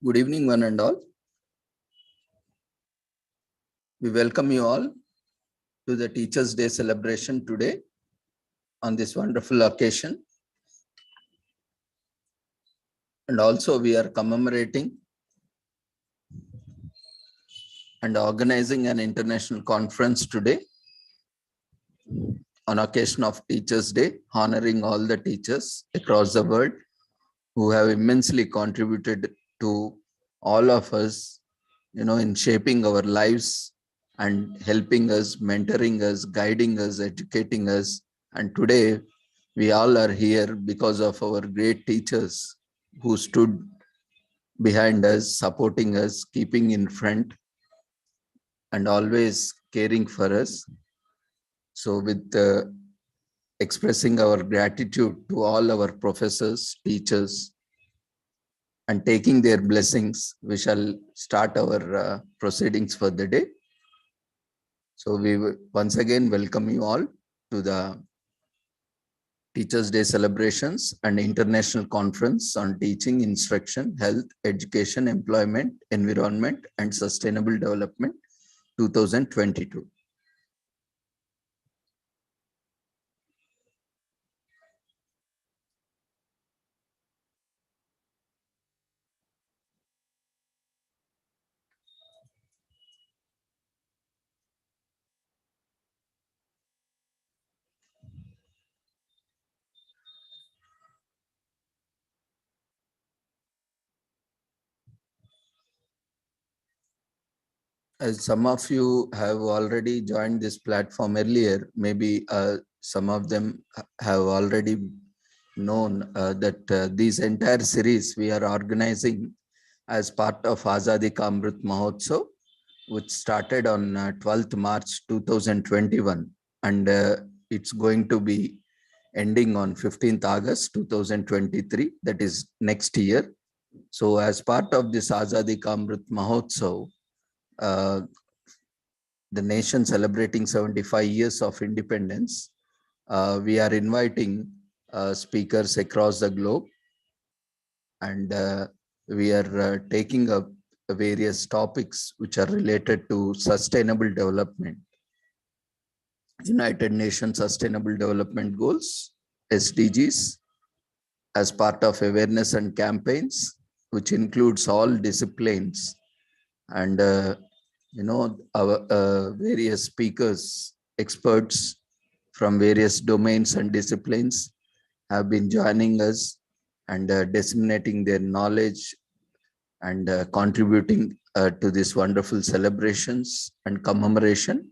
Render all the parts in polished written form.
Good evening, one and all. We welcome you all to the Teachers' Day celebration today on this wonderful occasion. And also we are commemorating and organizing an international conference today on occasion of Teachers' Day, honoring all the teachers across the world who have immensely contributed to all of us, in shaping our lives and helping us, mentoring us, guiding us, educating us. And today we all are here because of our great teachers who stood behind us, supporting us, keeping in front, and always caring for us. So with expressing our gratitude to all our professors, teachers, and taking their blessings, we shall start our proceedings for the day. So we once again welcome you all to the Teachers' Day celebrations and international conference on teaching, instruction, health, education, employment, environment, and sustainable development 2022. As some of you have already joined this platform earlier, maybe some of them have already known that this entire series we are organizing as part of Azadi Ka Amrit Mahotsav, which started on 12th March 2021, and it's going to be ending on 15th August 2023, that is next year. So as part of this Azadi Ka Amrit Mahotsav, the nation celebrating 75 years of independence, we are inviting speakers across the globe, and we are taking up various topics which are related to sustainable development. United Nations Sustainable Development Goals, SDGs, as part of awareness and campaigns, which includes all disciplines. And our various speakers, experts from various domains and disciplines have been joining us and disseminating their knowledge and contributing to these wonderful celebrations and commemoration.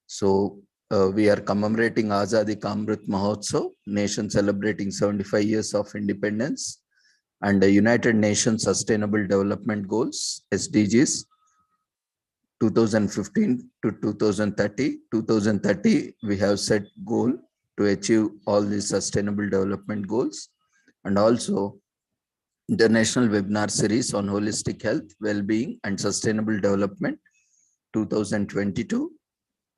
So we are commemorating Azadi Ka Amrit Mahotsav, nation celebrating 75 years of independence, and the United Nations Sustainable Development Goals, SDGs, 2015 to 2030. 2030, we have set goal to achieve all these sustainable development goals, and also international webinar series on holistic health, well-being, and sustainable development 2022.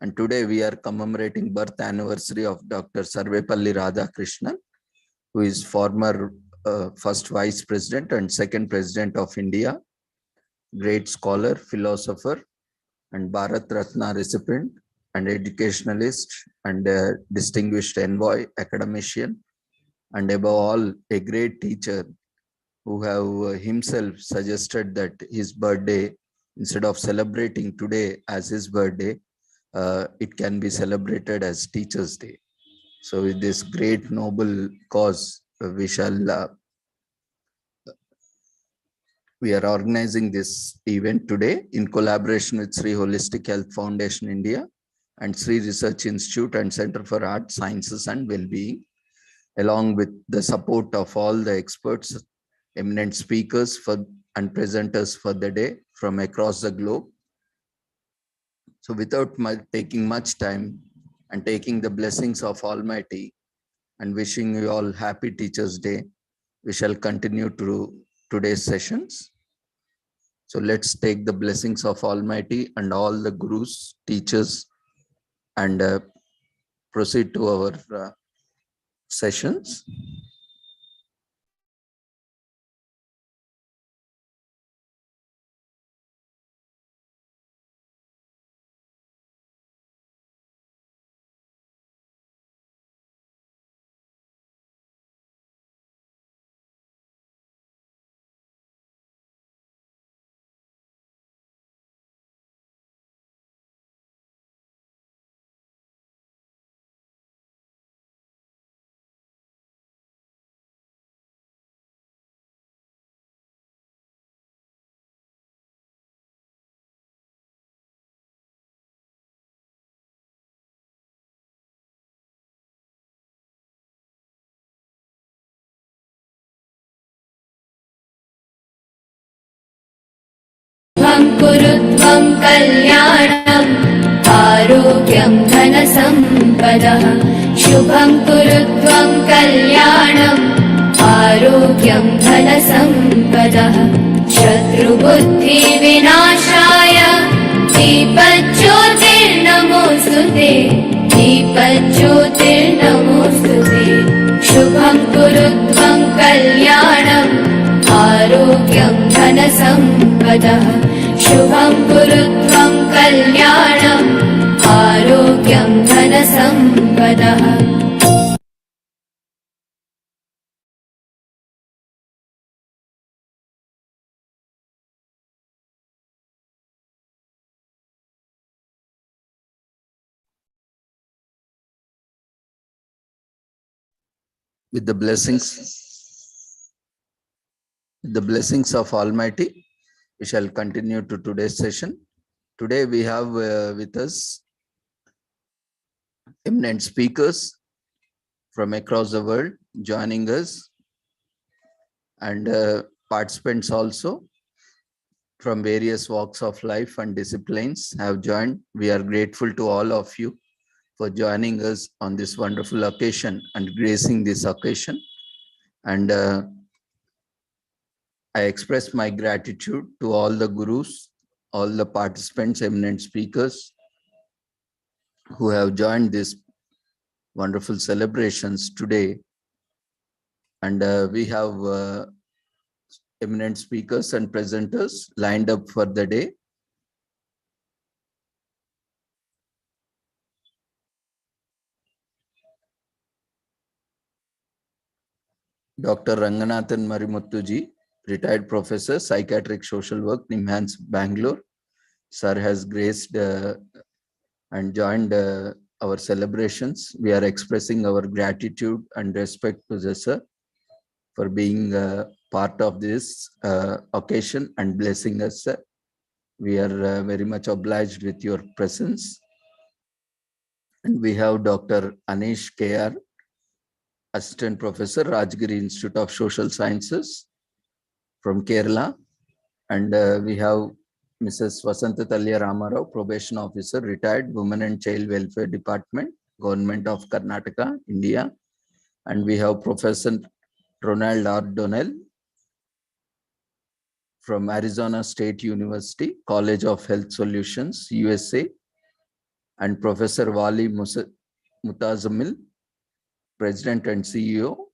And today we are commemorating birth anniversary of Dr. Sarvepalli Radhakrishnan, who is former first vice president and second president of India, great scholar, philosopher, and Bharat Ratna recipient, and educationalist, and distinguished envoy, academician, and above all, a great teacher who have himself suggested that his birthday, instead of celebrating today as his birthday, it can be celebrated as Teachers' Day. So with this great noble cause, we are organizing this event today in collaboration with Sri Holistic Health Foundation India and Sri Research Institute and Center for Art, Sciences and Wellbeing, along with the support of all the experts, eminent speakers and presenters for the day from across the globe. So without taking much time and taking the blessings of Almighty and wishing you all happy Teachers' Day, we shall continue to today's sessions. So let's take the blessings of Almighty and all the gurus, teachers, and proceed to our sessions. कुरुत्वं कल्याणम् आरोग्यं धनसम्पदः शुभं कुरुत्वं कल्याणम् आरोग्यं धनसम्पदः शत्रुबुद्धिविनाशाय दीपज्योतिर्नमोऽस्तुते दीपज्योतिर्नमोऽस्तुते शुभं कुरुत्वं कल्याणम् आरोग्यं धनसम्पदः शुभं कुरुत्वं कल्याणम् आरोग्यं धनसम्पदः With the blessings of Almighty, we shall continue to today's session. Today we have with us eminent speakers from across the world joining us, and participants also from various walks of life and disciplines have joined. We are grateful to all of you for joining us on this wonderful occasion and gracing this occasion. And I express my gratitude to all the gurus, all the participants, eminent speakers who have joined these wonderful celebrations today. And we have eminent speakers and presenters lined up for the day. Dr. Ranganathan Marimuttuji, retired professor, psychiatric social work, NIMHANS, Bangalore. Sir has graced and joined our celebrations. We are expressing our gratitude and respect to the sir for being part of this occasion and blessing us, sir. We are very much obliged with your presence. And we have Dr. Anish KR, Assistant Professor, Rajgiri Institute of Social Sciences from Kerala. And we have Mrs. Vasanta Talya Ramarao, Probation Officer, retired, Women and Child Welfare Department, Government of Karnataka, India. And we have Professor Ronald R. Donnell from Arizona State University, College of Health Solutions, USA. And Professor Wali Mutazamil, President and CEO,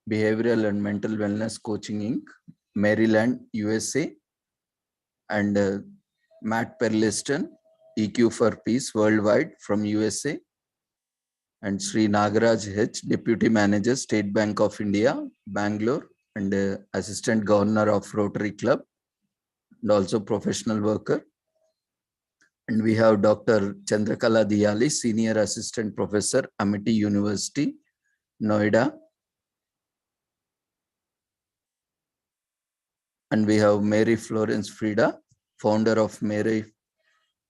Behavioral and Mental Wellness Coaching Inc., Maryland, USA. And Matt Perliston, EQ for Peace Worldwide from USA. And Sri Nagaraj H, Deputy Manager, State Bank of India, Bangalore, and Assistant Governor of Rotary Club, and also professional worker. And we have Dr. Chandrakala Diyali, Senior Assistant Professor, Amity University, Noida. And we have Mary Florence Frida, founder of Mary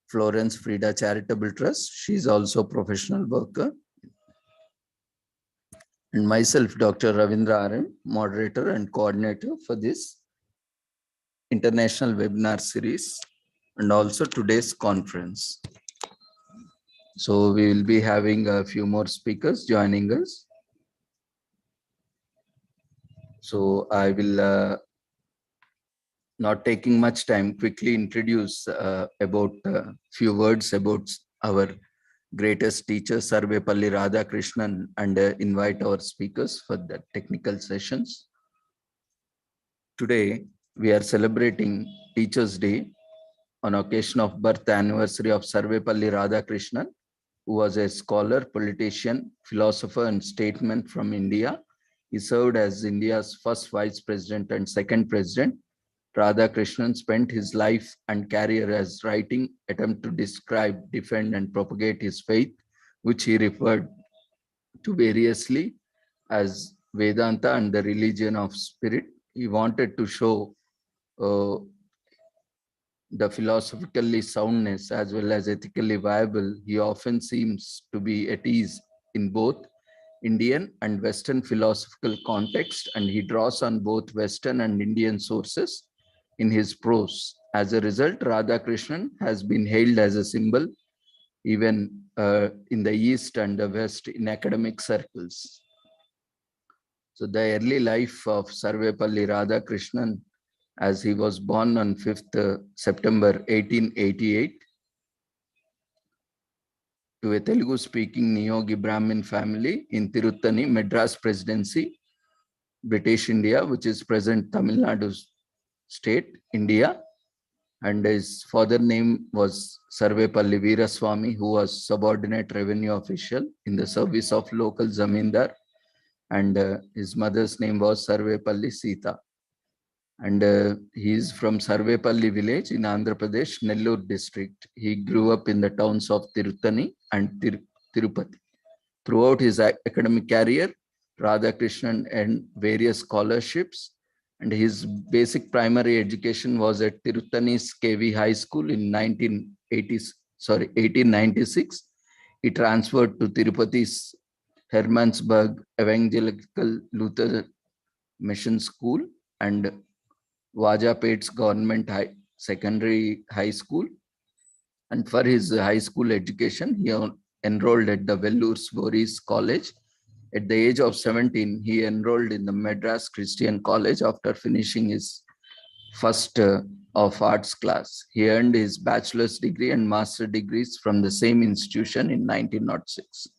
Florence Frida Charitable Trust. She is also a professional worker. And myself, Dr. Ravindra RM, moderator and coordinator for this international webinar series and also today's conference. So we will be having a few more speakers joining us. So I will not taking much time, quickly introduce about a few words about our greatest teacher, Sarvepalli Radhakrishnan, and invite our speakers for the technical sessions. Today, we are celebrating Teachers' Day on occasion of birth anniversary of Sarvepalli Radhakrishnan, who was a scholar, politician, philosopher, and statesman from India. He served as India's first vice president and second president. Radhakrishnan spent his life and career as writing attempt to describe, defend, and propagate his faith, which he referred to variously as Vedanta and the religion of spirit. He wanted to show the philosophically soundness as well as ethically viable. He often seems to be at ease in both Indian and Western philosophical context, and he draws on both Western and Indian sources in his prose As a result, Radhakrishnan has been hailed as a symbol even in the East and the West in academic circles. So the early life of Sarvepalli Radhakrishnan, as he was born on 5th September 1888 to a Telugu-speaking Niyogi Brahmin family in Tiruttani, Madras Presidency, British India, which is present Tamil Nadu state, India. And his father name was Sarvepalli Veeraswamy, who was subordinate revenue official in the service of local zamindar. And his mother's name was Sarvepalli Sita. And he is from Sarvepalli village in Andhra Pradesh, Nellore district. He grew up in the towns of Tiruttani and Tirupati. Throughout his academic career, Radhakrishnan earned various scholarships, and his basic primary education was at Tiruttani's KV High School in 1896. He transferred to Tirupati's Hermannsburg Evangelical Lutheran Mission School and Vajapet's Government Secondary High School. And for his high school education, he enrolled at the Vellore Boris College. At the age of 17, he enrolled in the Madras Christian College after finishing his first of arts class. He earned his bachelor's degree and master's degrees from the same institution in 1906.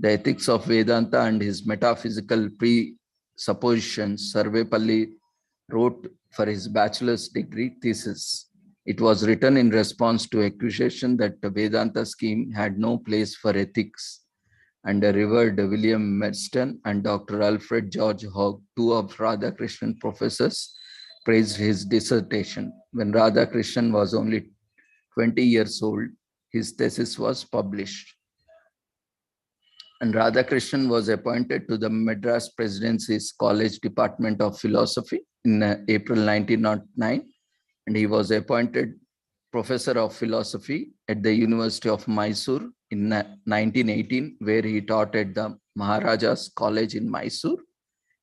The ethics of Vedanta and his metaphysical presuppositions, Sarvepalli wrote for his bachelor's degree thesis. It was written in response to accusation that the Vedanta scheme had no place for ethics, and the revered William Marston and Dr. Alfred George Hogg, two of Radhakrishnan professors, praised his dissertation. When Radhakrishnan was only 20 years old, his thesis was published. And Radhakrishnan was appointed to the Madras Presidency's College Department of Philosophy in April 1909, and he was appointed Professor of Philosophy at the University of Mysore in 1918, where he taught at the Maharaja's College in Mysore.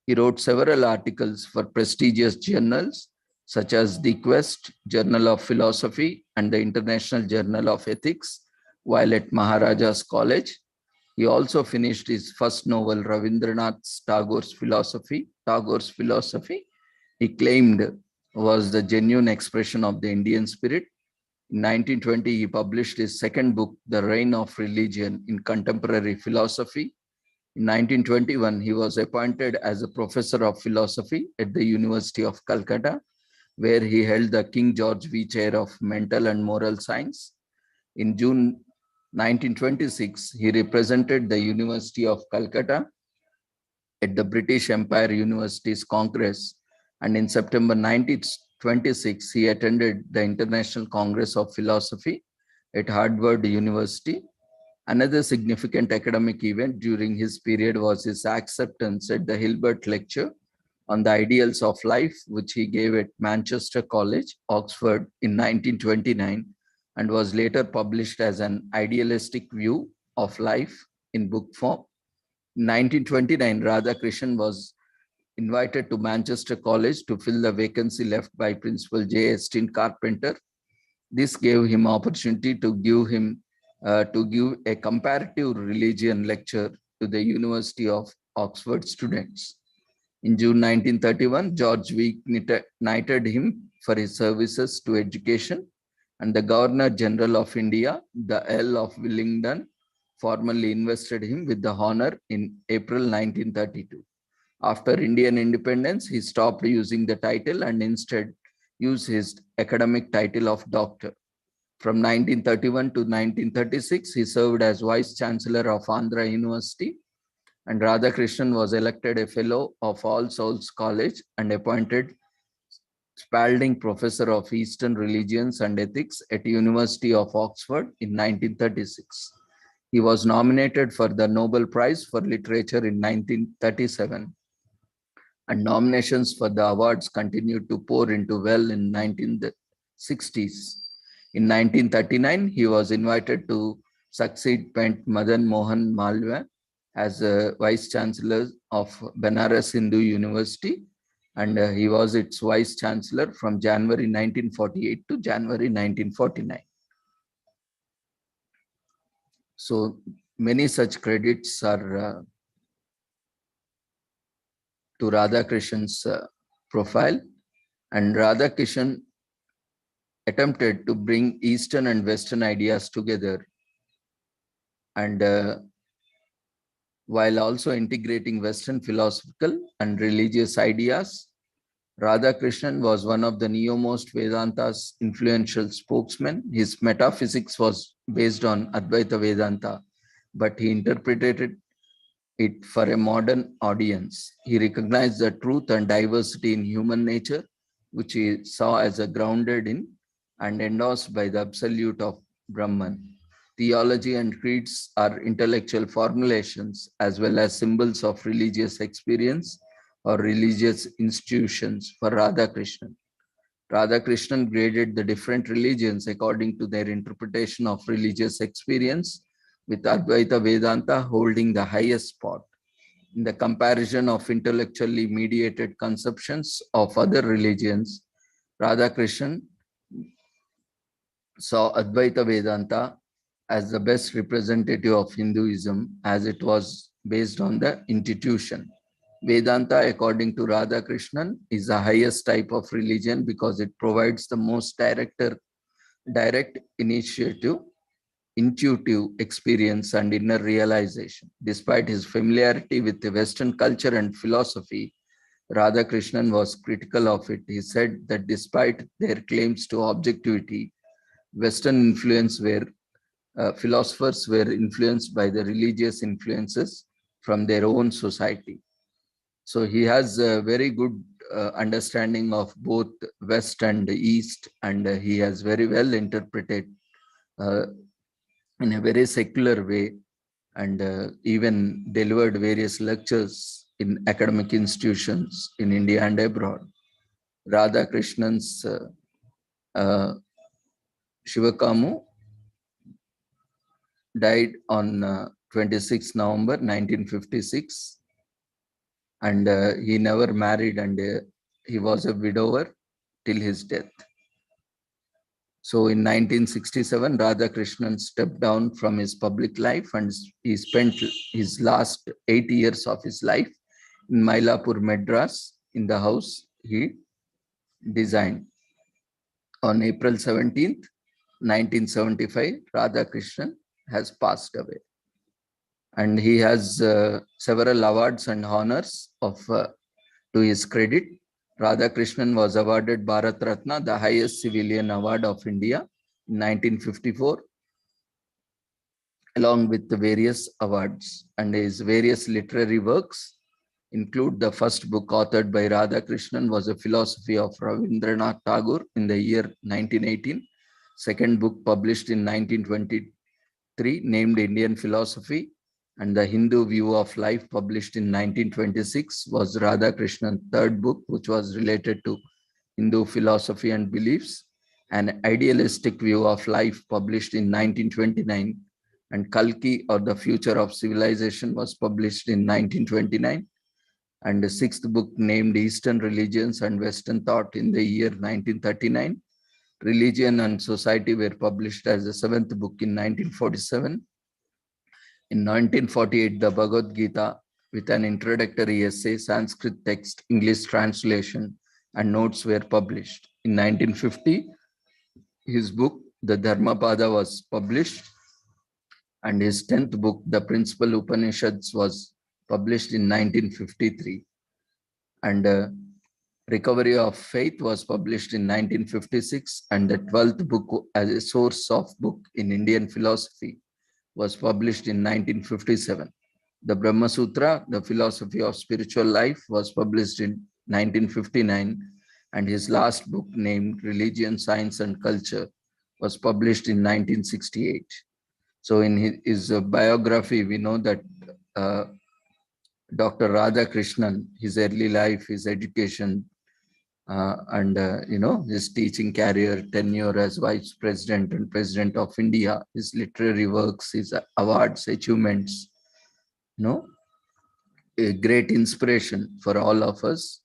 He wrote several articles for prestigious journals such as the Quest, Journal of Philosophy, and the International Journal of Ethics while at Maharaja's College. He also finished his first novel, Rabindranath Tagore's Philosophy. He claimed was the genuine expression of the Indian spirit. In 1920, he published his second book, The Reign of Religion in Contemporary Philosophy. In 1921, he was appointed as a professor of philosophy at the University of Calcutta, where he held the King George V Chair of Mental and Moral Science. In June 1926, he represented the University of Calcutta at the British Empire Universities Congress, and in September 1926, he attended the International Congress of Philosophy at Harvard University. Another significant academic event during his period was his acceptance at the Hilbert Lecture on the Ideals of Life, which he gave at Manchester College, Oxford in 1929, and was later published as an idealistic view of life in book form. In 1929, Radhakrishnan was invited to Manchester College to fill the vacancy left by Principal J. Estin Carpenter. This gave him opportunity to give a comparative religion lecture to the University of Oxford students. In June 1931, George Week knighted him for his services to education, and the Governor General of India, the Earl of Willingdon, formally invested him with the honor in April 1932. After Indian independence, he stopped using the title and instead used his academic title of doctor. From 1931 to 1936, he served as Vice Chancellor of Andhra University, and Radhakrishnan was elected a Fellow of All Souls College and appointed Spalding Professor of Eastern Religions and Ethics at University of Oxford in 1936. He was nominated for the Nobel Prize for Literature in 1937. And nominations for the awards continued to pour into well in 1960s. In 1939, he was invited to succeed Pant Madan Mohan Malviya as a Vice Chancellor of Banaras Hindu University, and he was its vice chancellor from January 1948 to January 1949. So many such credits are to Radhakrishan's profile, and Radhakrishan attempted to bring Eastern and Western ideas together, and while also integrating Western philosophical and religious ideas. Radhakrishnan was one of the neo-most Vedanta's influential spokesmen. His metaphysics was based on Advaita Vedanta, but he interpreted it for a modern audience. He recognized the truth and diversity in human nature, which he saw as a grounded in and endorsed by the absolute of Brahman. Theology and creeds are intellectual formulations as well as symbols of religious experience or religious institutions for Radhakrishnan. Radhakrishnan graded the different religions according to their interpretation of religious experience, with Advaita Vedanta holding the highest spot. In the comparison of intellectually mediated conceptions of other religions, Radhakrishnan saw Advaita Vedanta as the best representative of Hinduism, as it was based on the institution. Vedanta, according to Radhakrishnan, is the highest type of religion because it provides the most direct initiative, intuitive experience, and inner realization. Despite his familiarity with the Western culture and philosophy, Radhakrishnan was critical of it. He said that despite their claims to objectivity, Western influence were philosophers were influenced by the religious influences from their own society. So he has a very good understanding of both West and East, and he has very well interpreted in a very secular way, and even delivered various lectures in academic institutions in India and abroad. Radhakrishnan's Shivakamu died on 26 November 1956, and he never married, and he was a widower till his death. So in 1967, Radhakrishnan stepped down from his public life, and he spent his last 8 years of his life in Mylapore, Madras, in the house he designed. On April 17th, 1975, Radhakrishnan has passed away. And he has several awards and honors to his credit. Radhakrishnan was awarded Bharat Ratna, the highest civilian award of India, in 1954, along with the various awards. And his various literary works include the first book authored by Radhakrishnan was A Philosophy of Rabindranath Tagore in the year 1918. Second book published in 1923 named Indian Philosophy, and The Hindu View of Life published in 1926 was Radhakrishnan's third book, which was related to Hindu philosophy and beliefs. An Idealistic View of Life published in 1929, and Kalki or The Future of Civilization was published in 1929. And the sixth book named Eastern Religions and Western Thought in the year 1939. Religion and Society were published as the seventh book in 1947. In 1948, the Bhagavad Gita with an introductory essay, Sanskrit text, English translation, and notes were published. In 1950, his book, The Dharmapada, was published, and his 10th book, The Principal Upanishads, was published in 1953. And Recovery of Faith was published in 1956, and the 12th book as a source of book in Indian philosophy was published in 1957. The Brahma Sutra, The Philosophy of Spiritual Life, was published in 1959, and his last book named Religion, Science and Culture was published in 1968. So in his biography, we know that Dr. Radhakrishnan, his early life, his education, and his teaching career, tenure as Vice President and President of India, his literary works, his awards, achievements, a great inspiration for all of us.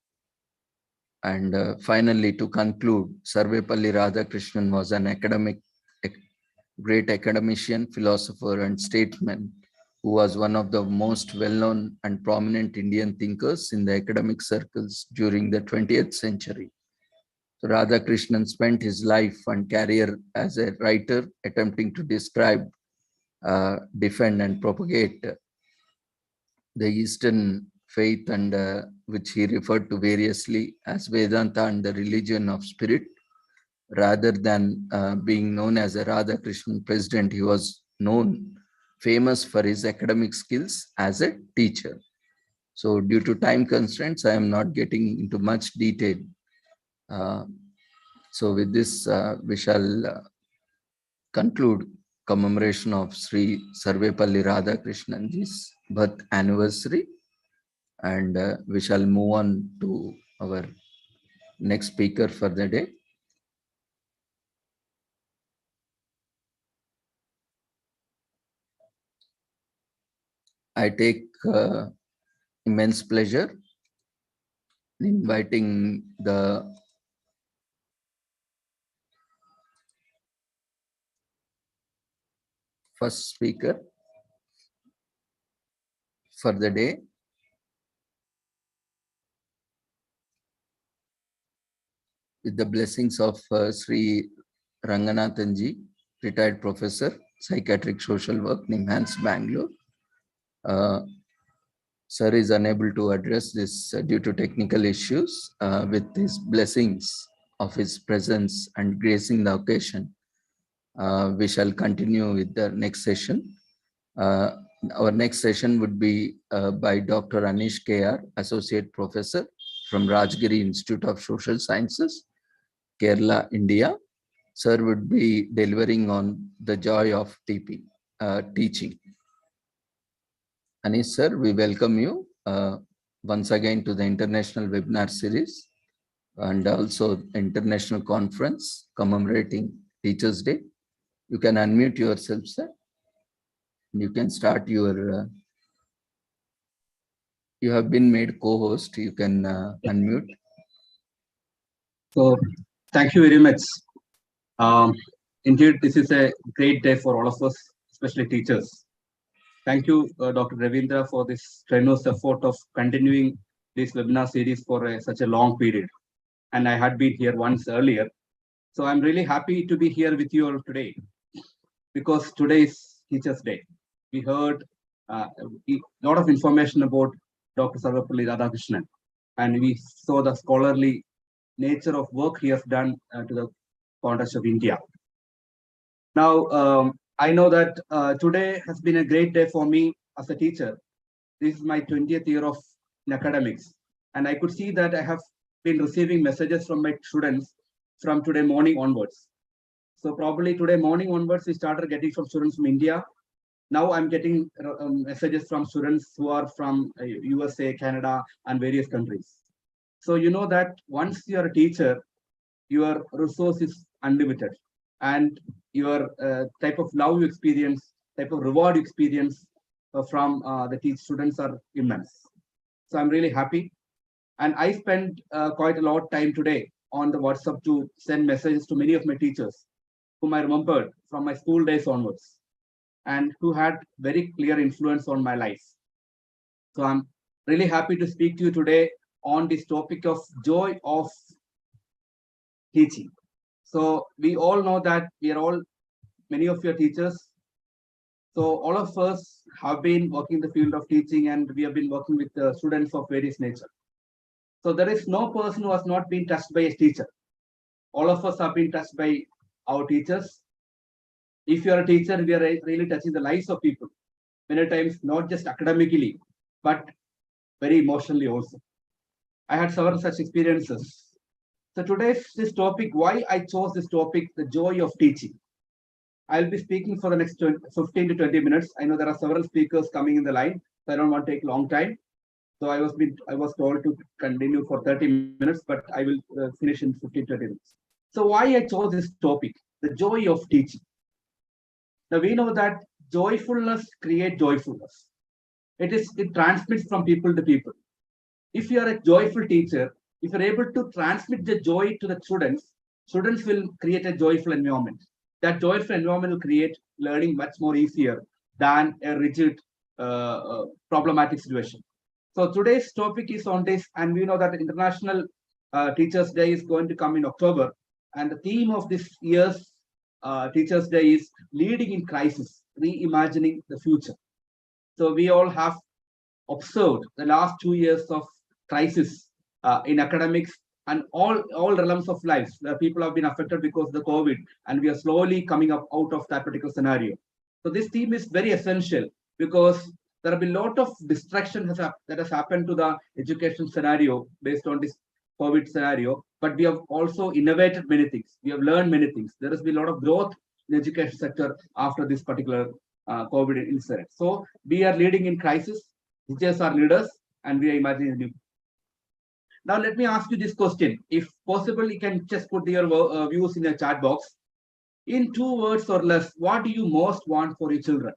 And finally, to conclude, Sarvepalli Radhakrishnan was an great academician, philosopher, and statesman who was one of the most well-known and prominent Indian thinkers in the academic circles during the 20th century. So Radhakrishnan spent his life and career as a writer attempting to describe, defend, and propagate the Eastern faith, and which he referred to variously as Vedanta and the religion of spirit. Rather than being known as a Radhakrishnan president, he was famous for his academic skills as a teacher. So due to time constraints, I am not getting into much detail. So with this, we shall conclude commemoration of Sri Sarvepalli Radhakrishnanji's birth anniversary, and we shall move on to our next speaker for the day. I take immense pleasure in inviting the first speaker for the day, with the blessings of Sri Ranganathanji, retired professor, psychiatric social work, NIMHANS, Bangalore. Sir is unable to address this due to technical issues. With his blessings of his presence and gracing the occasion, we shall continue with the next session. Our next session would be by Dr. Anish KR, Associate Professor from Rajgiri Institute of Social Sciences, Kerala, India. Sir would be delivering on the joy of teaching. Anish sir, we welcome you once again to the international webinar series and also international conference commemorating Teachers' Day. You can unmute yourself, sir. You can start your, you have been made co-host, you can unmute. So, thank you very much. Indeed, this is a great day for all of us, especially teachers. Thank you, Dr. Ravindra, for this strenuous effort of continuing this webinar series for such a long period. And I had been here once earlier. So I'm really happy to be here with you all today, because today is Teachers' Day. We heard a lot of information about Dr. Sarvepalli Radhakrishnan, and we saw the scholarly nature of work he has done to the context of India. Now, I know that today has been a great day for me as a teacher. This is my 20th year of in academics, and I could see that I have been receiving messages from my students from today morning onwards. So probably today morning onwards, we started getting from students from India. Now I'm getting messages from students who are from USA, Canada, and various countries. So you know that once you are a teacher, your resource is unlimited, and your type of love you experience, type of reward you experience from the students are immense. So I'm really happy. And I spent quite a lot of time today on the WhatsApp to send messages to many of my teachers whom I remembered from my school days onwards, and who had very clear influence on my life. So I'm really happy to speak to you today on this topic of joy of teaching. So we all know that we are all, many of your teachers. So all of us have been working in the field of teaching, and we have been working with students of various nature. So there is no person who has not been touched by a teacher. All of us have been touched by our teachers. If you are a teacher, we are really touching the lives of people. Many times, not just academically, but very emotionally also. I had several such experiences. So today's this topic, why I chose this topic, the joy of teaching. I'll be speaking for the next 15 to 20 minutes. I know there are several speakers coming in the line, so I don't want to take long time. So I was told to continue for 30 minutes, but I will finish in 15 to 20 minutes. So why I chose this topic, the joy of teaching. Now we know that joyfulness creates joyfulness. It transmits from people to people. If you are a joyful teacher, If you're able to transmit the joy to the students, students will create a joyful environment. That joyful environment will create learning much more easier than a rigid, problematic situation. So today's topic is on this, and we know that International Teachers Day is going to come in October, and the theme of this year's Teachers Day is leading in crisis, reimagining the future. So we all have observed the last 2 years of crisis in academics and all realms of lives where people have been affected because of the COVID, and we are slowly coming up out of that particular scenario. So this theme is very essential because there have been a lot of distraction that has happened to the education scenario based on this COVID scenario, but we have also innovated many things. We have learned many things. There has been a lot of growth in the education sector after this particular COVID incident. So we are leading in crisis. Teachers are leaders, and we are imagining new. Now let me ask you this question. If possible, you can just put your views in the chat box. In 2 words or less, what do you most want for your children?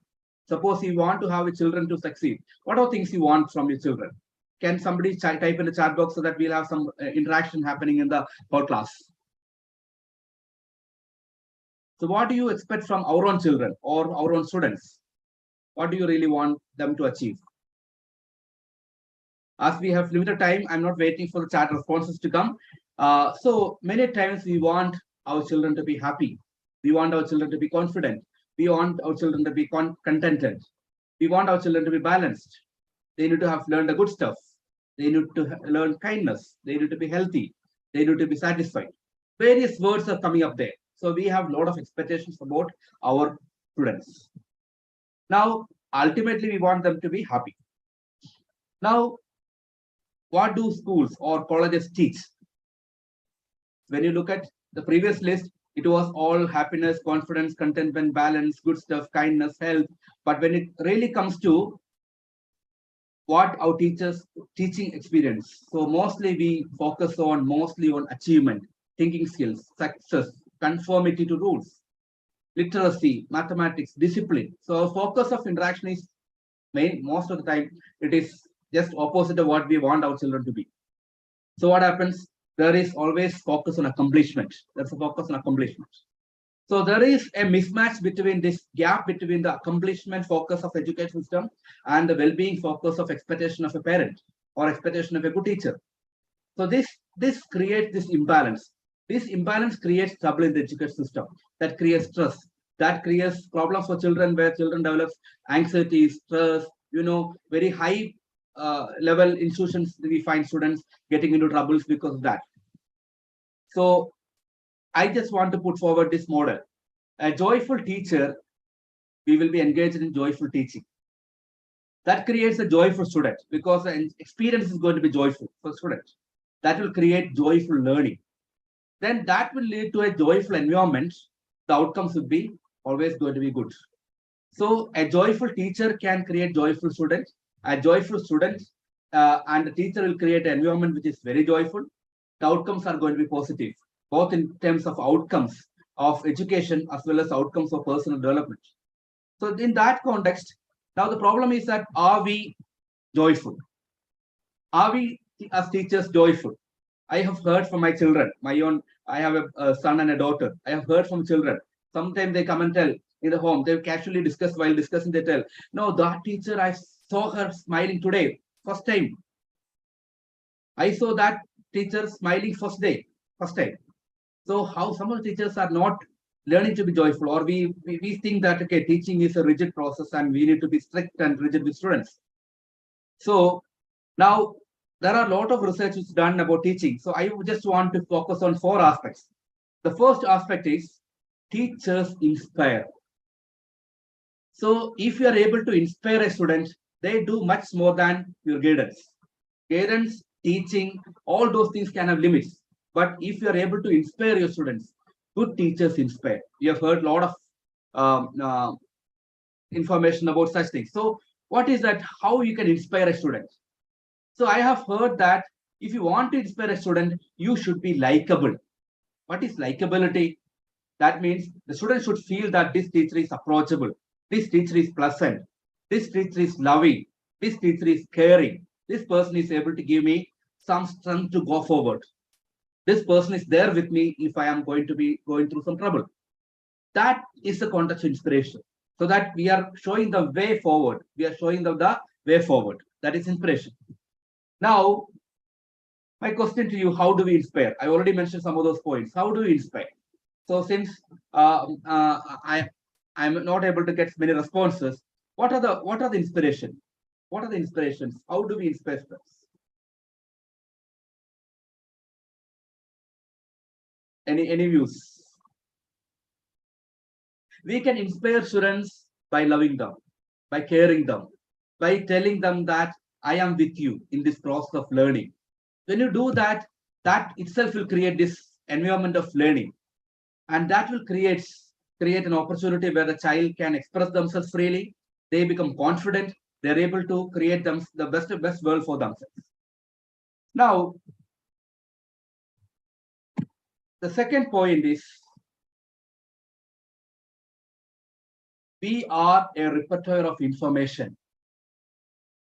Suppose you want to have your children to succeed. What are things you want from your children? Can somebody type in the chat box so that we'll have some interaction happening in the whole class? So what do you expect from our own children or our own students? What do you really want them to achieve? As we have limited time, I'm not waiting for the chat responses to come. So many times we want our children to be happy. We want our children to be confident. We want our children to be contented. We want our children to be balanced. They need to have learned the good stuff. They need to learn kindness. They need to be healthy. They need to be satisfied. Various words are coming up there. So we have a lot of expectations about our students. Now, ultimately, we want them to be happy. Now, what do schools or colleges teach? When you look at the previous list, it was all happiness, confidence, contentment, balance, good stuff, kindness, health. But when it really comes to what our teachers teaching experience, so mostly we focus on achievement, thinking skills, success, conformity to rules, literacy, mathematics, discipline. So our focus of interaction is main. Most of the time, it is just opposite of what we want our children to be. So what happens? There is always focus on accomplishment. That's a focus on accomplishment. So there is a mismatch between this gap between the accomplishment focus of education system and the well-being focus of expectation of a parent or expectation of a good teacher. So this creates this imbalance. This imbalance creates trouble in the education system. That creates stress. That creates problems for children where children develop anxiety, stress, very high level institutions. We find students getting into troubles because of that. So I just want to put forward this model. A joyful teacher, we will be engaged in joyful teaching. That creates a joyful student because the experience is going to be joyful for students. That will create joyful learning. Then that will lead to a joyful environment. The outcomes will be always going to be good. So a joyful teacher can create joyful students. A joyful student and the teacher will create an environment which is very joyful. The outcomes are going to be positive, both in terms of outcomes of education as well as outcomes of personal development. So in that context, now the problem is that are we joyful? Are we as teachers joyful? I have heard from my children, I have a son and a daughter. I have heard from children. Sometimes they come and tell in the home, they casually discuss, while discussing, they tell, no, that teacher, I saw her smiling today, first time. I saw that teacher smiling first time. So how some of the teachers are not learning to be joyful, or we think that, okay, teaching is a rigid process and we need to be strict and rigid with students. So now there are a lot of research which is done about teaching. So I just want to focus on 4 aspects. The first aspect is teachers inspire. So if you are able to inspire a student, they do much more than your guidance. Guidance, teaching, all those things can have limits. But if you are able to inspire your students, good teachers inspire. You have heard a lot of information about such things. So what is that? How you can inspire a student? So I have heard that if you want to inspire a student, you should be likable. What is likability? That means the student should feel that this teacher is approachable. This teacher is pleasant. This teacher is loving. This teacher is caring. This person is able to give me some strength to go forward. This person is there with me if I am going to be going through some trouble. That is the context of inspiration. So that we are showing the way forward. We are showing the way forward. That is inspiration. Now, my question to you, how do we inspire? I already mentioned some of those points. How do we inspire? So since I'm not able to get many responses, what are the inspiration? What are the inspirations? How do we inspire students? Any views? We can inspire students by loving them, by caring them, by telling them that I am with you in this process of learning. When you do that, that itself will create this environment of learning, and that will create an opportunity where the child can express themselves freely. They become confident. They're able to create them the best world for themselves. Now, the second point is we are a repertoire of information.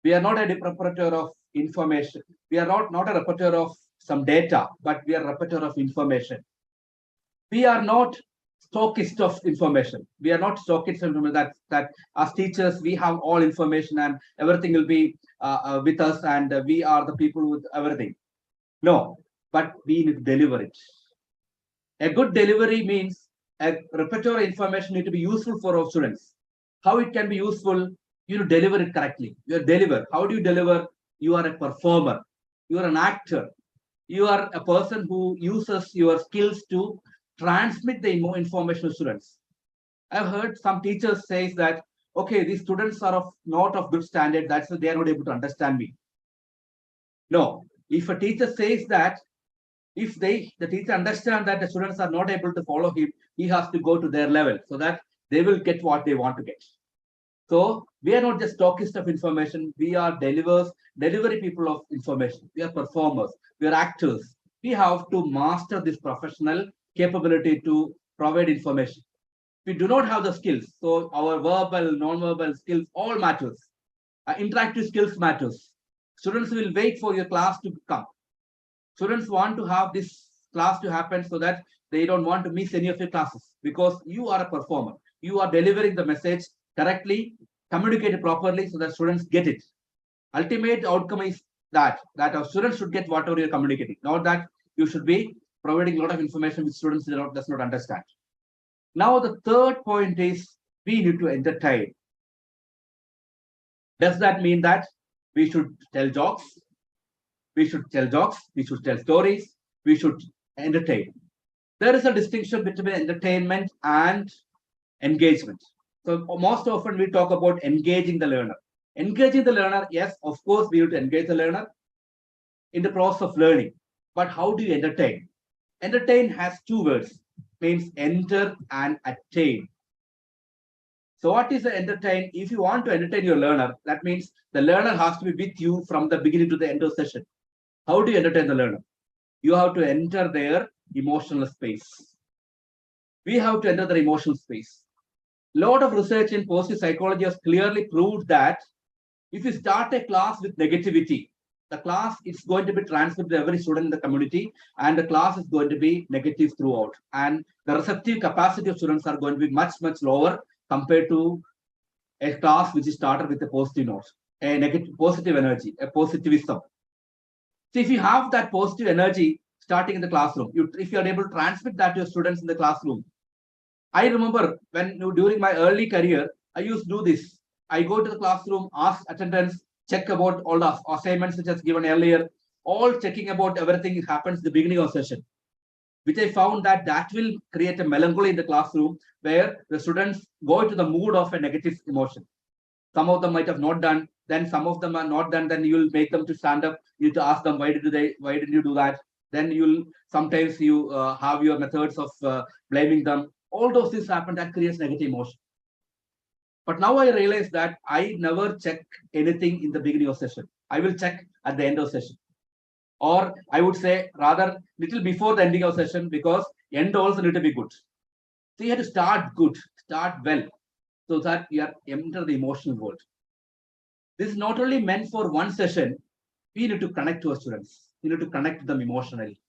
We are not a repertoire of information. We are not a repertoire of some data, but we are a repertoire of information. We are not stockist of information. We are not stockist of information that as teachers, we have all information and everything will be with us and we are the people with everything. No, but we need to deliver it. A good delivery means a repertoire information need to be useful for our students. How it can be useful? You deliver it correctly. You deliver. How do you deliver? You are a performer. You are an actor. You are a person who uses your skills to transmit the information to students. I've heard some teachers say that, okay, these students are not of good standard. That's why they are not able to understand me. No, if a teacher says that, if the teacher understands that the students are not able to follow him, he has to go to their level so that they will get what they want to get. So we are not just talkists of information. We are delivery people of information. We are performers. We are actors. We have to master this professional capability to provide information. We do not have the skills. So our verbal, non-verbal skills all matters. Interactive skills matters. Students will wait for your class to come. Students want to have this class to happen so that they don't want to miss any of your classes because you are a performer. You are delivering the message correctly, communicated properly so that students get it. Ultimate outcome is that our students should get whatever you're communicating, not that you should be providing a lot of information which students does not understand. Now, the third point is we need to entertain. Does that mean that we should tell jokes? We should tell jokes, we should tell stories, we should entertain. There is a distinction between entertainment and engagement. So most often we talk about engaging the learner. Engaging the learner, yes, of course, we need to engage the learner in the process of learning. But how do you entertain? Entertain has two words, means enter and attain. So what is the entertain? If you want to entertain your learner, that means the learner has to be with you from the beginning to the end of the session. How do you entertain the learner? You have to enter their emotional space. We have to enter their emotional space. A lot of research in positive psychology has clearly proved that if you start a class with negativity, the class is going to be transmitted to every student in the community and the class is going to be negative throughout. And the receptive capacity of students are going to be much, much lower compared to a class which is started with a positive note, a negative, positive energy, a positivism. So if you have that positive energy starting in the classroom, if you are able to transmit that to your students in the classroom. I remember during my early career, I used to do this. I go to the classroom, ask attendance, check about all the assignments which was given earlier, all checking about everything happens at the beginning of session, which I found that will create a melancholy in the classroom where the students go into the mood of a negative emotion. Some of them might have not done, then some of them are not done, then you will make them to stand up. You need to ask them, why did you do that? Then sometimes you have your methods of blaming them. All those things happen, that creates negative emotion. But now I realize that I never check anything in the beginning of session. I will check at the end of session. Or I would say rather little before the ending of session, because end also need to be good. So you have to start good, start well, so that you enter the emotional world. This is not only meant for one session, we need to connect to our students. we need to connect them emotionally.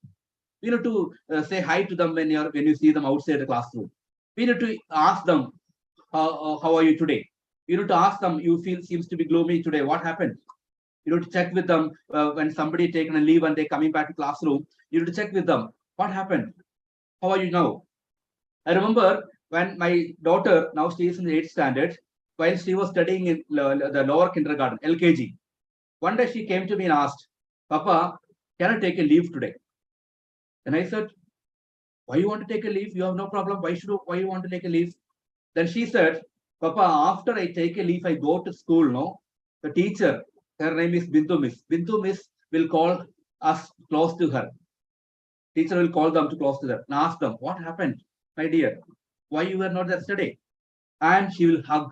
We need to say hi to them when you see them outside the classroom. We need to ask them, how are you today? You need to ask them, you feel seems to be gloomy today. What happened? You need to check with them when somebody taken a leave and they're coming back to classroom. You need to check with them. What happened? How are you now? I remember when my daughter, now she is in the 8th standard, while she was studying in the lower kindergarten, LKG. One day she came to me and asked, Papa, can I take a leave today? And I said, why you want to take a leave? You have no problem. Why you want to take a leave? Then she said, Papa, after I take a leave, I go to school, no? The teacher, her name is Bindu Miss. Bindu Miss will call us close to her. Teacher will call them to close to her and ask them, what happened, my dear? Why you were not there today? And she will hug.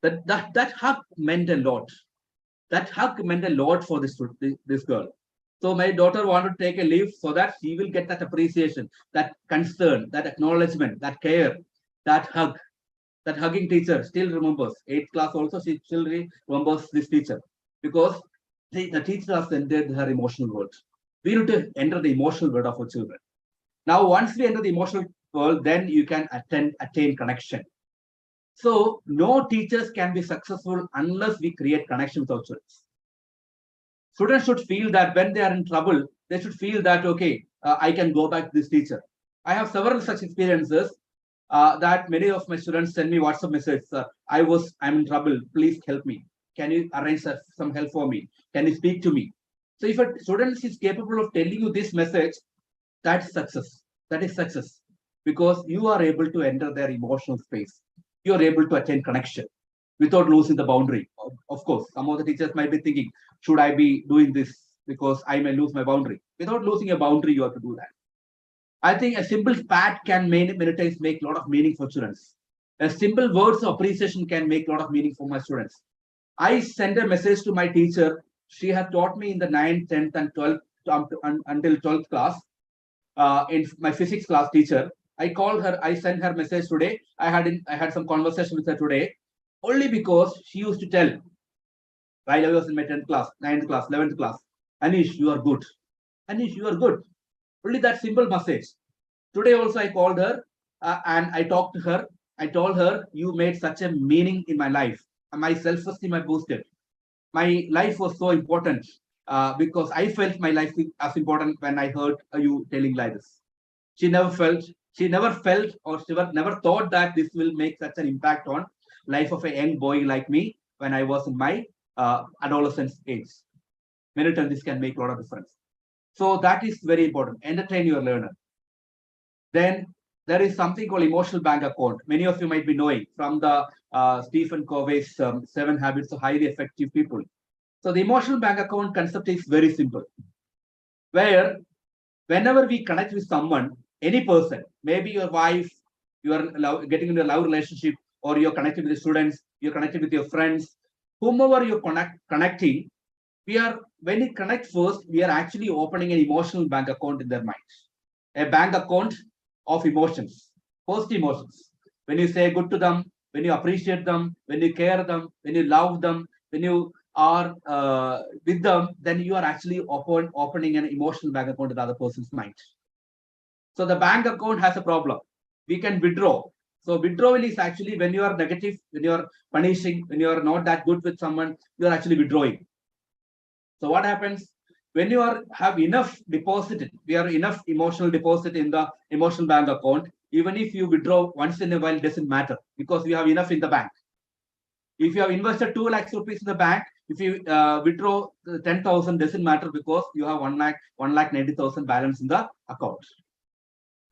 That hug meant a lot. That hug meant a lot for this girl. So my daughter wanted to take a leave so that she will get that appreciation, that concern, that acknowledgement, that care, that hug. That hugging teacher still remembers. 8th class also, she still remembers this teacher because the teacher has entered her emotional world. We need to enter the emotional world of our children. Now, once we enter the emotional world, then you can attain connection. So no teachers can be successful unless we create connection with our students. Students should feel that when they are in trouble, they should feel that, okay, I can go back to this teacher. I have several such experiences that many of my students send me WhatsApp messages. I'm in trouble. Please help me. Can you arrange some help for me? Can you speak to me? So if a student is capable of telling you this message, that's success. That is success because you are able to enter their emotional space. You are able to attain connection without losing the boundary. Of course, some of the teachers might be thinking, should I be doing this because I may lose my boundary? Without losing a boundary, you have to do that. I think a simple pat can many times make a lot of meaning for students. A simple words of appreciation can make a lot of meaning for my students. I sent a message to my teacher. She had taught me in the 9th, 10th, and 12th until 12th class. In my physics class teacher, I called her. I sent her message today. I had some conversation with her today, only because she used to tell, while I was in my 10th class, 9th class, 11th class, Anish, you are good. Anish, you are good. Only that simple message. Today also I called her and I talked to her. I told her, you made such a meaning in my life. My self-esteem I boosted. My life was so important because I felt my life as important when I heard you telling like this. She never felt or she never thought that this will make such an impact on life of a young boy like me when I was in my adolescence age. Many times this can make a lot of difference. So that is very important. Entertain your learner. Then there is something called emotional bank account. Many of you might be knowing from the Stephen Covey's 7 Habits of Highly Effective People. So the emotional bank account concept is very simple, where whenever we connect with someone, any person, maybe your wife, you are getting into a love relationship, or you're connected with the students, you're connected with your friends, whomever you're connecting, when we connect first, we are actually opening an emotional bank account in their mind. A bank account of emotions, first emotions. When you say good to them, when you appreciate them, when you care them, when you love them, when you are with them, then you are actually opening an emotional bank account in the other person's mind. So the bank account has a problem. We can withdraw. So withdrawal is actually when you are negative, when you are punishing, when you are not that good with someone, you are actually withdrawing. So what happens when you have enough deposit? We are enough emotional deposit in the emotional bank account. Even if you withdraw once in a while, doesn't matter because you have enough in the bank. If you have invested 2 lakhs rupees in the bank, if you withdraw 10,000, doesn't matter because you have 1,90,000 balance in the account.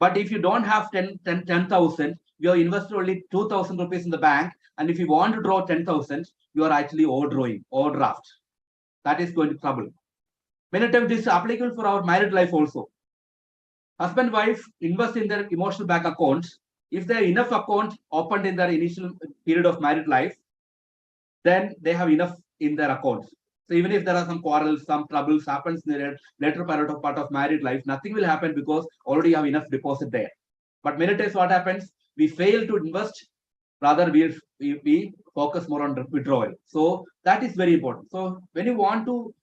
But if you don't have 10,000, you have invested only 2,000 rupees in the bank, and if you want to draw 10,000, you are actually overdraft. That is going to trouble. Many times this is applicable for our married life also. Husband and wife invest in their emotional bank accounts. If they have enough account opened in their initial period of married life, then they have enough in their accounts. So even if there are some quarrels, some troubles happens in the later part of married life, nothing will happen because already you have enough deposit there. But many times what happens, we fail to invest, rather we focus more on withdrawal. So that is very important. So when you want to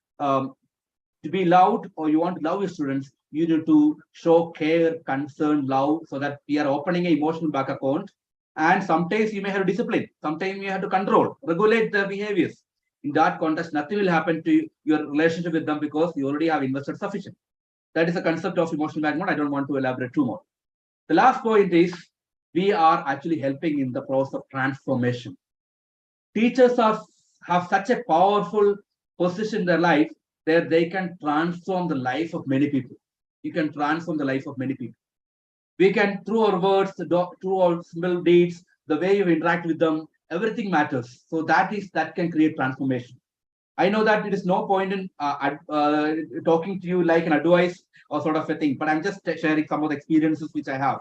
To be loved or you want to love your students, you need to show care, concern, love, so that we are opening an emotional bank account. And sometimes you may have discipline, sometimes you have to control, regulate their behaviors. In that context, nothing will happen to your relationship with them because you already have invested sufficient. That is the concept of emotional backbone. I don't want to elaborate too more. The last point is we are actually helping in the process of transformation. Teachers have such a powerful position in their life that they can transform the life of many people. You can transform the life of many people. We can, through our words, through our simple deeds, the way you interact with them, everything matters. So that can create transformation. I know that it is no point in talking to you like an advice or sort of a thing, but I'm just sharing some of the experiences which I have.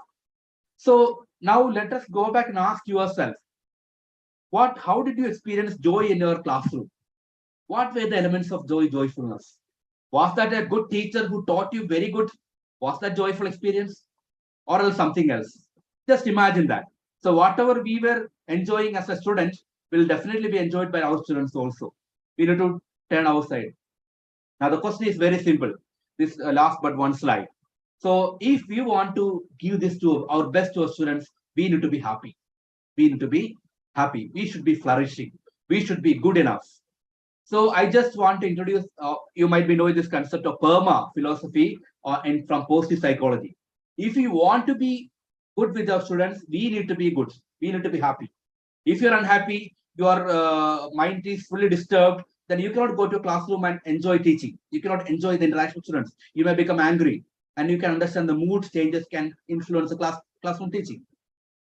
So now let us go back and ask yourself, how did you experience joy in your classroom? What were the elements of joyfulness? Was that a good teacher who taught you very good? Was that joyful experience? Or else something else? Just imagine that. So whatever we were enjoying as a student will definitely be enjoyed by our students also. We need to turn our side. Now the question is very simple. This last but one slide. So if we want to give this to our best to our students, we need to be happy. We need to be happy. We should be flourishing. We should be good enough. So I just want to introduce, you might be knowing this concept of PERMA philosophy and from positive psychology. If you want to be good with our students, we need to be good. We need to be happy. If you're unhappy, your mind is fully disturbed, then you cannot go to a classroom and enjoy teaching. You cannot enjoy the interaction with students. You may become angry, and you can understand the mood changes can influence the classroom teaching.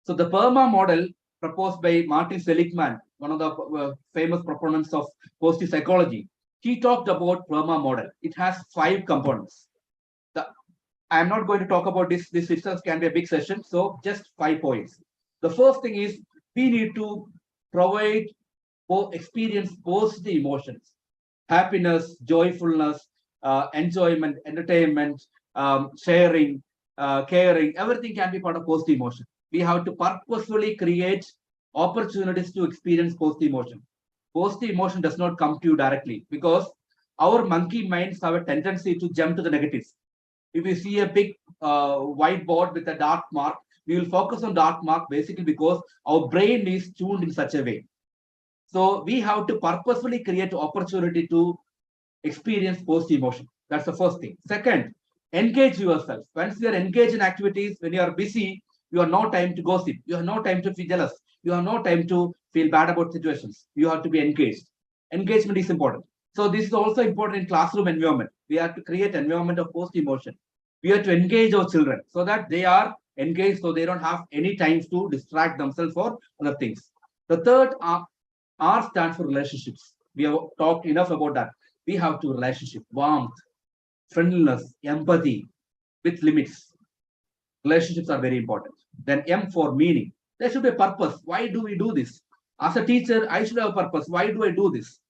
So the PERMA model proposed by Martin Seligman, one of the famous proponents of positive psychology, he talked about PERMA model. It has 5 components. I'm not going to talk about this. This itself can be a big session. So just 5 points. The first thing is we need to provide or experience positive emotions, happiness, joyfulness, enjoyment, entertainment, sharing, caring. Everything can be part of positive emotion. We have to purposefully create opportunities to experience positive emotion. Positive emotion does not come to you directly because our monkey minds have a tendency to jump to the negatives. If you see a big whiteboard with a dark mark, we will focus on dark mark basically because our brain is tuned in such a way. So we have to purposefully create opportunity to experience positive emotion. That's the first thing. Second, engage yourself. Once you are engaged in activities, when you are busy, you have no time to gossip. You have no time to feel jealous. You have no time to feel bad about situations. You have to be engaged. Engagement is important. So this is also important in classroom environment. We have to create an environment of positive emotion. We have to engage our children so that they are engaged, so they don't have any time to distract themselves for other things. The third R stands for relationships. We have talked enough about that. We have to relationship, warmth, friendliness, empathy with limits. Relationships are very important. Then M for meaning. There should be a purpose. Why do we do this? As a teacher, I should have a purpose. Why do I do this?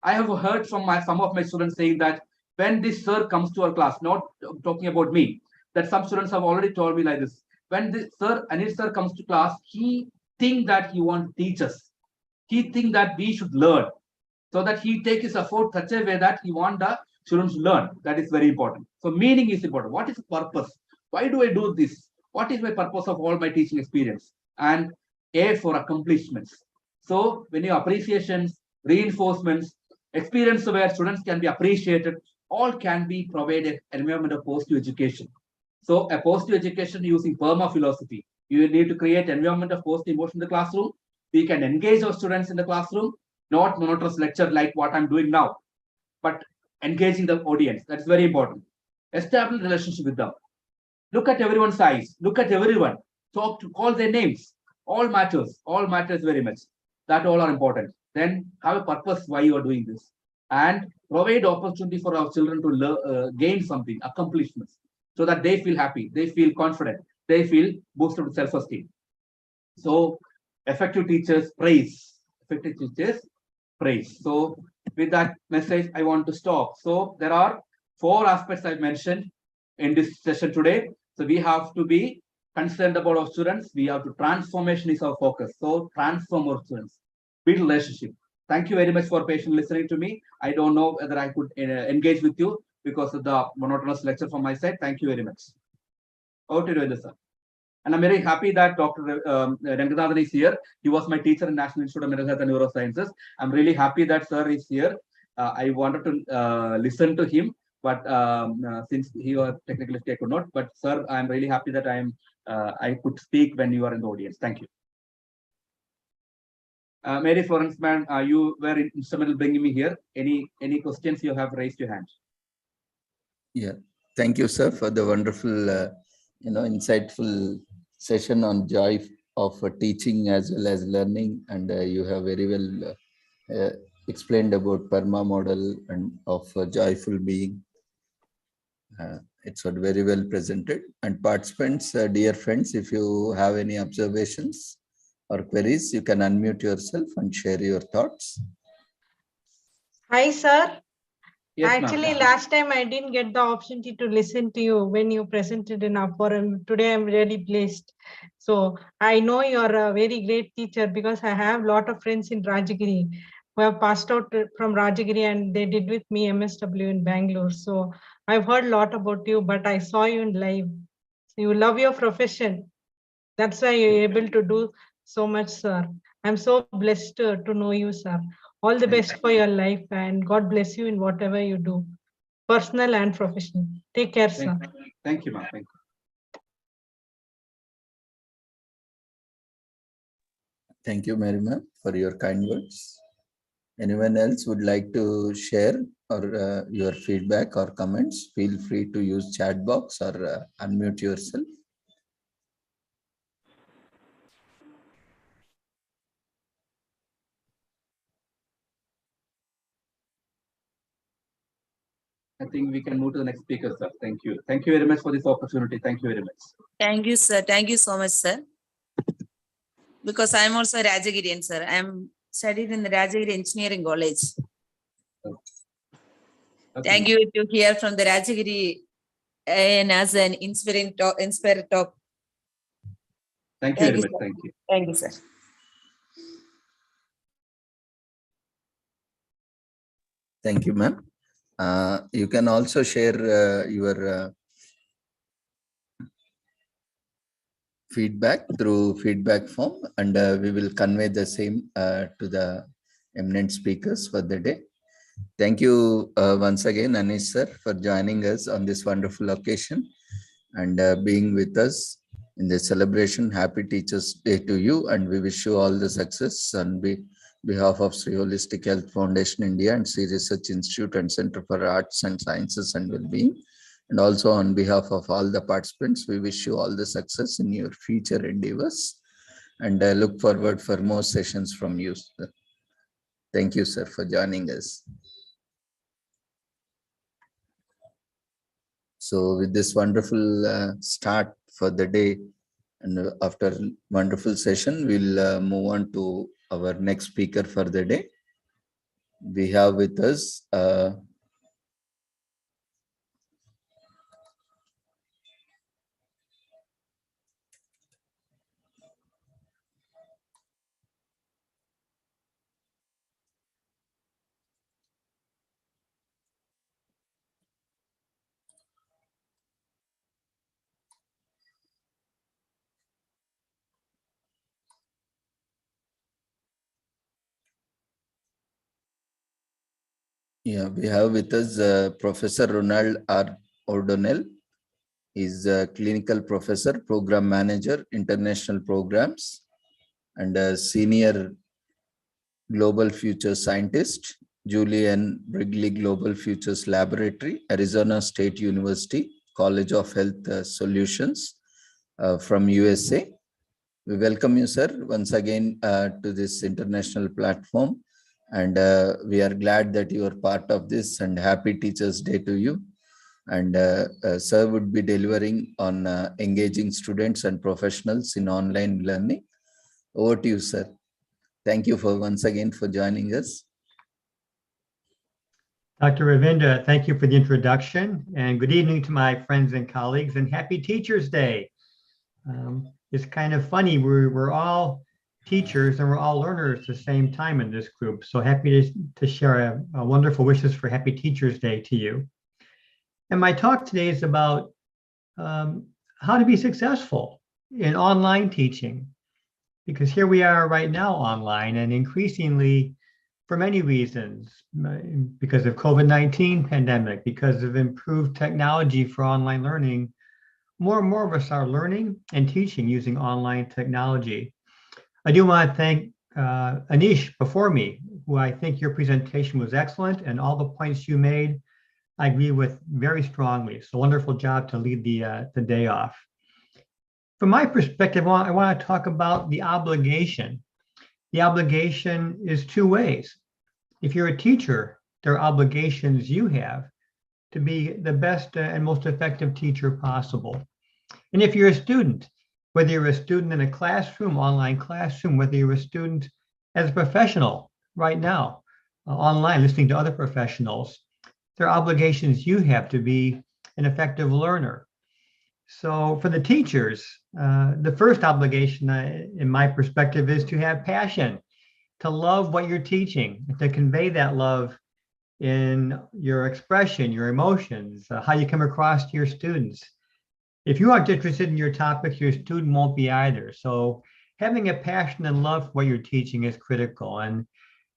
I have heard from some of my students saying that when this sir comes to our class, not talking about me, that some students have already told me like this. When this Anil sir comes to class, he think that he wants to teach us. He think that we should learn. So that he take his effort such a way that he want the students to learn. That is very important. So meaning is important. What is the purpose? Why do I do this? What is my purpose of all my teaching experience? And A for accomplishments. So when you appreciations, reinforcements, experience where students can be appreciated, all can be provided an environment of positive education. So a positive education using PERMA philosophy, you need to create environment of positive emotion in the classroom. We can engage our students in the classroom, not monotonous lecture like what I'm doing now, but engaging the audience. That's very important. Establish relationship with them. Look at everyone's eyes. Look at everyone. Call their names. All matters. All matters very much. That all are important. Then have a purpose why you are doing this, and provide opportunity for our children to gain something, accomplishments, so that they feel happy, they feel confident, they feel boosted with self-esteem. So effective teachers praise. Effective teachers praise. So with that message, I want to stop. So there are 4 aspects I mentioned in this session today. So we have to be concerned about our students. We have to transformation is our focus. So transform our students, build relationship. Thank you very much for patiently listening to me. I don't know whether I could engage with you because of the monotonous lecture from my side. Thank you very much. Over to you, sir. And I'm very happy that Dr. Ranganathan is here. He was my teacher in National Institute of Mental Health and Neurosciences. I'm really happy that sir is here. I wanted to listen to him, but since he was technically I could not. But sir, I'm really happy that I could speak when you are in the audience. Thank you. Mary Florence, man, you were instrumental bringing me here. Any questions you have, raised your hand. Yeah, thank you, sir, for the wonderful, insightful session on joy of teaching as well as learning, and you have very well explained about PERMA model and of joyful being. It's very well presented. And participants, dear friends, if you have any observations or queries, you can unmute yourself and share your thoughts. Hi, sir. Yes, actually, last time I didn't get the opportunity to listen to you when you presented in our forum. Today, I'm really blessed. So I know you're a very great teacher because I have a lot of friends in Rajagiri who have passed out from Rajagiri and they did with me MSW in Bangalore. So I've heard a lot about you, but I saw you in live. So you love your profession. That's why you're able to do so much, sir. I'm so blessed to know you, sir. All the best for your life and God bless you in whatever you do, personal and professional. Take care, sir. Thank you, ma'am. Thank you. Thank you, Mary ma'am, for your kind words. Anyone else would like to share or your feedback or comments? Feel free to use chat box or unmute yourself. I think we can move to the next speaker, sir. Thank you. Thank you very much for this opportunity. Thank you very much. Thank you, sir. Thank you so much, sir. Because I'm also a Rajagirian, sir. I'm studied in the Rajagiri Engineering College. Okay. Thank you to hear from the Rajagiri and as an inspiring talk. Thank you very much. Thank you. Thank you, sir. Thank you, ma'am. You can also share your feedback through feedback form, and we will convey the same to the eminent speakers for the day. Thank you once again, Anish sir, for joining us on this wonderful occasion and being with us in the celebration. Happy Teachers Day to you, and we wish you all the success on behalf of Sri Holistic Health Foundation India and Sri Research Institute and Center for Arts and Sciences and Wellbeing. And also on behalf of all the participants, we wish you all the success in your future endeavors and look forward for more sessions from you, sir. Thank you, sir, for joining us. So with this wonderful start for the day and after wonderful session, we'll move on to our next speaker for the day. We have with us we have with us Professor Ronald R. O'Donnell. He's a clinical professor, program manager, international programs, and a senior global future scientist, Julian Brigley Global Futures Laboratory, Arizona State University, College of Health Solutions from USA. We welcome you, sir, once again to this international platform. And we are glad that you are part of this, and happy Teachers Day to you. And sir would be delivering on engaging students and professionals in online learning. Over to you, sir. Thank you for once again for joining us. Dr. Ravinda, thank you for the introduction, and good evening to my friends and colleagues, and happy Teachers Day. It's kind of funny, we're all teachers and we're all learners at the same time in this group. So happy to share a wonderful wishes for Happy Teachers Day to you. And my talk today is about how to be successful in online teaching, because here we are right now online, and increasingly for many reasons, because of COVID-19 pandemic, because of improved technology for online learning, more and more of us are learning and teaching using online technology. I do want to thank Anish before me, who I think your presentation was excellent, and all the points you made I agree with very strongly. So wonderful job to lead the day off. From my perspective, I want to talk about the obligation. The obligation is two ways. If you're a teacher, there are obligations you have to be the best and most effective teacher possible. And if you're a student, whether you're a student in a classroom, online classroom, whether you're a student as a professional right now, online, listening to other professionals, there are obligations you have to be an effective learner. So for the teachers, the first obligation, in my perspective, is to have passion, to love what you're teaching, to convey that love in your expression, your emotions, how you come across to your students. If you aren't interested in your topic, your student won't be either. So having a passion and love for what you're teaching is critical. And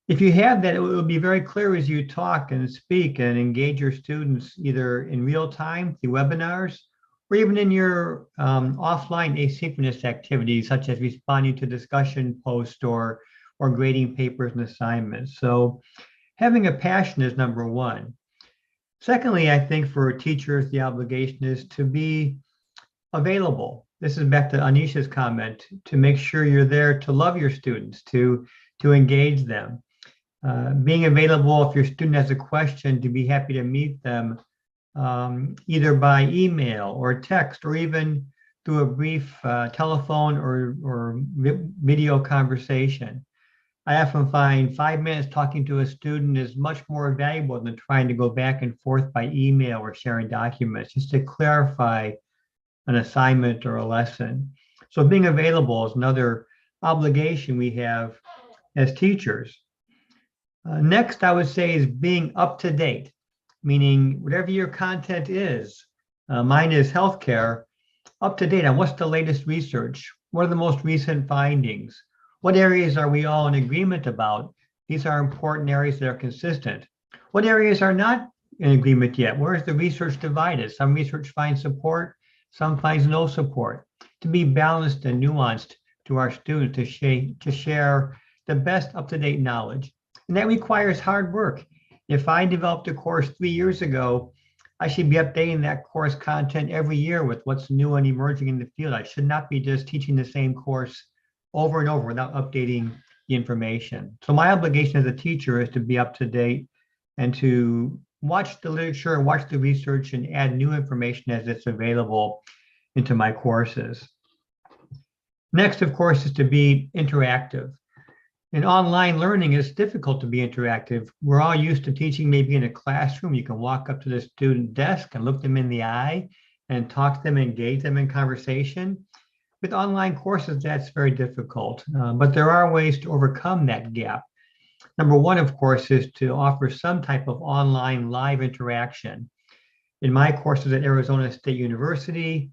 if you have that, it will be very clear as you talk and speak and engage your students either in real time through webinars or even in your offline asynchronous activities, such as responding to discussion posts or grading papers and assignments. So having a passion is number one. Secondly, I think for teachers, the obligation is to be available. This is back to Anisha's comment, to make sure you're there to love your students, to engage them. Being available if your student has a question, to be happy to meet them either by email or text or even through a brief telephone or video conversation. I often find 5 minutes talking to a student is much more valuable than trying to go back and forth by email or sharing documents, just to clarify an assignment or a lesson. So being available is another obligation we have as teachers. Next, I would say, is being up to date, meaning whatever your content is, mine is healthcare, up to date on what's the latest research, what are the most recent findings, what areas are we all in agreement about? These are important areas that are consistent. What areas are not in agreement yet? Where is the research divided? Some research finds support, some finds no support. To be balanced and nuanced to our students, to share the best up-to-date knowledge. And that requires hard work. If I developed a course 3 years ago, I should be updating that course content every year with what's new and emerging in the field. I should not be just teaching the same course over and over without updating the information. So my obligation as a teacher is to be up to date and to watch the literature, watch the research, and add new information as it's available into my courses. Next, of course, is to be interactive. In online learning, it's difficult to be interactive. We're all used to teaching maybe in a classroom. You can walk up to the student desk and look them in the eye and talk to them, engage them in conversation. With online courses, that's very difficult, but there are ways to overcome that gap. Number one, of course, is to offer some type of online live interaction. In my courses at Arizona State University,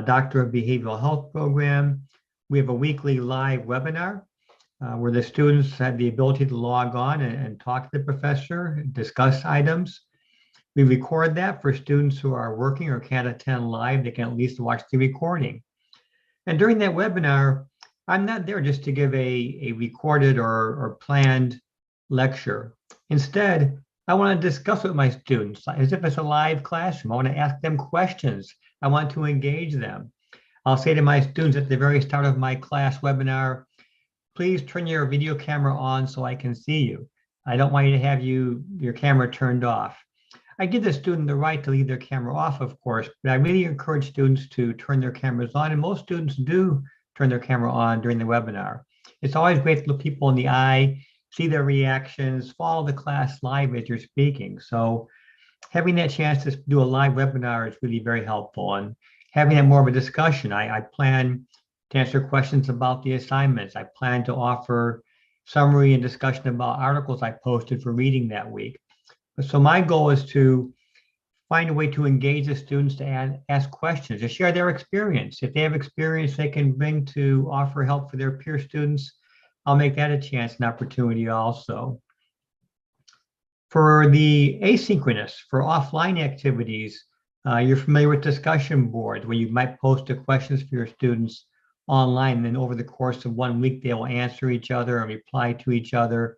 Doctor of Behavioral Health program, we have a weekly live webinar where the students have the ability to log on and talk to the professor, discuss items. We record that for students who are working or can't attend live. They can at least watch the recording. And during that webinar, I'm not there just to give a recorded or planned lecture. Instead, I want to discuss with my students as if it's a live classroom. I want to ask them questions. I want to engage them. I'll say to my students at the very start of my class webinar, please turn your video camera on so I can see you. I don't want you to have your camera turned off. I give the student the right to leave their camera off, of course, but I really encourage students to turn their cameras on, and most students do turn their camera on during the webinar. It's always great to look people in the eye, see their reactions, follow the class live as you're speaking. So having that chance to do a live webinar is really very helpful, and having that more of a discussion. I plan to answer questions about the assignments. I plan to offer summary and discussion about articles I posted for reading that week. So my goal is to find a way to engage the students to ask questions, to share their experience. If they have experience they can bring to offer help for their peer students, I'll make that a chance and opportunity also. For the asynchronous, for offline activities, you're familiar with discussion boards where you might post the questions for your students online, and then over the course of 1 week, they will answer each other and reply to each other,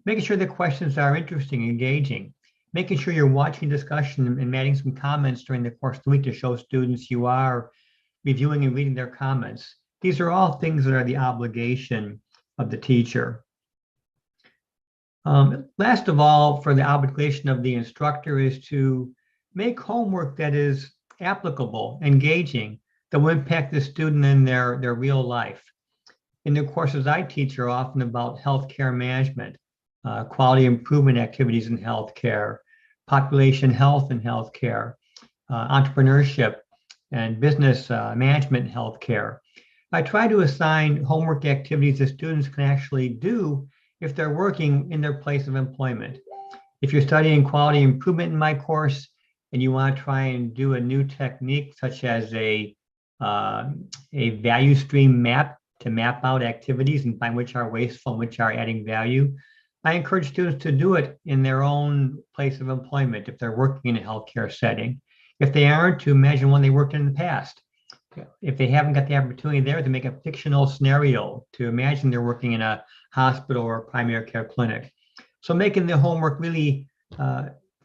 making sure the questions are interesting, engaging, making sure you're watching discussion and adding some comments during the course of the week to show students you are reviewing and reading their comments. These are all things that are the obligation of the teacher. Last of all, for the obligation of the instructor is to make homework that is applicable, engaging, that will impact the student in their real life. In the courses I teach are often about healthcare management, quality improvement activities in healthcare, population health in healthcare, entrepreneurship and business management in healthcare. I try to assign homework activities that students can actually do if they're working in their place of employment. If you're studying quality improvement in my course and you want to try and do a new technique such as a value stream map to map out activities and find which are wasteful and which are adding value, I encourage students to do it in their own place of employment if they're working in a healthcare setting. If they aren't, to imagine when they worked in the past. If they haven't got the opportunity there, to make a fictional scenario, to imagine they're working in a hospital or a primary care clinic. So making the homework really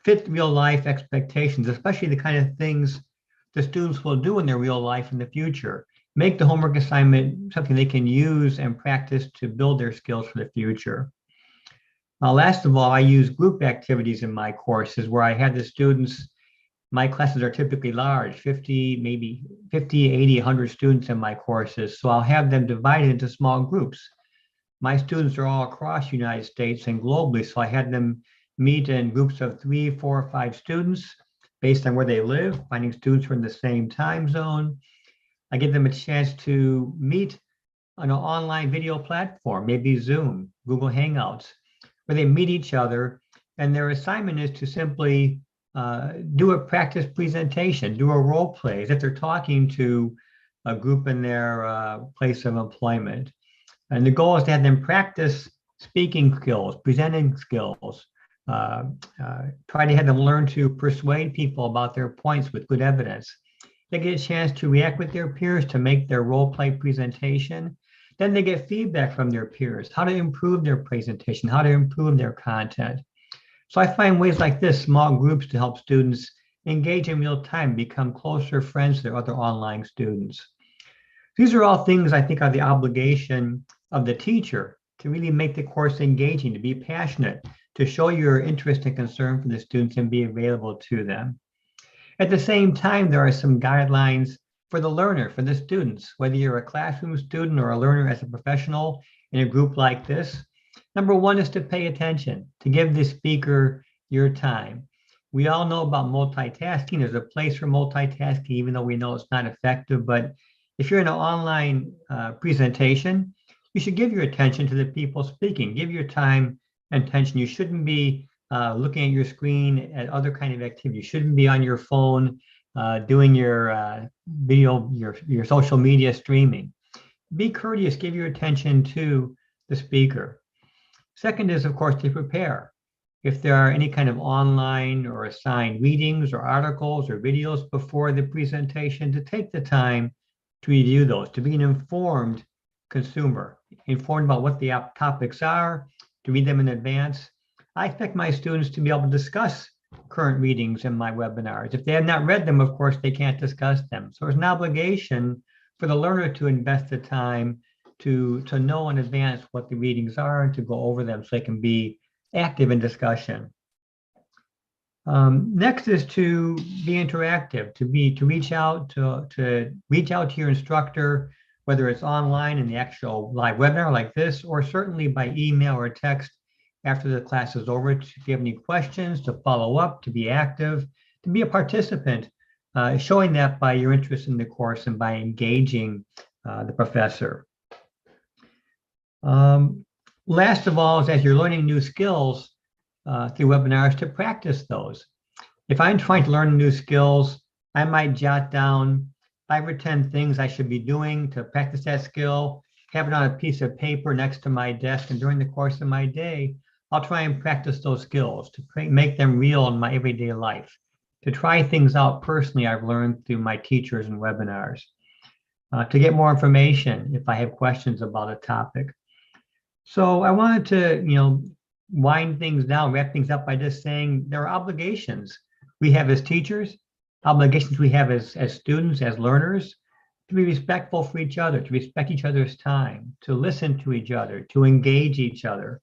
fit real life expectations, especially the kind of things the students will do in their real life in the future. Make the homework assignment something they can use and practice to build their skills for the future. Last of all, I use group activities in my courses where I have the students. My classes are typically large, 50, maybe 50, 80, 100 students in my courses. So I'll have them divided into small groups. My students are all across the United States and globally. So I had them meet in groups of 3, 4, 5 students based on where they live, finding students who are in the same time zone. I give them a chance to meet on an online video platform, maybe Zoom, Google Hangouts, where they meet each other. And their assignment is to simply do a practice presentation, do a role play as if they're talking to a group in their place of employment. And the goal is to have them practice speaking skills, presenting skills, try to have them learn to persuade people about their points with good evidence. They get a chance to react with their peers to make their role play presentation. Then they get feedback from their peers, how to improve their presentation, how to improve their content. So I find ways like this, small groups, to help students engage in real time, become closer friends to their other online students. These are all things I think are the obligation of the teacher to really make the course engaging, to be passionate, to show your interest and concern for the students and be available to them. At the same time, there are some guidelines for the learner, for the students, whether you're a classroom student or a learner as a professional in a group like this. Number one is to pay attention, to give the speaker your time. We all know about multitasking. There's a place for multitasking, even though we know it's not effective. But if you're in an online presentation, you should give your attention to the people speaking. Give your time and attention. You shouldn't be looking at your screen at other kind of activity. You shouldn't be on your phone doing your video, your social media streaming. Be courteous. Give your attention to the speaker. Second is, of course, to prepare. If there are any kind of online or assigned readings or articles or videos before the presentation, to take the time to review those, to be an informed consumer, informed about what the topics are, to read them in advance. I expect my students to be able to discuss current readings in my webinars. If they have not read them, of course, they can't discuss them. So there's an obligation for the learner to invest the time to know in advance what the readings are and to go over them so they can be active in discussion. Next is to be interactive, to reach out to your instructor, whether it's online in the actual live webinar like this, or certainly by email or text after the class is over. If you have any questions, to follow up, to be active, to be a participant, showing that by your interest in the course and by engaging the professor. Last of all is, as you're learning new skills through webinars, to practice those. If I'm trying to learn new skills, I might jot down 5 or 10 things I should be doing to practice that skill, have it on a piece of paper next to my desk, and during the course of my day, I'll try and practice those skills to make them real in my everyday life, to try things out personally I've learned through my teachers and webinars, to get more information if I have questions about a topic. So I wanted to, wind things down, wrap things up by just saying there are obligations we have as teachers, obligations we have as students, as learners, to be respectful for each other, to respect each other's time, to listen to each other, to engage each other.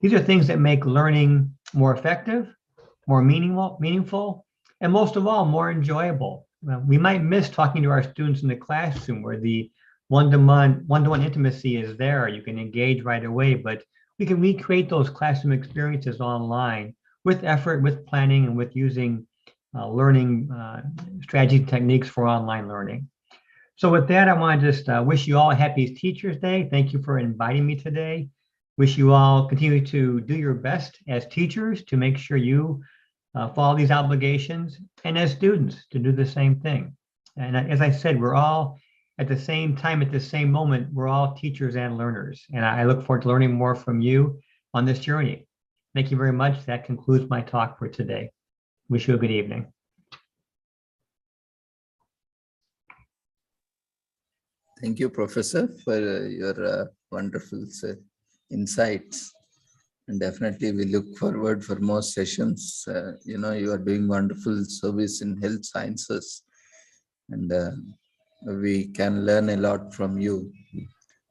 These are things that make learning more effective, more meaningful, and most of all, more enjoyable. We might miss talking to our students in the classroom where the one-to-one intimacy is there. You can engage right away, but we can recreate those classroom experiences online with effort, with planning, and with using learning strategy techniques for online learning. So with that, I want to just wish you all a happy Teachers Day. Thank you for inviting me today. Wish you all continue to do your best as teachers to make sure you follow these obligations, and as students to do the same thing. And as I said, we're all at the same time, at the same moment, we're all teachers and learners. And I look forward to learning more from you on this journey. Thank you very much. That concludes my talk for today. Wish you a good evening. Thank you, Professor, for your wonderful insights. And definitely we look forward for more sessions. You are doing wonderful service in health sciences, and we can learn a lot from you.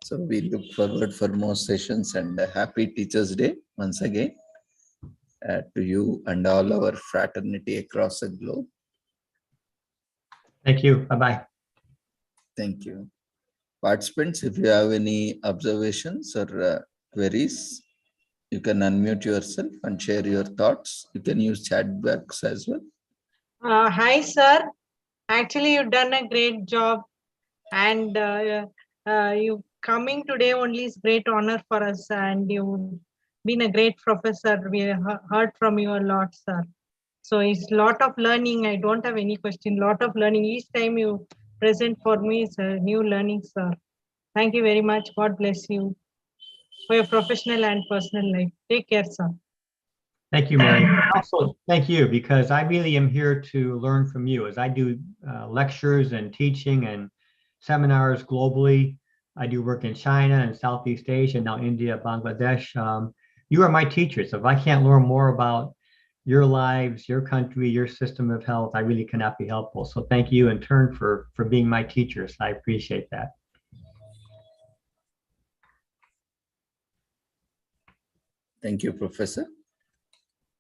So we look forward for more sessions, and happy Teachers Day once again to you and all our fraternity across the globe. Thank you. Bye-bye. Thank you. Participants, if you have any observations or queries, you can unmute yourself and share your thoughts. You can use chat box as well. Hi, sir. Actually, you've done a great job, and you coming today only is great honor for us, and you've been a great professor. We heard from you a lot, sir. So it's a lot of learning. I don't have any question. Lot of learning. Each time you present for me is a new learning, sir. Thank you very much. God bless you for your professional and personal life. Take care, sir. Thank you, Mary. Also, thank you, because I really am here to learn from you as I do lectures and teaching and seminars globally. I do work in China and Southeast Asia, now India, Bangladesh. You are my teachers. If I can't learn more about your lives, your country, your system of health, I really cannot be helpful. So thank you in turn for being my teachers. I appreciate that. Thank you, Professor.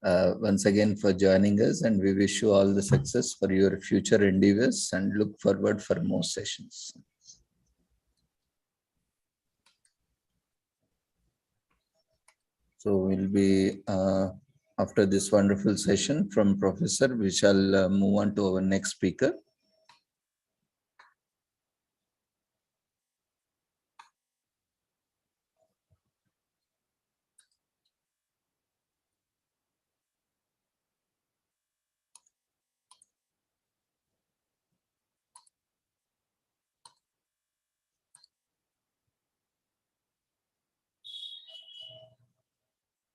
Once again for joining us, and we wish you all the success for your future endeavors and look forward for more sessions. So we'll be, after this wonderful session from Professor, we shall move on to our next speaker.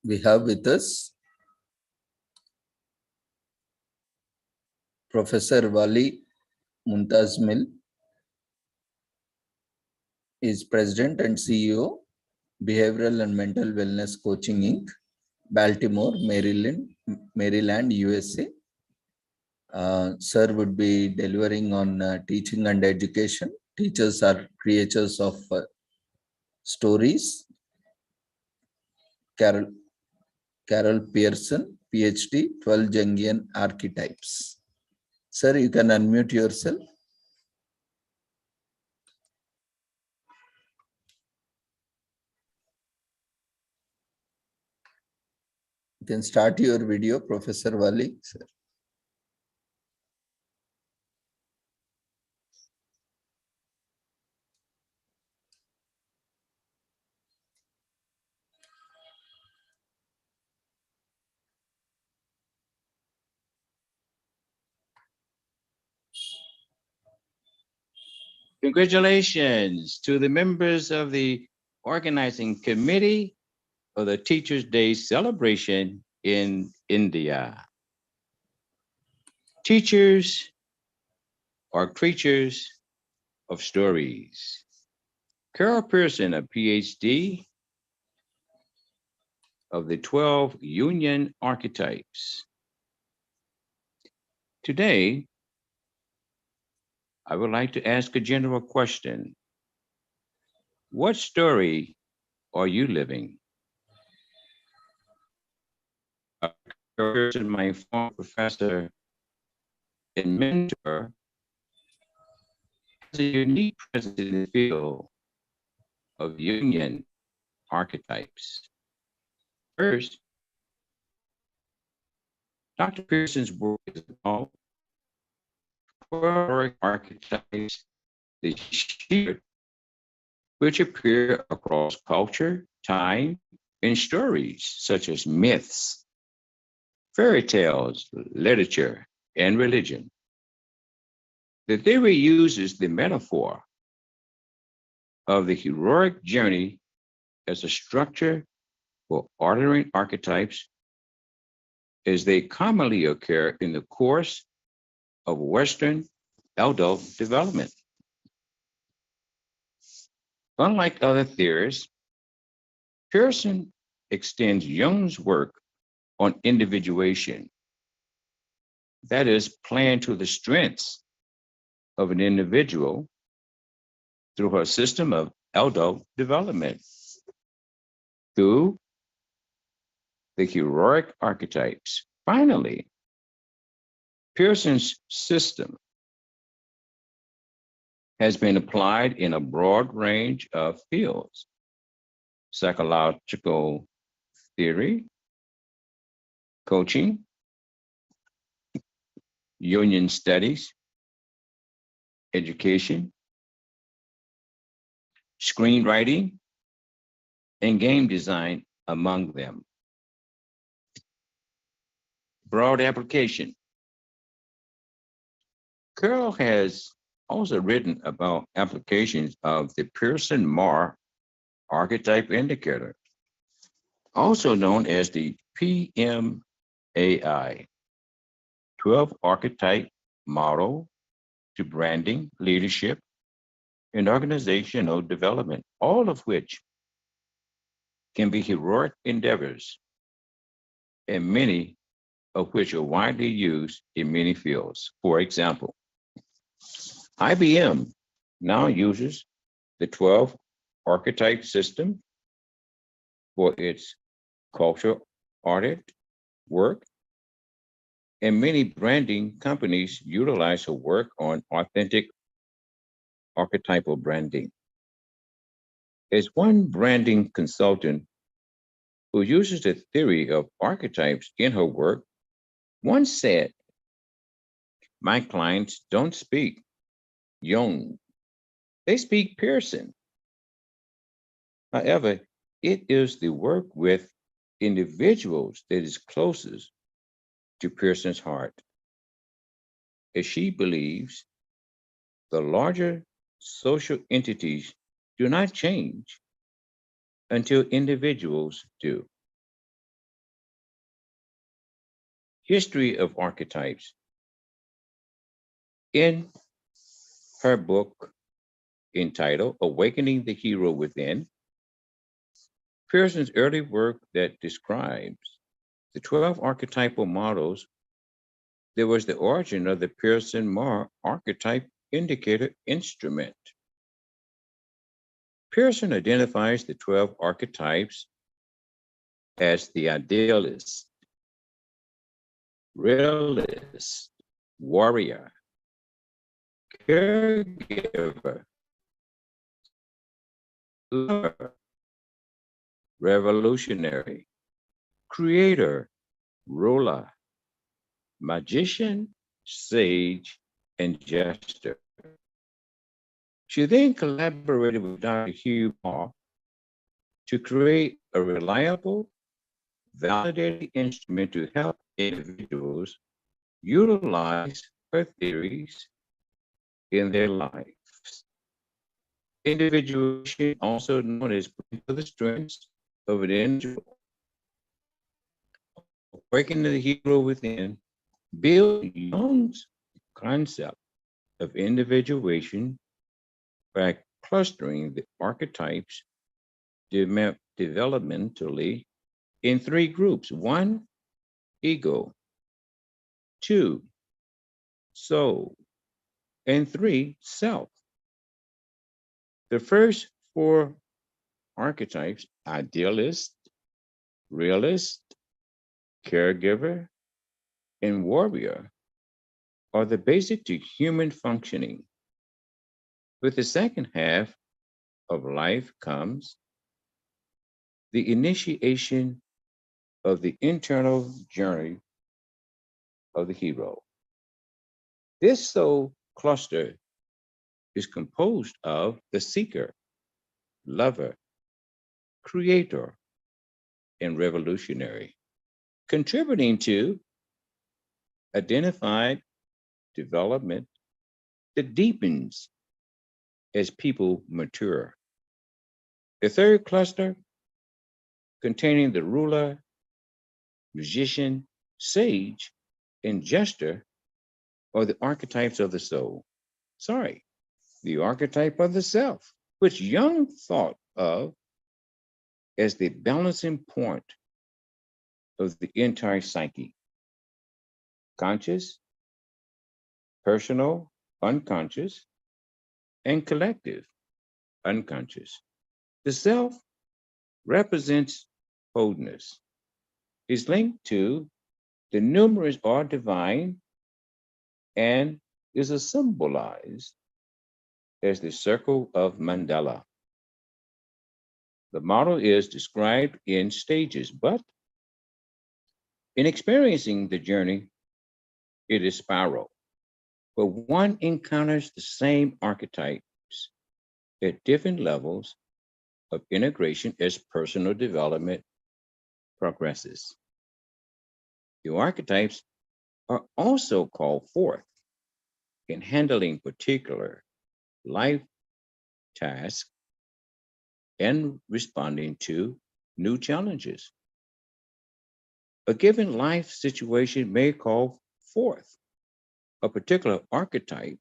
We have with us Professor Wali Mumtaz Mil, is President and CEO, Behavioral and Mental Wellness Coaching Inc., Baltimore, Maryland, USA. Sir would be delivering on teaching and education. Teachers are creators of stories. Carol Pearson, PhD, 12 Jungian archetypes. Sir, you can unmute yourself. You can start your video, Professor Wali, sir. Congratulations to the members of the organizing committee for the Teachers' Day celebration in India. Teachers are creatures of stories. Carol Pearson, a PhD of the 12 Union Archetypes. Today, I would like to ask a general question. What story are you living? Pearson, my former professor and mentor, has a unique presence in the field of Union archetypes. First, Dr. Pearson's work is about 12 archetypes, the shared, which appear across culture, time, and stories such as myths, fairy tales, literature, and religion. The theory uses the metaphor of the heroic journey as a structure for ordering archetypes as they commonly occur in the course of Western adult development. Unlike other theorists, Pearson extends Jung's work on individuation, that is, playing to the strengths of an individual through her system of adult development. Through the heroic archetypes. Finally, Pearson's system has been applied in a broad range of fields: psychological theory, coaching, union studies, education, screenwriting, and game design, among them. Broad application. Carol has also written about applications of the Pearson-Marr archetype indicator, also known as the PMAI, 12 archetype model to branding, leadership, and organizational development, all of which can be heroic endeavors, and many of which are widely used in many fields. For example, IBM now uses the 12 archetype system for its culture audit work, and many branding companies utilize her work on authentic archetypal branding. As one branding consultant who uses the theory of archetypes in her work once said, "My clients don't speak Jung, they speak Pearson." However, it is the work with individuals that is closest to Pearson's heart, as she believes the larger social entities do not change until individuals do. History of archetypes. In her book entitled Awakening the Hero Within, Pearson's early work that describes the 12 archetypal models, there was the origin of the Pearson-Marr archetype indicator instrument. Pearson identifies the 12 archetypes as the idealist, realist, warrior, caregiver, lover, revolutionary, creator, ruler, magician, sage, and jester. She then collaborated with Dr. Hugh Marr to create a reliable, validated instrument to help individuals utilize her theories in their lives. Individuation, also known as the strengths of an individual, breaking the hero within, Bill Young's concept of individuation by clustering the archetypes developmentally in three groups. 1, ego. 2, soul. And 3, self. The first 4 archetypes, idealist, realist, caregiver, and warrior, are the basic to human functioning. With the second half of life comes the initiation of the internal journey of the hero. This soul cluster is composed of the seeker, lover, creator, and revolutionary, contributing to identified development that deepens as people mature. The third cluster, containing the ruler, musician, sage, and jester, are the archetypes of the soul. The archetype of the self, which Jung thought of as the balancing point of the entire psyche. Conscious, personal, unconscious, and collective, unconscious. The self represents wholeness, is linked to the numerous or divine, and is symbolized as the circle of Mandela. The model is described in stages, but in experiencing the journey, it is spiral, where one encounters the same archetypes at different levels of integration as personal development progresses. The archetypes are also called forth in handling particular life tasks and responding to new challenges. A given life situation may call forth a particular archetype,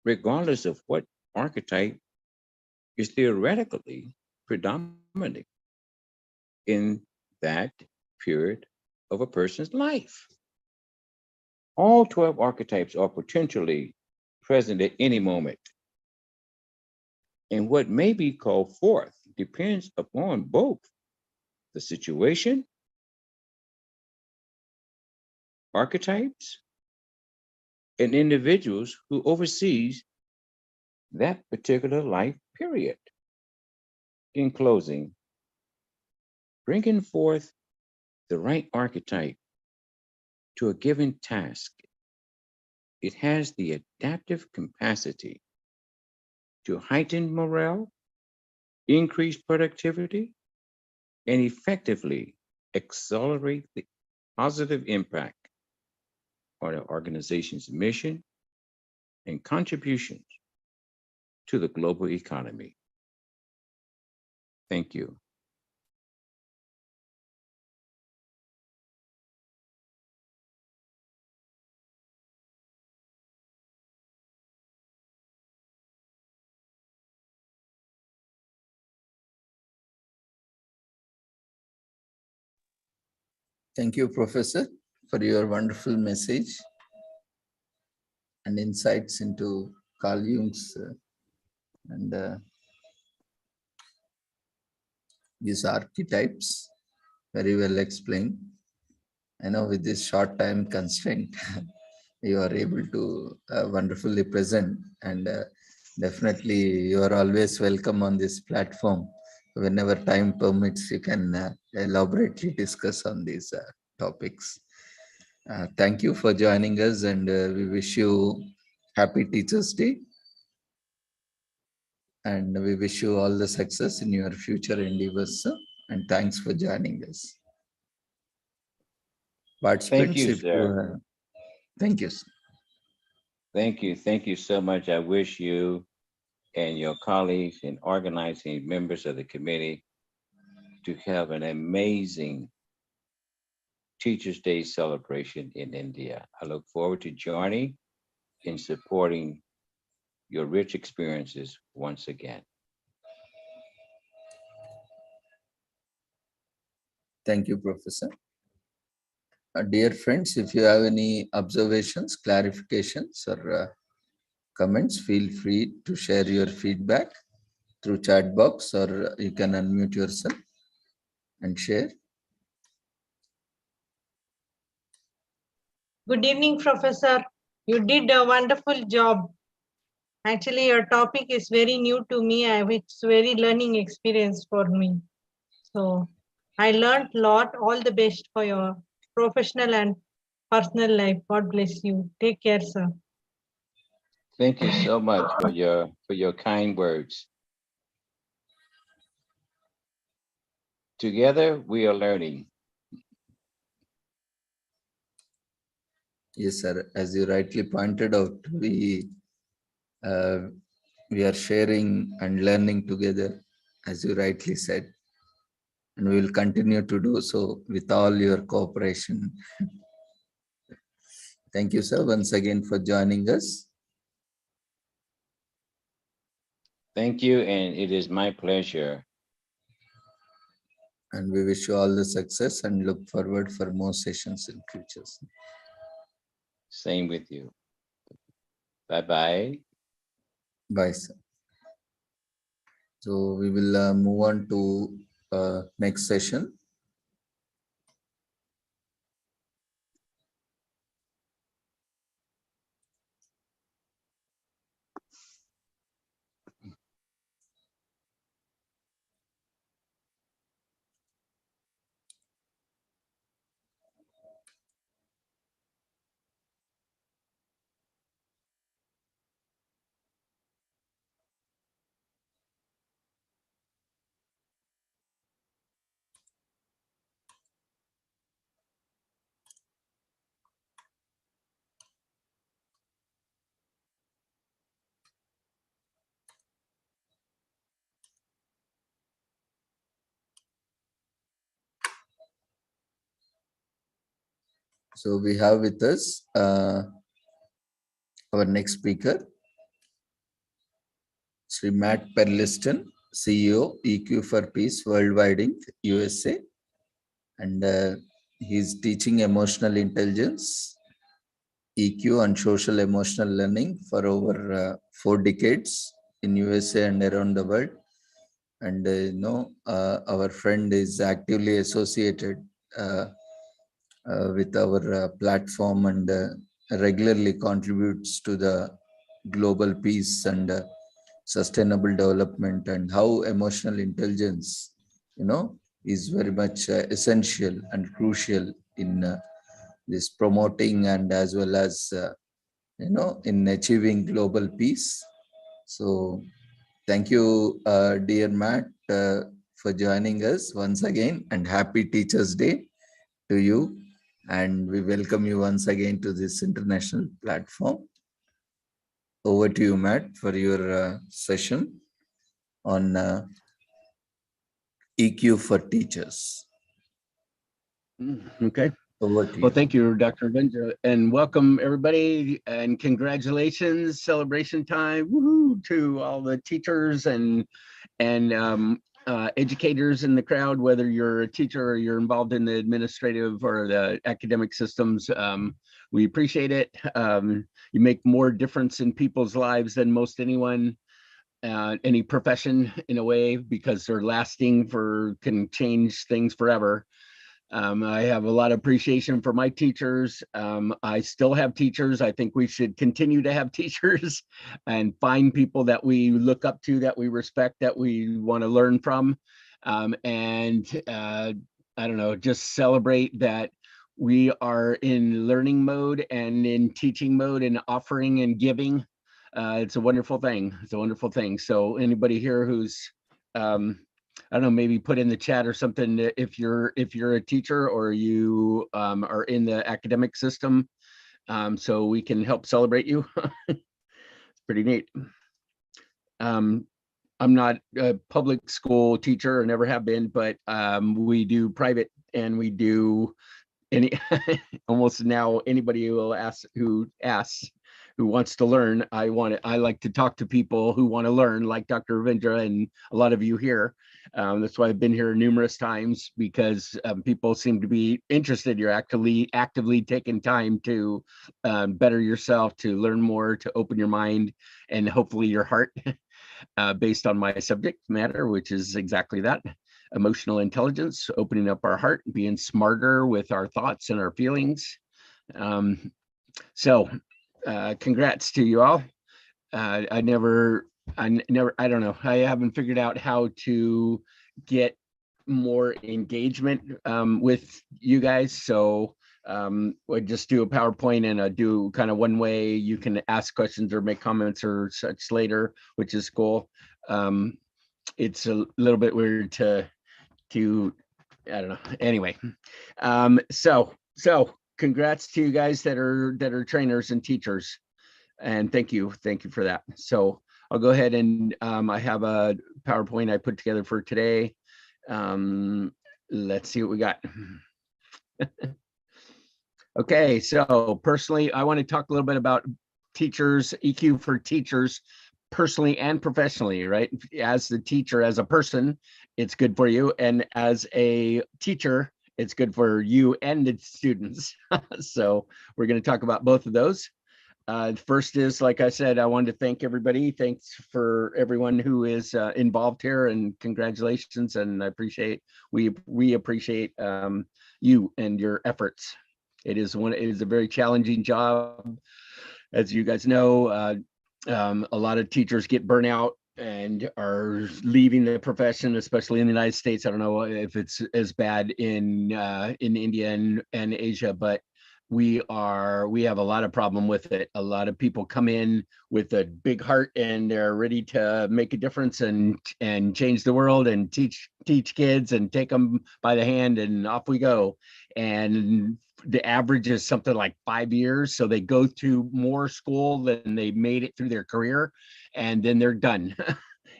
regardless of what archetype is theoretically predominant in that period of a person's life. All 12 archetypes are potentially present at any moment. And what may be called forth depends upon both the situation, archetypes, and individuals who oversees that particular life period. In closing, bringing forth the right archetype to a given task, it has the adaptive capacity to heighten morale, increase productivity, and effectively accelerate the positive impact on an organization's mission and contributions to the global economy. Thank you. Thank you, Professor, for your wonderful message and insights into Carl Jung's and these archetypes. Very well explained. I know with this short time constraint, you are able to wonderfully present, and definitely you are always welcome on this platform. Whenever time permits, you can elaborately discuss on these topics. Thank you for joining us, and we wish you happy Teachers' Day. And we wish you all the success in your future endeavors, sir. And thanks for joining us. Thank you, sir. Thank you, sir. Thank you. Thank you so much. I wish you and your colleagues and organizing members of the committee to have an amazing Teachers' Day celebration in India. I look forward to joining in supporting your rich experiences once again. Thank you, Professor. Dear friends, if you have any observations, clarifications, or comments, feel free to share your feedback through chat box, or you can unmute yourself and share. Good evening, Professor. You did a wonderful job. Actually, your topic is very new to me. It's very learning experience for me. So I learned a lot. All the best for your professional and personal life. God bless you. Take care, sir. Thank you so much for your kind words. Together, we are learning. Yes, sir. As you rightly pointed out, we are sharing and learning together, as you rightly said, and we will continue to do so with all your cooperation. Thank you, sir, once again for joining us. Thank you, and it is my pleasure. And we wish you all the success and look forward for more sessions in future. Same with you. Bye-bye. Bye, sir. So we will move on to next session. So we have with us our next speaker, Sri Matt Perliston, CEO, EQ for Peace Worldwide Inc., USA. And he's teaching emotional intelligence, EQ and social emotional learning for over 4 decades in USA and around the world. And our friend is actively associated with our platform and regularly contributes to the global peace and sustainable development, and how emotional intelligence, is very much essential and crucial in this promoting and as well as, in achieving global peace. So thank you, dear Matt, for joining us once again, and happy Teachers' Day to you. And we welcome you once again to this international platform. Over to you, Matt, for your session on EQ for teachers. Okay. Over to you. Well, thank you, Dr. Benja, and welcome everybody, and congratulations, celebration time, woohoo, to all the teachers and educators in the crowd, whether you're a teacher or you're involved in the administrative or the academic systems. We appreciate it. You make more difference in people's lives than most anyone, any profession in a way, because they're lasting can change things forever. I have a lot of appreciation for my teachers. I still have teachers. I think we should continue to have teachers and find people that we look up to, that we respect, that we want to learn from. I don't know, just celebrate that we are in learning mode and in teaching mode and offering and giving. It's a wonderful thing. It's a wonderful thing. So anybody here who's, I don't know, maybe put in the chat or something if you're a teacher or you are in the academic system, so we can help celebrate you. It's pretty neat. I'm not a public school teacher, or never have been, but we do private, and we do any almost now anybody who will ask, who wants to learn. I like to talk to people who want to learn, like Dr. Ravindra and a lot of you here. That's why I've been here numerous times, because people seem to be interested. You're actively taking time to better yourself, to learn more, to open your mind and hopefully your heart, based on my subject matter, which is exactly that. Emotional intelligence, opening up our heart, being smarter with our thoughts and our feelings. So congrats to you all. I don't know. I haven't figured out how to get more engagement with you guys. So I just do a PowerPoint, and I do kind of one way. You can ask questions or make comments or such later, which is cool. It's a little bit weird to I don't know. Anyway, so congrats to you guys that are trainers and teachers, and thank you for that. So I'll go ahead and I have a PowerPoint I put together for today. Let's see what we got. Okay, so personally, I want to talk a little bit about teachers, EQ for teachers, personally and professionally, right? As the teacher, as a person, it's good for you. And as a teacher, it's good for you and the students. So we're going to talk about both of those. First is, like I said, I wanted to thank everybody. Thanks for everyone who is involved here, and congratulations. And I appreciate, we appreciate you and your efforts. It is a very challenging job. As you guys know, a lot of teachers get burnout and are leaving the profession, especially in the United States. I don't know if it's as bad in India and Asia, but we have a lot of problem with it. A lot of people come in with a big heart, and they're ready to make a difference and change the world and teach kids and take them by the hand, and off we go. And the average is something like 5 years. So they go through more school than they made it through their career, and then they're done.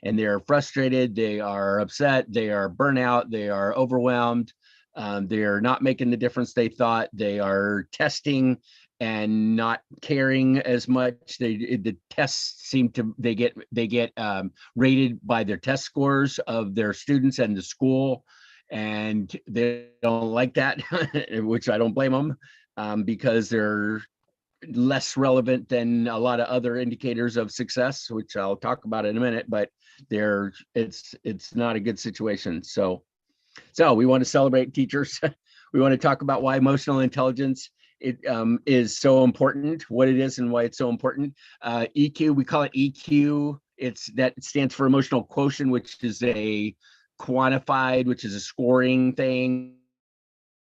And they're frustrated, they are upset, they are burnout, they are overwhelmed. They're not making the difference they thought. They are testing and not caring as much. The tests seem to, they get rated by their test scores of their students and the school. And they don't like that, which I don't blame them, because they're less relevant than a lot of other indicators of success, which I'll talk about in a minute, but it's not a good situation. So we want to celebrate teachers. We want to talk about why emotional intelligence is so important, what it is and why it's so important. EQ, we call it EQ. That stands for emotional quotient, which is a quantified, which is a scoring thing,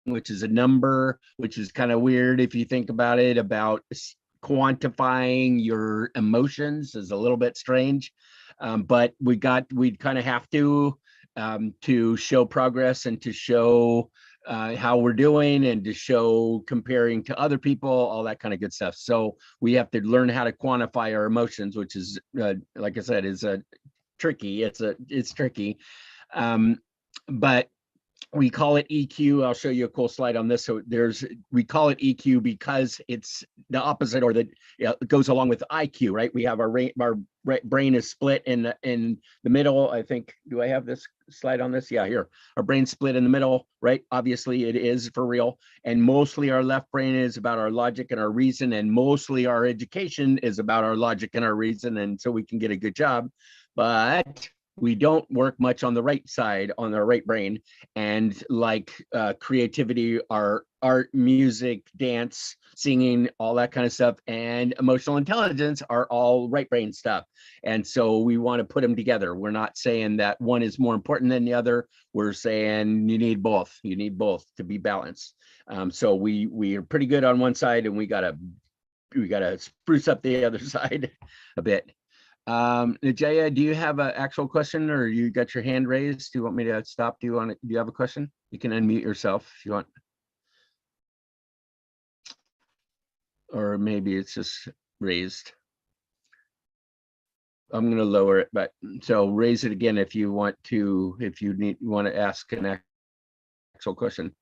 which is a number, which is kind of weird if you think about it. About quantifying your emotions is a little bit strange, but we kind of have to show progress and to show how we're doing and to show comparing to other people, all that kind of good stuff. So we have to learn how to quantify our emotions, which is, like I said, is tricky. It's tricky. But we call it EQ. I'll show you a cool slide on this. So we call it EQ because it's the opposite, or it goes along with IQ, right? We have our brain is split in the middle. I think, do I have this slide on this? Yeah, here. Our brain's split in the middle, right? Obviously it is for real. And mostly our left brain is about our logic and our reason, and mostly our education is about our logic and our reason, and so we can get a good job. But we don't work much on the right side, on our right brain. And like creativity, our art, music, dance, singing, all that kind of stuff, and emotional intelligence are all right brain stuff. And so we want to put them together. We're not saying that one is more important than the other. We're saying you need both. You need both to be balanced. So we are pretty good on one side, and we gotta spruce up the other side a bit. Najaya, do you have an actual question, or you got your hand raised? Do you want me to stop? Do you have a question? You can unmute yourself if you want. Or maybe it's just raised. I'm gonna lower it, but so raise it again if you want to, if you want to ask an actual question.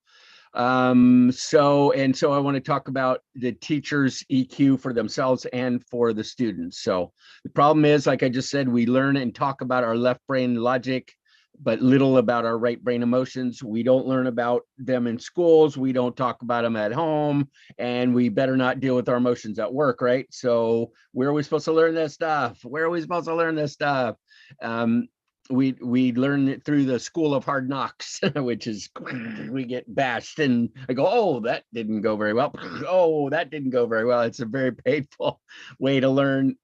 So I want to talk about the teachers' EQ for themselves and for the students. So the problem is, like I just said, we learn and talk about our left brain logic, but little about our right brain emotions. We don't learn about them in schools. We don't talk about them at home, and we better not deal with our emotions at work, right? So where are we supposed to learn this stuff? Where are we supposed to learn this stuff? We learn it through the school of hard knocks, which is we get bashed and I go, oh, that didn't go very well. Oh, that didn't go very well. It's a very painful way to learn.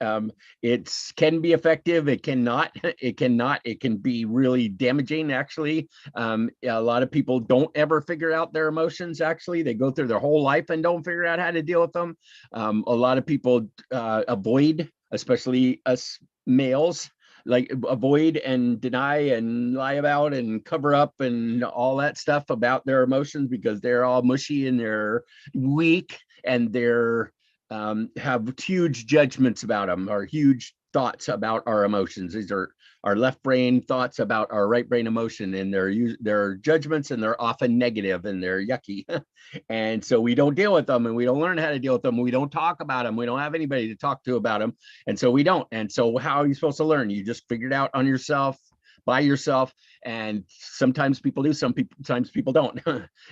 It can be effective. It cannot. It cannot. It can be really damaging, actually. A lot of people don't ever figure out their emotions, actually. They go through their whole life and don't figure out how to deal with them. A lot of people avoid, especially us males, like avoid and deny and lie about and cover up and all that stuff about their emotions because they're all mushy and they're weak and they're have huge judgments about them or huge thoughts about our emotions. These are our left brain thoughts about our right brain emotion, and they're judgments, and they're often negative and they're yucky. And so we don't deal with them, and we don't learn how to deal with them. We don't talk about them. We don't have anybody to talk to about them. And so we don't. And so how are you supposed to learn? You just figure it out on yourself, by yourself. And sometimes people do, sometimes people don't.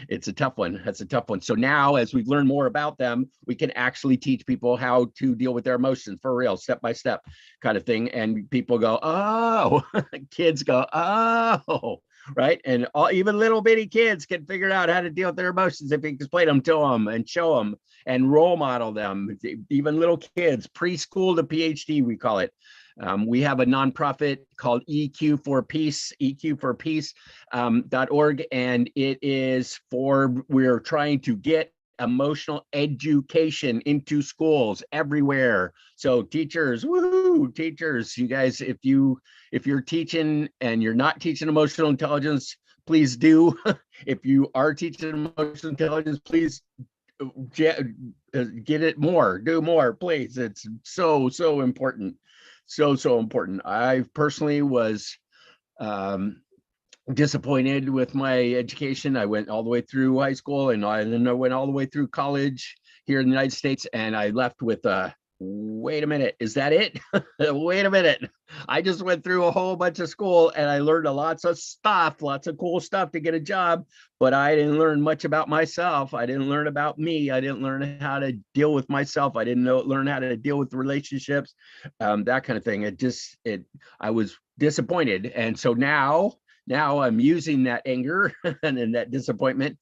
It's a tough one. That's a tough one. So now, as we've learned more about them, we can actually teach people how to deal with their emotions for real, step by step kind of thing. And people go, oh, kids go, oh, right. And even little bitty kids can figure out how to deal with their emotions if you explain them to them and show them and role model them. Even little kids, preschool to PhD, we call it. We have a nonprofit called EQ for Peace, eqforpeace.org, and it is we're trying to get emotional education into schools everywhere. So teachers, woohoo, teachers, you guys, if you're teaching and you're not teaching emotional intelligence, please do. If you are teaching emotional intelligence, please get it more, do more, please. It's so important. So important. I personally was disappointed with my education. I went all the way through high school, and then I went all the way through college here in the United States, and I left with wait a minute, is that it? Wait a minute. I just went through a whole bunch of school and I learned lots of stuff, lots of cool stuff to get a job, but I didn't learn much about myself. I didn't learn about me. I didn't learn how to deal with myself. I didn't learn how to deal with relationships, that kind of thing. I was disappointed. And so now I'm using that anger and that disappointment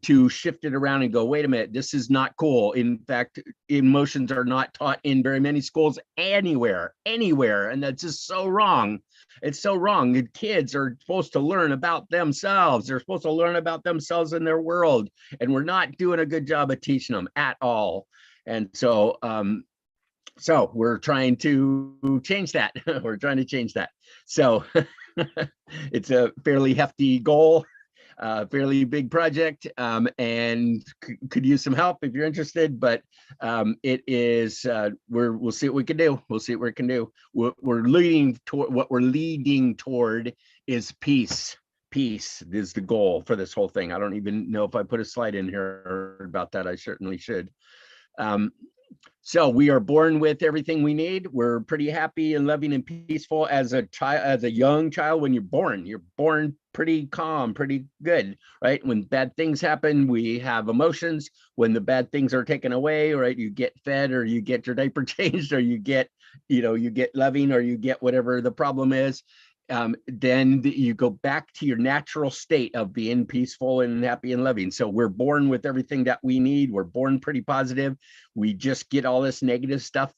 to shift it around and go, wait a minute, this is not cool. In fact, emotions are not taught in very many schools anywhere. And that's just so wrong. It's so wrong. The kids are supposed to learn about themselves. They're supposed to learn about themselves in their world. And we're not doing a good job of teaching them at all. And so, we're trying to change that. We're trying to change that. So it's a fairly hefty goal, fairly big project, and could use some help if you're interested. But it is we'll see what we can do. We'll see what we can do. We're leading toward what we're leading toward is peace. Peace is the goal for this whole thing. I don't even know if I put a slide in here about that. I certainly should. So we are born with everything we need. We're pretty happy and loving and peaceful as a child, as a young child. When you're born pretty calm, pretty good, right? When bad things happen, we have emotions. When the bad things are taken away, right? You get fed, or you get your diaper changed, or you get loving, or you get whatever the problem is. Then you go back to your natural state of being peaceful and happy and loving. So we're born with everything that we need. We're born pretty positive. We just get all this negative stuff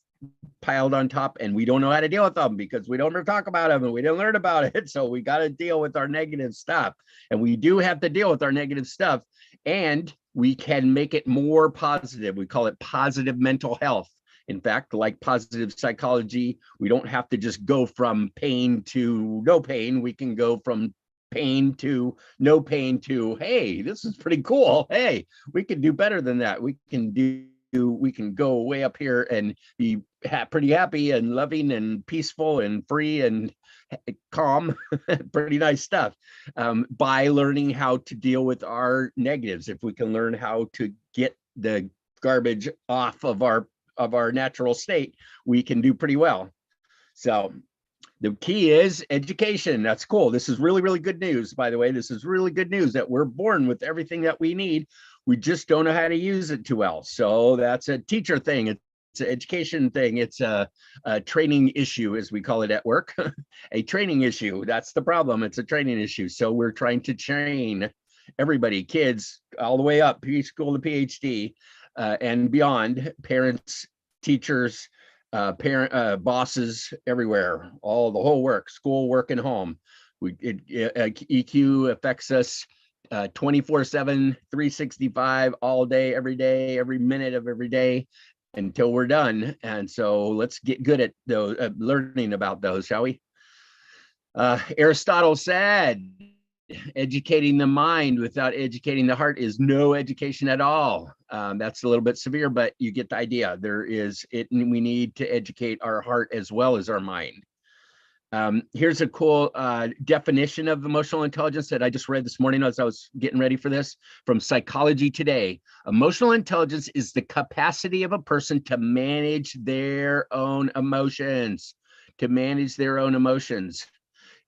piled on top, and we don't know how to deal with them because we don't ever talk about them and we didn't learn about it. So we got to deal with our negative stuff, and we do have to deal with our negative stuff, and we can make it more positive. We call it positive mental health. In fact, like positive psychology, we don't have to just go from pain to no pain. We can go from pain to no pain to, hey, this is pretty cool. Hey, we can do better than that. We can do we can go way up here and be pretty happy and loving and peaceful and free and calm. Pretty nice stuff, by learning how to deal with our negatives. If we can learn how to get the garbage off of our natural state, we can do pretty well. So the key is education. That's cool. This is really, really good news, by the way. This is really good news that we're born with everything that we need. We just don't know how to use it too well. So that's a teacher thing. It's an education thing. It's a training issue, as we call it at work. A training issue. That's the problem. It's a training issue. So we're trying to train everybody, kids, all the way up, preschool to PhD, and beyond, parents, teachers, bosses everywhere, the whole work, school, work, and home. EQ affects us 24/7, 365, all day, every minute of every day until we're done. And so let's get good at those, learning about those, shall we? Aristotle said, educating the mind without educating the heart is no education at all. That's a little bit severe, but you get the idea. We need to educate our heart as well as our mind. Here's a cool definition of emotional intelligence that I just read this morning as I was getting ready for this, from Psychology Today. Emotional intelligence is the capacity of a person to manage their own emotions,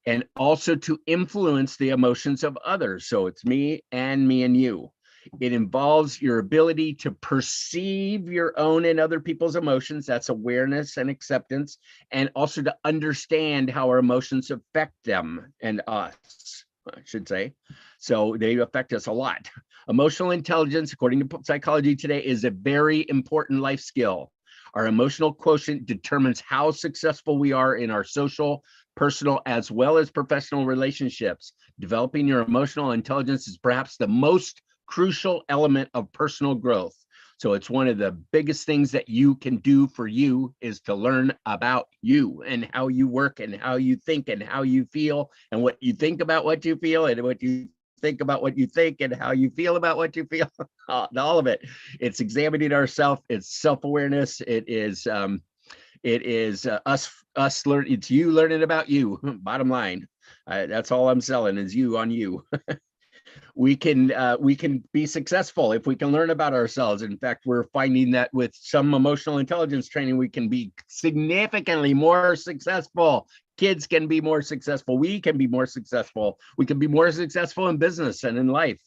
and also to influence the emotions of others. So it's me and you. It involves your ability to perceive your own and other people's emotions. That's awareness and acceptance, and also to understand how our emotions affect them and us, I should say. So they affect us a lot. Emotional intelligence, according to Psychology Today, is a very important life skill. Our emotional quotient determines how successful we are in our social, personal, as well as professional relationships. Developing your emotional intelligence is perhaps the most crucial element of personal growth. So it's one of the biggest things that you can do for you, is to learn about you and how you work and how you think and how you feel, and what you think about what you feel, and what you think about what you think, and how you feel about what you feel. All of it. It's examining ourselves. It's self-awareness. It is us learning. It's you learning about you. Bottom line, that's all I'm selling is you on you. We can be successful if we can learn about ourselves. In fact, we're finding that with some emotional intelligence training, we can be significantly more successful. Kids can be more successful. We can be more successful. We can be more successful in business and in life.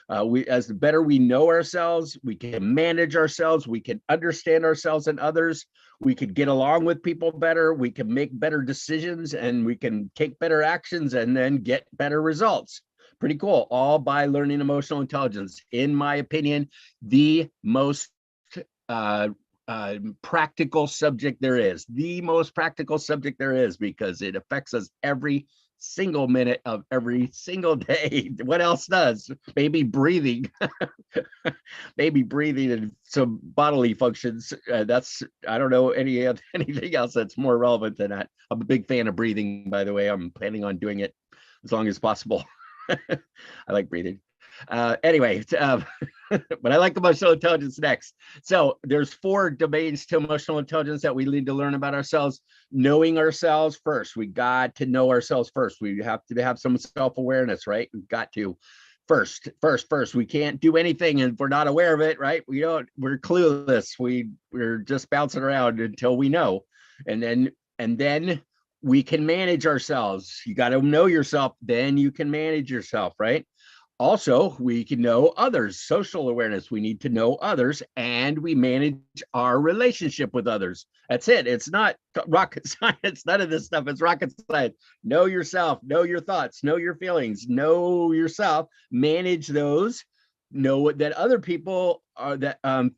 As the better we know ourselves, we can manage ourselves, we can understand ourselves and others, we could get along with people better, we can make better decisions, and we can take better actions and then get better results. Pretty cool, all by learning emotional intelligence. In my opinion, the most practical subject there is, because it affects us every single minute of every single day. What else does? Maybe breathing, and some bodily functions. I don't know anything else that's more relevant than that. I'm a big fan of breathing, by the way. I'm planning on doing it as long as possible. I like breathing. Anyway, but I like emotional intelligence next. So there's 4 domains to emotional intelligence that we need to learn about ourselves. Knowing ourselves first. We got to know ourselves first. We have to have some self-awareness, right? We've got to first. We can't do anything if we're not aware of it, right? We're clueless. We're just bouncing around until we know. And then we can manage ourselves. You got to know yourself, then you can manage yourself, right? Also, we can know others, social awareness. We need to know others, and we manage our relationship with others. That's it. It's not rocket science. None of this stuff is rocket science. Know yourself, know your thoughts, know your feelings, know yourself, manage those. Know that other people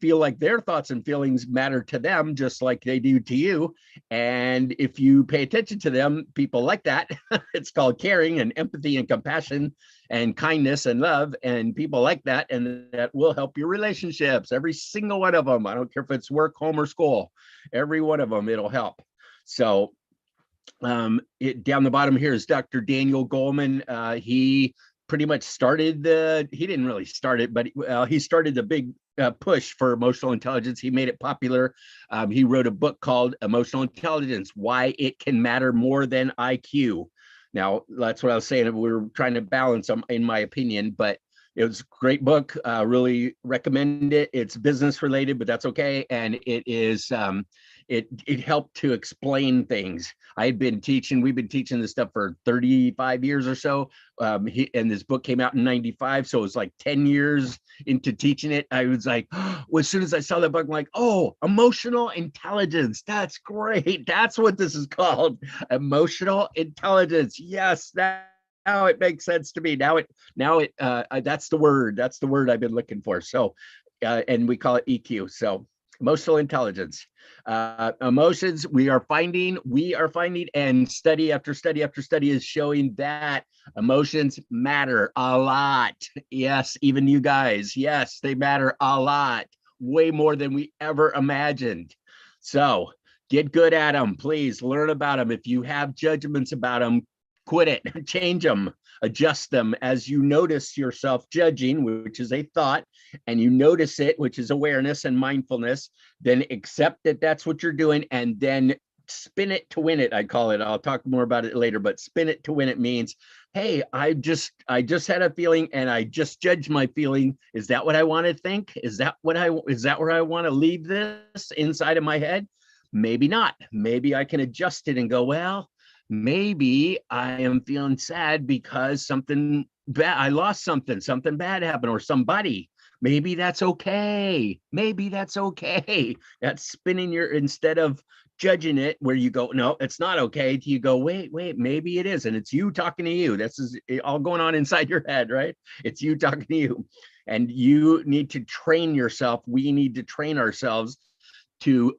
feel like their thoughts and feelings matter to them just like they do to you. And if you pay attention to them, people like that. It's called caring and empathy and compassion and kindness and love, and people like that, and that will help your relationships. Every single one of them. I don't care if it's work, home, or school. Every one of them, it'll help. So down the bottom here is Dr. Daniel Goleman. He pretty much started he didn't really start it, but he started the big push for emotional intelligence. He made it popular. He wrote a book called Emotional Intelligence: Why It Can Matter More Than IQ. Now, that's what I was saying. We're trying to balance them, in my opinion, but it was a great book. Really recommend it. It's business related, but that's okay. And it is, it helped to explain things. We've been teaching this stuff for 35 years or so. And this book came out in 95. So it was like 10 years into teaching it. I was like, well, as soon as I saw that book, I'm like, oh, emotional intelligence. That's great. That's what this is called. Emotional intelligence. Yes, now it makes sense to me. Now it that's the word I've been looking for. So and we call it EQ. So emotional intelligence. Emotions, we are finding, and study after study after study is showing that emotions matter a lot. Yes, even you guys, yes, they matter a lot, way more than we ever imagined. So get good at them, please learn about them. If you have judgments about them, quit it, change them, adjust them as you notice yourself judging, which is a thought, and you notice it, which is awareness and mindfulness, then accept that that's what you're doing, and then spin it to win it, I call it. I'll talk more about it later, but spin it to win it means, hey, I just had a feeling and I just judged my feeling. Is that what I want to think? Is that where I want to leave this inside of my head? Maybe not. Maybe I can adjust it and go, well, maybe I am feeling sad because something bad, I lost something bad happened, or somebody. Maybe that's okay. Maybe that's okay. That's spinning instead of judging it where you go, no, it's not okay. You go, wait, maybe it is. And it's you talking to you. This is all going on inside your head, right? It's you talking to you. And you need to train yourself. We need to train ourselves to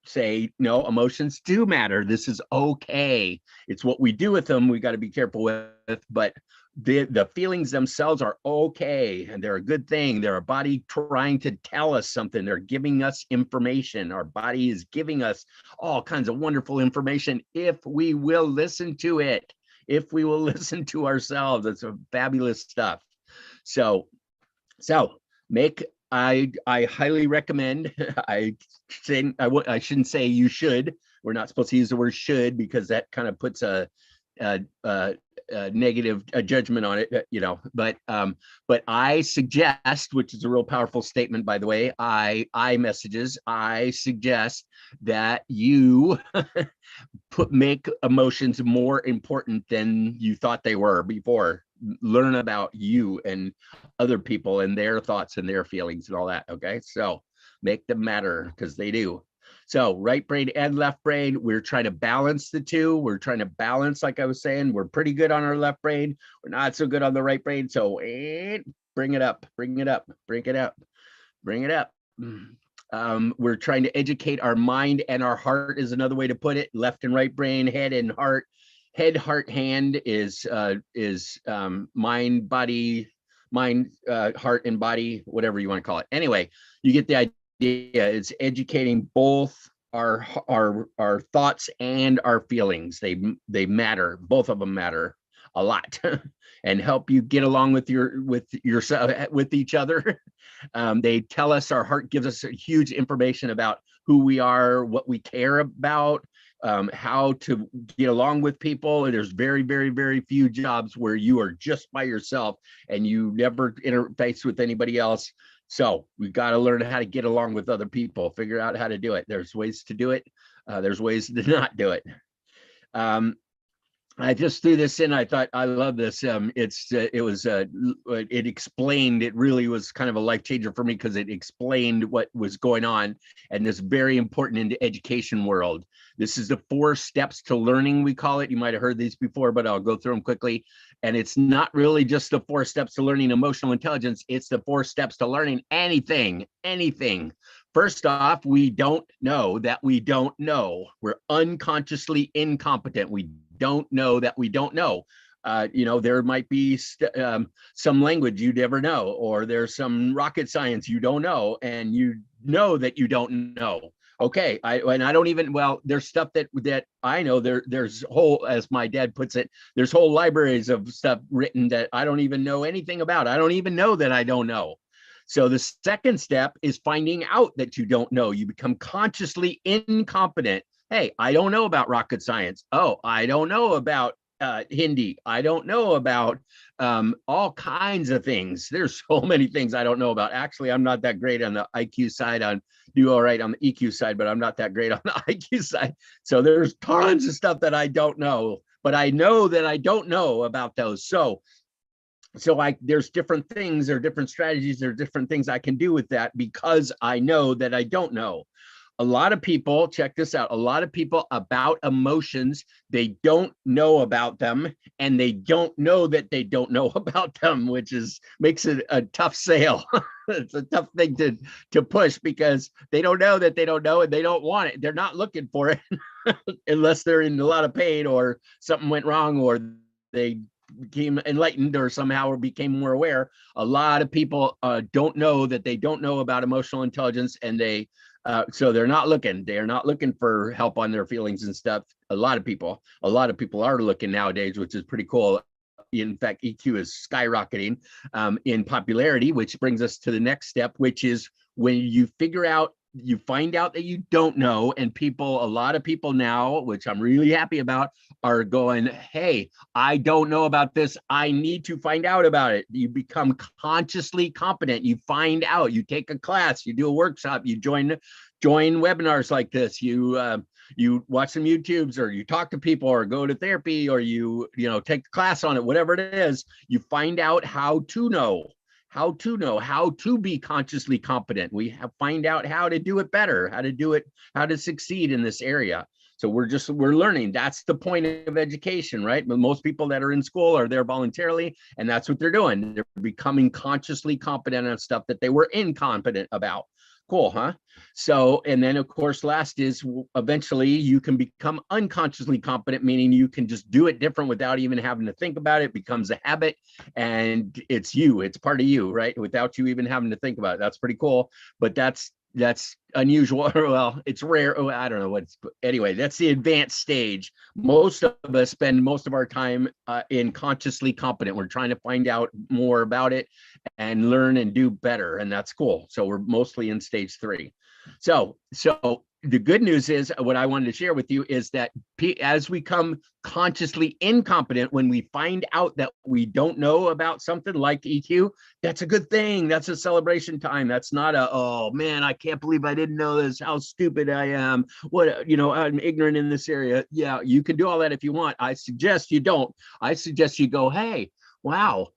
say, no, emotions do matter. This is okay. It's what we do with them we got to be careful with, but the feelings themselves are okay, and they're a good thing. They're a body trying to tell us something. They're giving us information. Our body is giving us all kinds of wonderful information if we will listen to it, if we will listen to ourselves. It's a fabulous stuff. So I highly recommend. I shouldn't say you should. We're not supposed to use the word should, because that kind of puts a negative judgment on it, But I suggest, which is a real powerful statement, by the way. I messages. I suggest that you make emotions more important than you thought they were before. Learn about you and other people and their thoughts and their feelings and all that. Okay, so make them matter, because they do. So right brain and left brain, we're trying to balance the two. We're trying to balance, like I was saying, we're pretty good on our left brain. We're not so good on the right brain. So bring it up, bring it up, bring it up, bring it up. We're trying to educate our mind and our heart is another way to put it. Left and right brain, head and heart. Head, heart, hand is mind, body, heart and body, whatever you want to call it. Anyway, you get the idea. It's educating both our thoughts and our feelings. They matter. Both of them matter a lot, and help you get along with yourself, with each other. They tell us, our heart gives us a huge information about who we are, what we care about, how to get along with people. And there's very, very, very few jobs where you are just by yourself and you never interface with anybody else. So we've got to learn how to get along with other people, figure out how to do it. There's ways to do it. There's ways to not do it. I just threw this in. I thought, I love this. It explained, it really was kind of a life changer for me, because it explained what was going on, and this very important in the education world. This is the 4 steps to learning, we call it. You might have heard these before, but I'll go through them quickly. And it's not really just the 4 steps to learning emotional intelligence. It's the 4 steps to learning anything. First off, we don't know that we don't know. We're unconsciously incompetent. We don't know that we don't know. There might be some language you never know, or there's some rocket science you don't know, and you know that you don't know. Okay, I don't even, there's stuff that I know. There's whole, as my dad puts it, there's whole libraries of stuff written that I don't even know anything about. I don't even know that I don't know. So the second step is finding out that you don't know. You become consciously incompetent. Hey, I don't know about rocket science. Oh, I don't know about Hindi. I don't know about all kinds of things. There's so many things I don't know about. Actually, I'm not that great on the IQ side. I do all right on the EQ side, but I'm not that great on the IQ side. So there's tons of stuff that I don't know, but I know that I don't know about those. So there's different things, there are different strategies, there are different things I can do with that because I know that I don't know. A lot of people, check this out, a lot of people about emotions, they don't know about them and they don't know that they don't know about them, which makes it a tough sale. It's a tough thing to push because they don't know that they don't know and they don't want it. They're not looking for it unless they're in a lot of pain or something went wrong or they became enlightened or somehow became more aware. A lot of people don't know that they don't know about emotional intelligence and so they're not looking. They're not looking for help on their feelings and stuff. A lot of people are looking nowadays, which is pretty cool. In fact, EQ is skyrocketing in popularity, which brings us to the next step, which is when you find out that you don't know, and a lot of people now, which I'm really happy about, are going, hey, I don't know about this. I need to find out about it. You become consciously competent. You find out, you take a class, you do a workshop, you join webinars like this, you watch some YouTubes, or you talk to people, or go to therapy, or you take a class on it, whatever it is, you find out how to be consciously competent. Find out how to do it better, how to succeed in this area. So we're learning. That's the point of education, right? But most people that are in school are there voluntarily, and that's what they're doing. They're becoming consciously competent on stuff that they were incompetent about. Cool, huh? So, and then of course, last is eventually you can become unconsciously competent, meaning you can just do it different without even having to think about it. It becomes a habit and it's part of you, right? Without you even having to think about it. That's pretty cool, but that's unusual. Well, it's rare. Oh, I don't know anyway, that's the advanced stage. Most of us spend most of our time in consciously competent. We're trying to find out more about it and learn and do better. And that's cool. So we're mostly in stage 3. So the good news is, what I wanted to share with you is that as we become consciously incompetent, when we find out that we don't know about something like EQ, that's a good thing. That's a celebration time. That's not oh man, I can't believe I didn't know this. How stupid I am. I'm ignorant in this area. Yeah, you can do all that if you want. I suggest you don't. I suggest you go, hey, wow,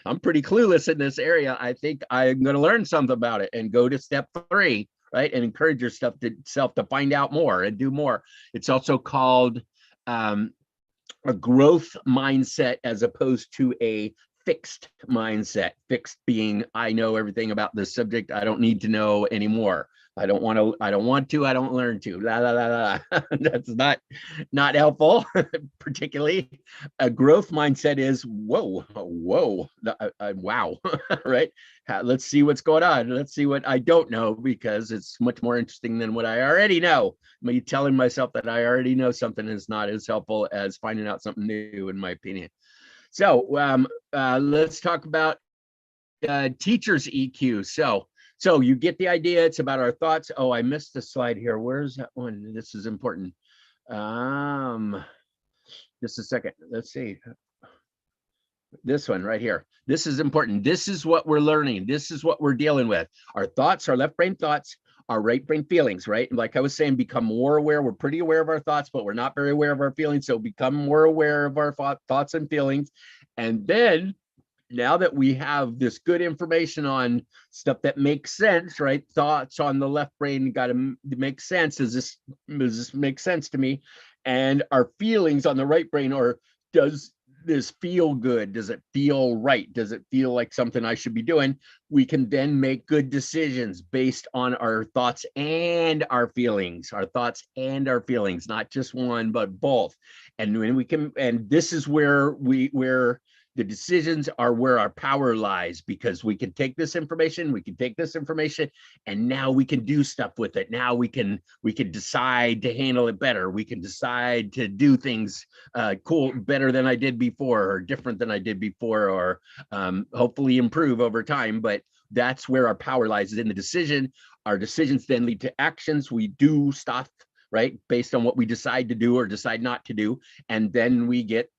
I'm pretty clueless in this area. I think I'm going to learn something about it, and go to step 3. Right, and encourage yourself to find out more and do more. It's also called a growth mindset as opposed to a fixed mindset. Fixed being, I know everything about this subject. I don't need to know anymore. I don't want to, I don't learn to, la, la, la, la. That's not helpful, particularly. A growth mindset is, whoa, wow, right? Let's see what's going on. Let's see what I don't know, because it's much more interesting than what I already know. Me telling myself that I already know something is not as helpful as finding out something new, in my opinion. So let's talk about teachers' EQ. So you get the idea. It's about our thoughts. Oh, I missed the slide here. Where's that one? This is important. Just a second. Let's see. This one right here. This is important. This is what we're learning. This is what we're dealing with. Our thoughts, our left brain thoughts, our right brain feelings, right? Like I was saying, become more aware. We're pretty aware of our thoughts, but we're not very aware of our feelings. So become more aware of our thoughts and feelings. And then now that we have this good information on stuff that makes sense, right? Thoughts on the left brain got to make sense. Does this make sense to me? And our feelings on the right brain, or does this feel good? Does it feel right? Does it feel like something I should be doing? We can then make good decisions based on our thoughts and our feelings, not just one, but both. And when we can, and this is where the decisions are where our power lies, because we can take this information, and now we can do stuff with it. Now we can decide to handle it better. We can decide to do things better than I did before, or different than I did before, or hopefully improve over time. But that's where our power lies, is in the decision. Our decisions then lead to actions. We do stuff, right, based on what we decide to do or decide not to do. And then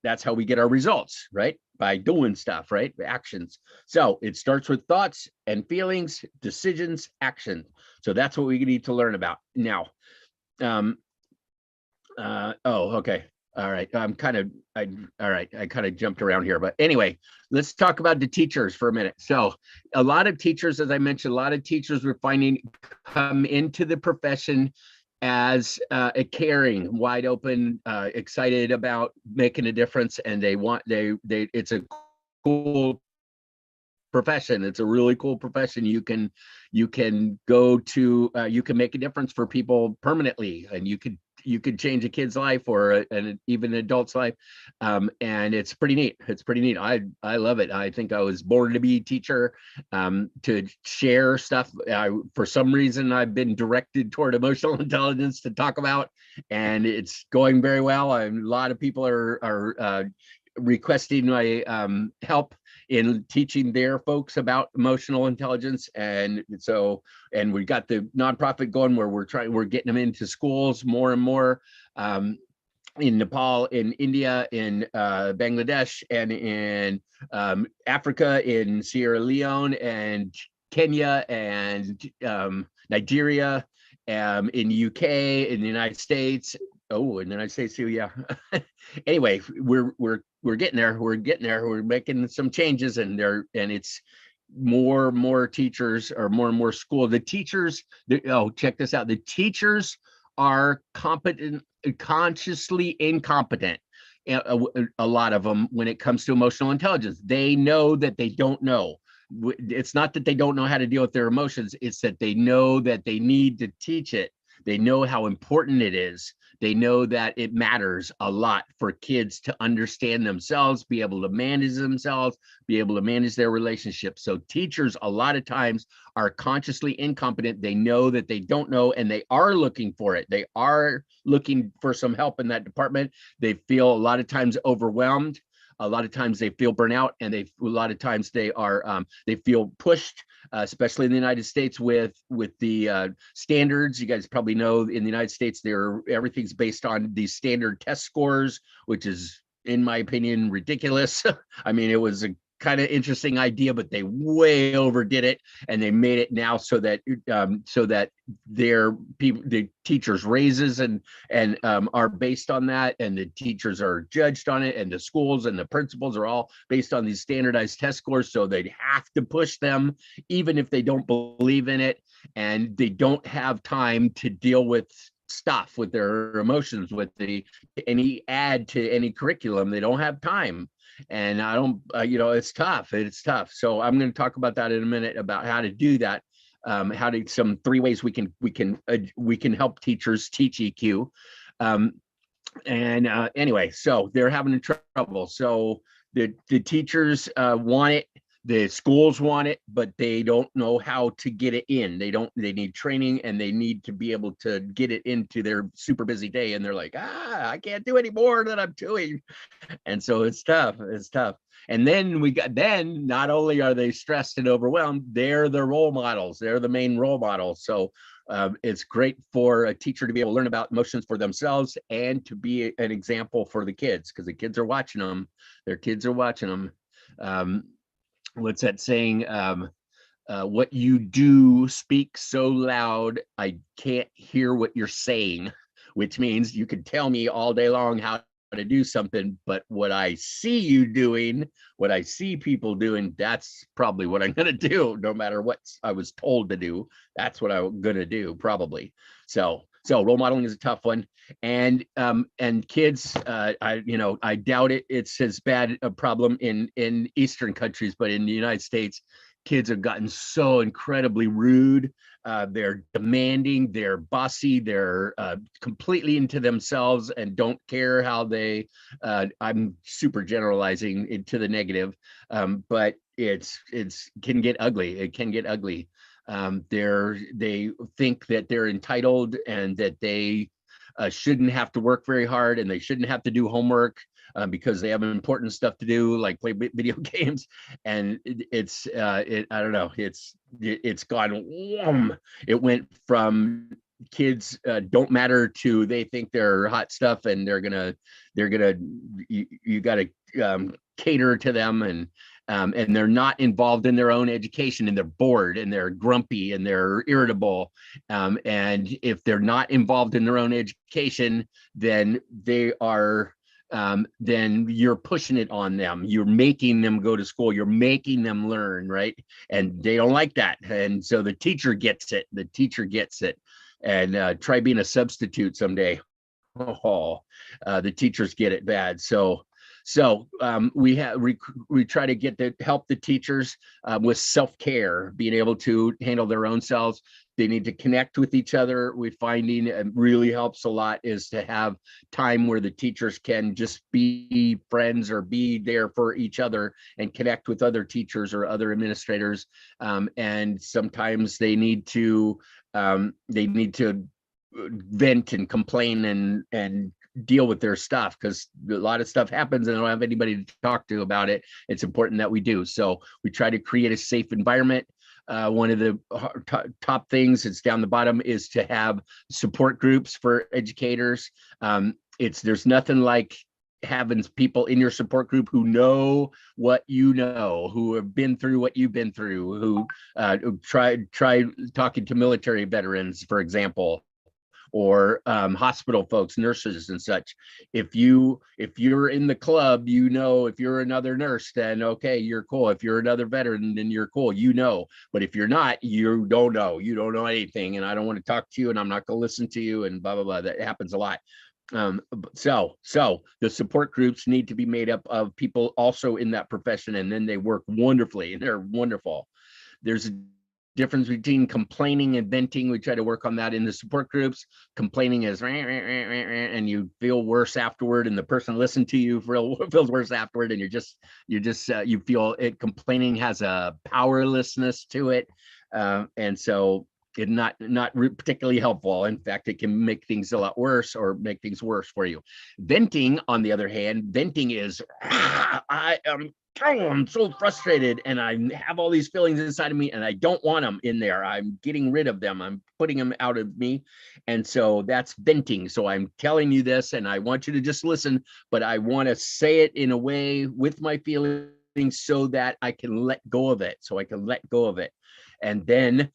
that's how we get our results, right? By doing stuff, right? Actions. So it starts with thoughts and feelings, decisions, action. So that's what we need to learn about. Now, okay. All right. I kind of jumped around here, but anyway, let's talk about the teachers for a minute. So a lot of teachers, as I mentioned, a lot of teachers we're finding come into the profession as a caring, wide open, excited about making a difference, and it's a cool profession. It's a really cool profession. You can go to, you can make a difference for people permanently, and you could change a kid's life or even an adult's life. And it's pretty neat. It's pretty neat. I love it. I think I was born to be a teacher, to share stuff. For some reason, I've been directed toward emotional intelligence to talk about, and it's going very well. A lot of people are requesting my help in teaching their folks about emotional intelligence. And we got the nonprofit going where we're getting them into schools more and more, in Nepal, in India, in Bangladesh, and in Africa, in Sierra Leone and Kenya and Nigeria, in the UK, in the United States. Oh, in the United States too, yeah. Anyway, we're getting there. We're making some changes, and it's more and more teachers, or more and more school. The teachers, check this out. The teachers are competent, consciously incompetent. A lot of them, when it comes to emotional intelligence, they know that they don't know. It's not that they don't know how to deal with their emotions. It's that they know that they need to teach it. They know how important it is. They know that it matters a lot for kids to understand themselves, be able to manage themselves, be able to manage their relationships. So teachers a lot of times are consciously incompetent. They know that they don't know, and they are looking for it. They are looking for some help in that department. They feel a lot of times overwhelmed. A lot of times they feel burnout, and a lot of times they feel pushed, especially in the United States with the standards. You guys probably know in the United States, everything's based on these standard test scores, which is, in my opinion, ridiculous. I mean, it was a kind of interesting idea, but they way overdid it, and they made it now so that the teachers' raises and are based on that, and the teachers are judged on it, and the schools and the principals are all based on these standardized test scores. So they have to push them, even if they don't believe in it, and they don't have time to deal with stuff, with their emotions, with any add to any curriculum. They don't have time. And I don't, it's tough. It's tough. So I'm going to talk about that in a minute, about how to do that. Some 3 ways we can help teachers teach EQ. Anyway, so they're having trouble. So the teachers want it. The schools want it, but they don't know how to get it in. They need training, and they need to be able to get it into their super busy day. And they're like, I can't do any more than I'm doing. And so it's tough. And then not only are they stressed and overwhelmed, they're the role models. They're the main role models. So it's great for a teacher to be able to learn about emotions for themselves, and to be an example for the kids, because the kids are watching them. Their kids are watching them. What's that saying? What you do speaks so loud, I can't hear what you're saying, which means you can tell me all day long how to do something, but what I see you doing, what I see people doing, that's probably what I'm going to do. No matter what I was told to do, that's what I'm going to do, probably. So role modeling is a tough one. And kids, I doubt it's as bad a problem in Eastern countries, but in the United States, kids have gotten so incredibly rude. They're demanding, they're bossy, they're completely into themselves, and don't care how they, I'm super generalizing into the negative, but it can get ugly. It can get ugly. They think that they're entitled, and that they shouldn't have to work very hard, and they shouldn't have to do homework. because they have important stuff to do, like play video games. And I don't know, it's gone, whoom. It went from kids don't matter to they think they're hot stuff and you got to cater to them, and they're not involved in their own education, and they're bored and they're grumpy and they're irritable. And if they're not involved in their own education, then then you're pushing it on them. You're making them go to school. You're making them learn, right? And they don't like that. And so the teacher gets it. And try being a substitute someday. The teachers get it bad. So we try to help the teachers with self-care, being able to handle their own selves. They need to connect with each other. We're finding it really helps a lot is to have time where the teachers can just be friends or be there for each other and connect with other teachers or other administrators. And sometimes they need to vent and complain and deal with their stuff, because a lot of stuff happens and they don't have anybody to talk to about it. It's important that we do. So we try to create a safe environment. One of the top things, it's down the bottom, is to have support groups for educators. There's nothing like having people in your support group who know what you know, who have been through what you've been through, who try talking to military veterans, for example, or hospital folks, nurses and such. If you're in the club, you know, if you're another nurse, then okay, you're cool. If you're another veteran, then you're cool, you know. But if you're not, you don't know anything, and I don't want to talk to you, and I'm not going to listen to you, and blah, blah, blah. That happens a lot. So the support groups need to be made up of people also in that profession, and then they work wonderfully, and they're wonderful. There's a difference between complaining and venting. We try to work on that in the support groups. Complaining is and you feel worse afterward, and the person listening to you feels worse afterward, and you feel it. Complaining has a powerlessness to it, and so it's not particularly helpful. In fact, it can make things a lot worse or make things worse for you. Venting, on the other hand, venting is I'm so frustrated, and I have all these feelings inside of me, and I don't want them in there. I'm getting rid of them. I'm putting them out of me. And so that's venting. So I'm telling you this, and I want you to just listen, but I want to say it in a way with my feelings so that I can let go of it. And then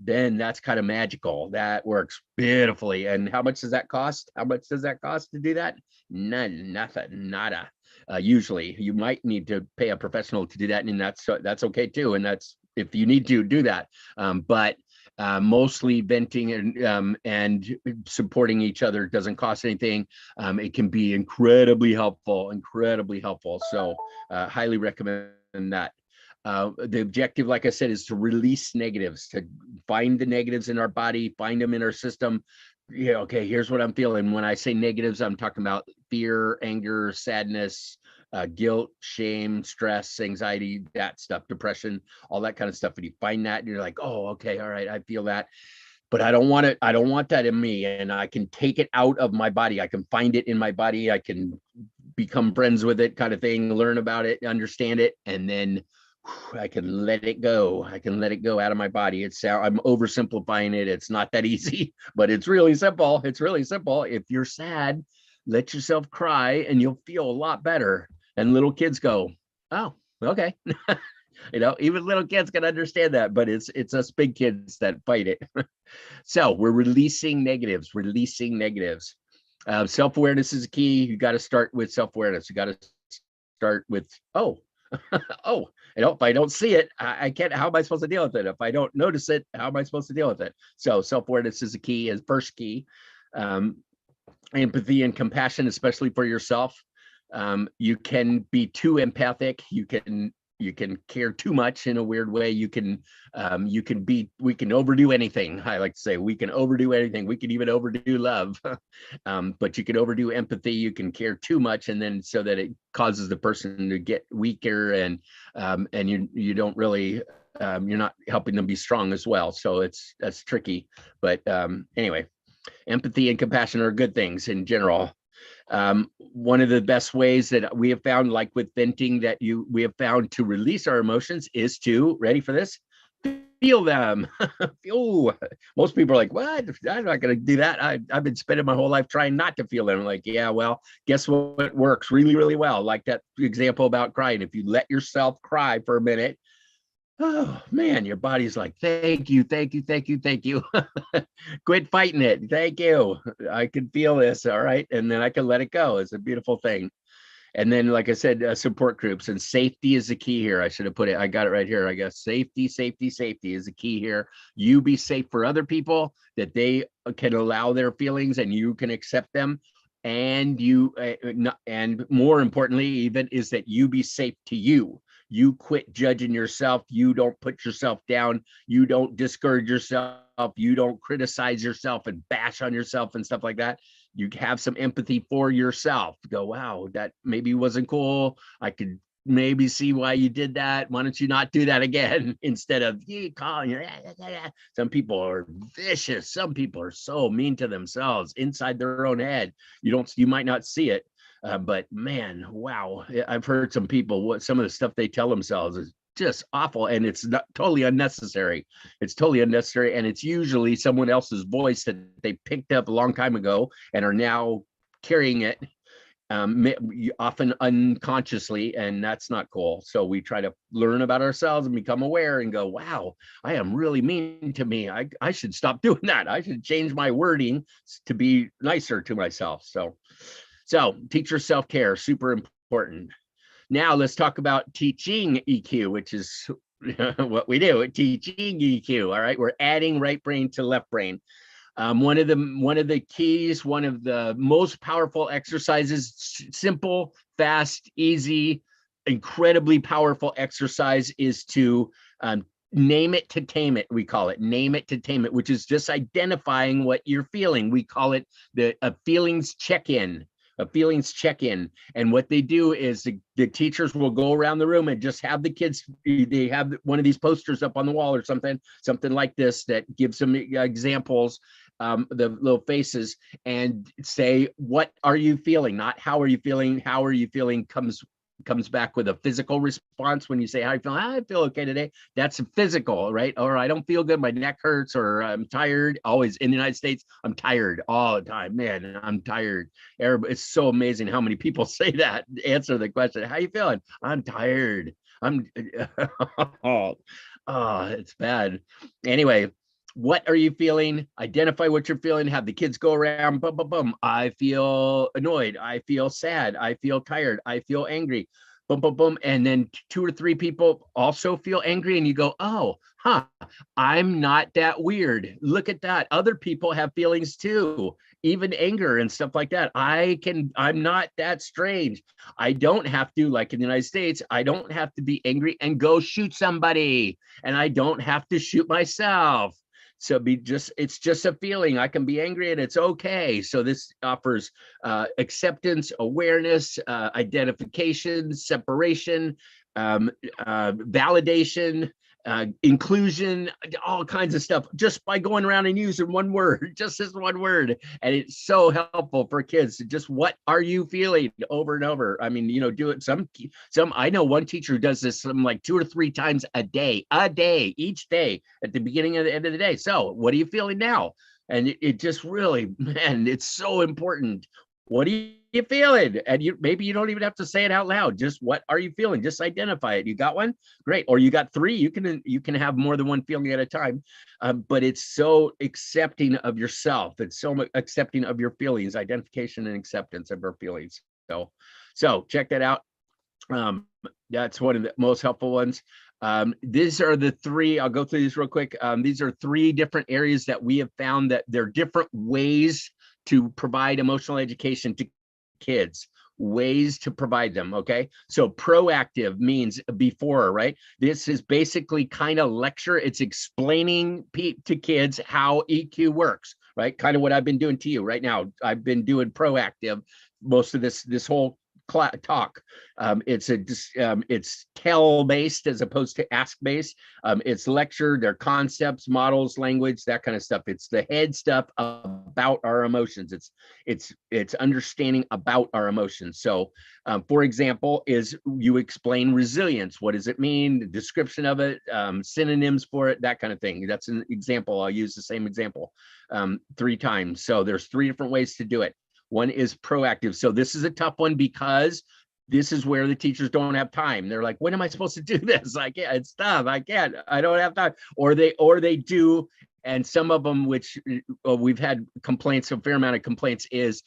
that's kind of magical. That works beautifully. And how much does that cost? To do that? Nothing, nada. Usually you might need to pay a professional to do that, and that's okay too. And that's if you need to do that. But mostly venting and supporting each other doesn't cost anything. It can be incredibly helpful. So highly recommend that. The objective, like I said, is to release negatives, to find the negatives in our body, find them in our system. Yeah, okay, here's what I'm feeling. When I say negatives, I'm talking about fear, anger, sadness, guilt, shame, stress, anxiety, that stuff, depression, all that kind of stuff. And you find that and you're like, oh, okay, all right, I feel that. But I don't want it. I don't want that in me. And I can take it out of my body. I can find it in my body. I can become friends with it, kind of thing, learn about it, understand it, and then I can let it go. Out of my body. I'm oversimplifying it. It's not that easy, but it's really simple. If you're sad, let yourself cry and you'll feel a lot better. And little kids go, oh, okay. Even little kids can understand that, but it's us big kids that fight it. So we're releasing negatives. Self-awareness is key. You got to start with self-awareness. You got to start with, if I don't see it, I can't, how am I supposed to deal with it? If I don't notice it, how am I supposed to deal with it? So self-awareness is first key. Empathy and compassion, especially for yourself. You can be too empathic. You can care too much in a weird way. We can overdo anything. I like to say we can overdo anything. We can even overdo love, but you can overdo empathy. You can care too much, and then so that it causes the person to get weaker, and you don't really, you're not helping them be strong as well. So that's tricky. But anyway, empathy and compassion are good things in general. One of the best ways that we have found, like with venting, that we have found to release our emotions is to, ready for this? Feel them. Oh, most people are like, what? I'm not going to do that. I've been spending my whole life trying not to feel them. I'm like, yeah, well, guess what works really, really well? Like that example about crying. If you let yourself cry for a minute, oh man, your body's like, thank you, thank you, thank you, thank you. Quit fighting it. Thank you. I can feel this. All right. And then I can let it go. It's a beautiful thing. And then, like I said, support groups, and safety is the key here. I should have put it, I got it right here. I guess safety, safety, safety is the key here. You be safe for other people, that they can allow their feelings and you can accept them. And you, and more importantly, even, is that you be safe to you. You quit judging yourself. You don't put yourself down. You don't discourage yourself. You don't criticize yourself and bash on yourself and stuff like that. You have some empathy for yourself. Go, wow, that maybe wasn't cool. I could maybe see why you did that. Why don't you not do that again? Instead of calling you. Some people are vicious. Some people are so mean to themselves inside their own head. You might not see it. But man, wow, I've heard some people, some of the stuff they tell themselves is just awful, and it's not totally unnecessary. It's totally unnecessary, and it's usually someone else's voice that they picked up a long time ago and are now carrying it, often unconsciously, and that's not cool. So we try to learn about ourselves and become aware and go, wow, I am really mean to me. I should stop doing that. I should change my wording to be nicer to myself. So teacher self-care, super important. Now let's talk about teaching EQ, which is what we do, teaching EQ. All right, we're adding right brain to left brain. One of the keys, one of the most powerful exercises, simple, fast, easy, incredibly powerful exercise, is to name it to tame it. We call it name it to tame it, which is just identifying what you're feeling. We call it a feelings check-in. A feelings check-in. And what they do is the teachers will go around the room and just have the kids, they have one of these posters up on the wall or something like this that gives them examples, the little faces, and say, what are you feeling? Not how are you feeling? How are you feeling comes back with a physical response. When you say, how are you feeling? I feel okay today. That's physical, right? Or I don't feel good. My neck hurts, or I'm tired. Always in the United States, I'm tired all the time. Man, I'm tired. It's so amazing how many people say that, answer the question, how you feeling? I'm tired. Oh, it's bad. Anyway, what are you feeling? Identify what you're feeling. Have the kids go around. Boom, boom, boom. I feel annoyed. I feel sad. I feel tired. I feel angry. Boom, boom, boom. And then 2 or 3 people also feel angry, and you go, oh, I'm not that weird. Look at that. Other people have feelings too, even anger and stuff like that. I'm not that strange. I don't have to, like in the United States, I don't have to be angry and go shoot somebody, and I don't have to shoot myself. So it's just a feeling. I can be angry and it's okay. So this offers acceptance, awareness, identification, separation, validation, inclusion, all kinds of stuff, just by going around and using one word, just this one word. And it's so helpful for kids to just, what are you feeling, over and over. I mean, do it. I know one teacher who does this like 2 or 3 times a day, each day at the beginning and the end of the day. So what are you feeling now? And it just really, man, it's so important. What are you feeling? And maybe you don't even have to say it out loud. Just, what are you feeling? Just identify it. You got one? Great. Or you got 3. You can have more than one feeling at a time. But it's so accepting of yourself. It's so accepting of your feelings, identification and acceptance of your feelings. So check that out. That's one of the most helpful ones. These are the 3, I'll go through these real quick. These are 3 different areas that we have found that there are different ways to provide emotional education to kids, ways to provide them. Okay, so proactive means before, right? This is basically kind of lecture. It's explaining to kids how EQ works, right? Kind of what I've been doing to you right now. I've been doing proactive most of this whole talk. It's tell based as opposed to ask based. It's lecture, their concepts, models, language, that kind of stuff. It's the head stuff about our emotions. It's understanding about our emotions. So for example, is you explain resilience. What does it mean? The description of it, synonyms for it, that kind of thing. That's an example. I'll use the same example 3 times. So there's 3 different ways to do it. One is proactive. So this is a tough one because this is where the teachers don't have time. They're like, when am I supposed to do this? I can't, it's tough. I can't, I don't have time. Or they do. And some of them, which we've had complaints, a fair amount of complaints, is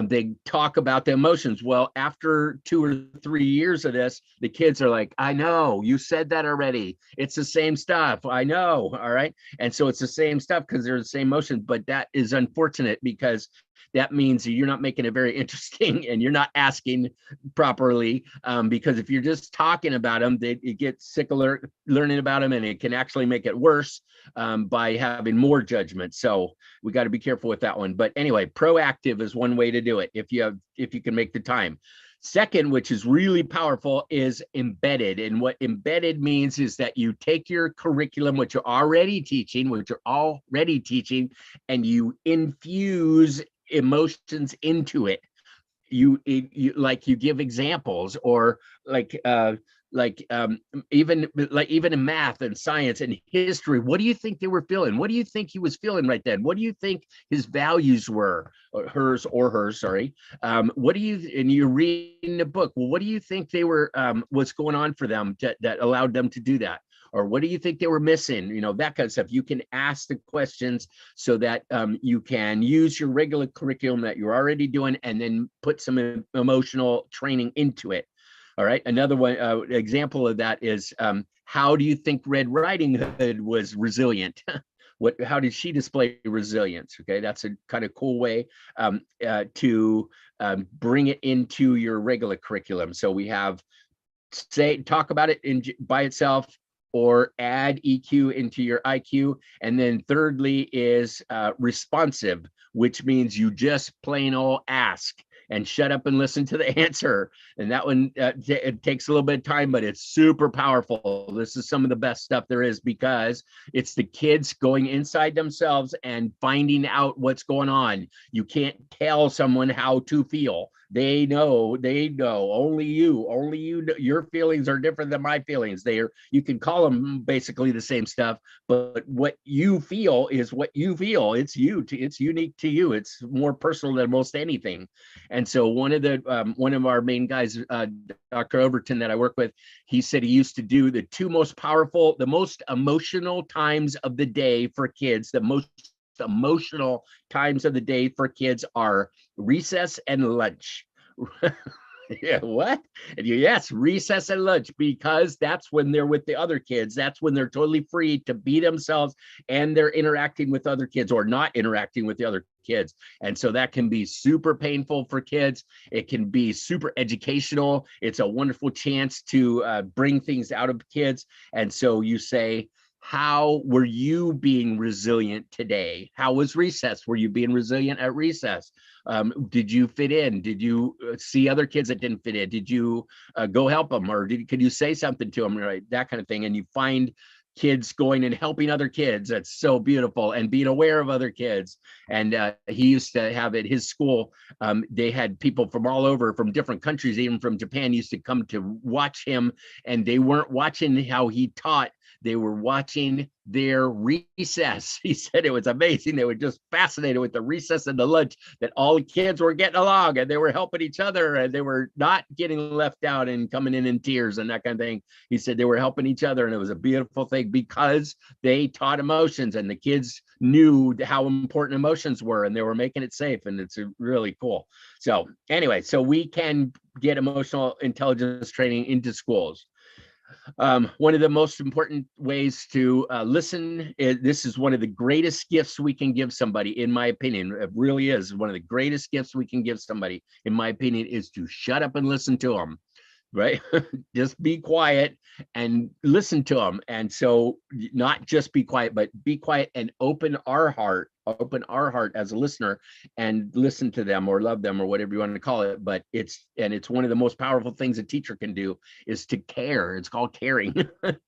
they talk about the emotions. Well, after 2 or 3 years of this, the kids are like, I know, you said that already. It's the same stuff. I know. All right. And so it's the same stuff because they're the same emotions. But that is unfortunate because that means you're not making it very interesting and you're not asking properly, because if you're just talking about them, you get sick of learning about them, and it can actually make it worse by having more judgment. So we got to be careful with that one. But anyway, proactive is one way to do it if you can make the time. Second, which is really powerful, is embedded. And what embedded means is that you take your curriculum, which you're already teaching, and you infuse emotions into it. You give examples, or even in math and science and history, what do you think they were feeling? What do you think he was feeling right then? What do you think his values were, or hers, sorry. What do you, and you're reading the book, well, what do you think they were, what's going on for them that allowed them to do that? Or what do you think they were missing? You know, that kind of stuff. You can ask the questions so that you can use your regular curriculum that you're already doing and then put some emotional training into it. All right. Another one example of that is how do you think Red Riding Hood was resilient? How did she display resilience? Okay, that's a kind of cool way to bring it into your regular curriculum. So we have talk about it by itself, or add EQ into your IQ. And then thirdly is responsive, which means you just plain old ask and shut up and listen to the answer. And that one, it takes a little bit of time, but it's super powerful. This is some of the best stuff there is, because it's the kids going inside themselves and finding out what's going on. You can't tell someone how to feel. They know, only you, your feelings are different than my feelings. You can call them basically the same stuff, but what you feel is what you feel. It's unique to you. It's more personal than most anything. And so one of our main guys, Dr. Overton, that I work with, he said he used to do the 2 most powerful, the most emotional times of the day for kids. The most emotional times of the day for kids are recess and lunch. Yeah, what? And yes, recess and lunch, because that's when they're with the other kids. That's when they're totally free to be themselves, and they're interacting with other kids or not interacting with the other kids. And so that can be super painful for kids. It can be super educational. It's a wonderful chance to bring things out of kids. And so you say, how were you being resilient today? How was recess? Were you being resilient at recess? Did you fit in? Did you see other kids that didn't fit in? Did you go help them? Or could you say something to them? Right, that kind of thing. And you find kids going and helping other kids. That's so beautiful. And being aware of other kids. And he used to have at his school, they had people from all over, from different countries, even from Japan, used to come to watch him. And they weren't watching how he taught. They were watching their recess. He said it was amazing. They were just fascinated with the recess and the lunch, that all the kids were getting along and they were helping each other and they were not getting left out and coming in tears and that kind of thing. He said they were helping each other, and it was a beautiful thing because they taught emotions, and the kids knew how important emotions were, and they were making it safe, and it's really cool. So anyway, so we can get emotional intelligence training into schools. One of the most important ways to listen, this is one of the greatest gifts we can give somebody, in my opinion. It really is one of the greatest gifts we can give somebody, in my opinion, is to shut up and listen to them, right? Just be quiet and listen to them. And so not just be quiet, but be quiet and open our heart, open our heart as a listener and listen to them or love them or whatever you want to call it. But it's one of the most powerful things a teacher can do is to care. It's called caring.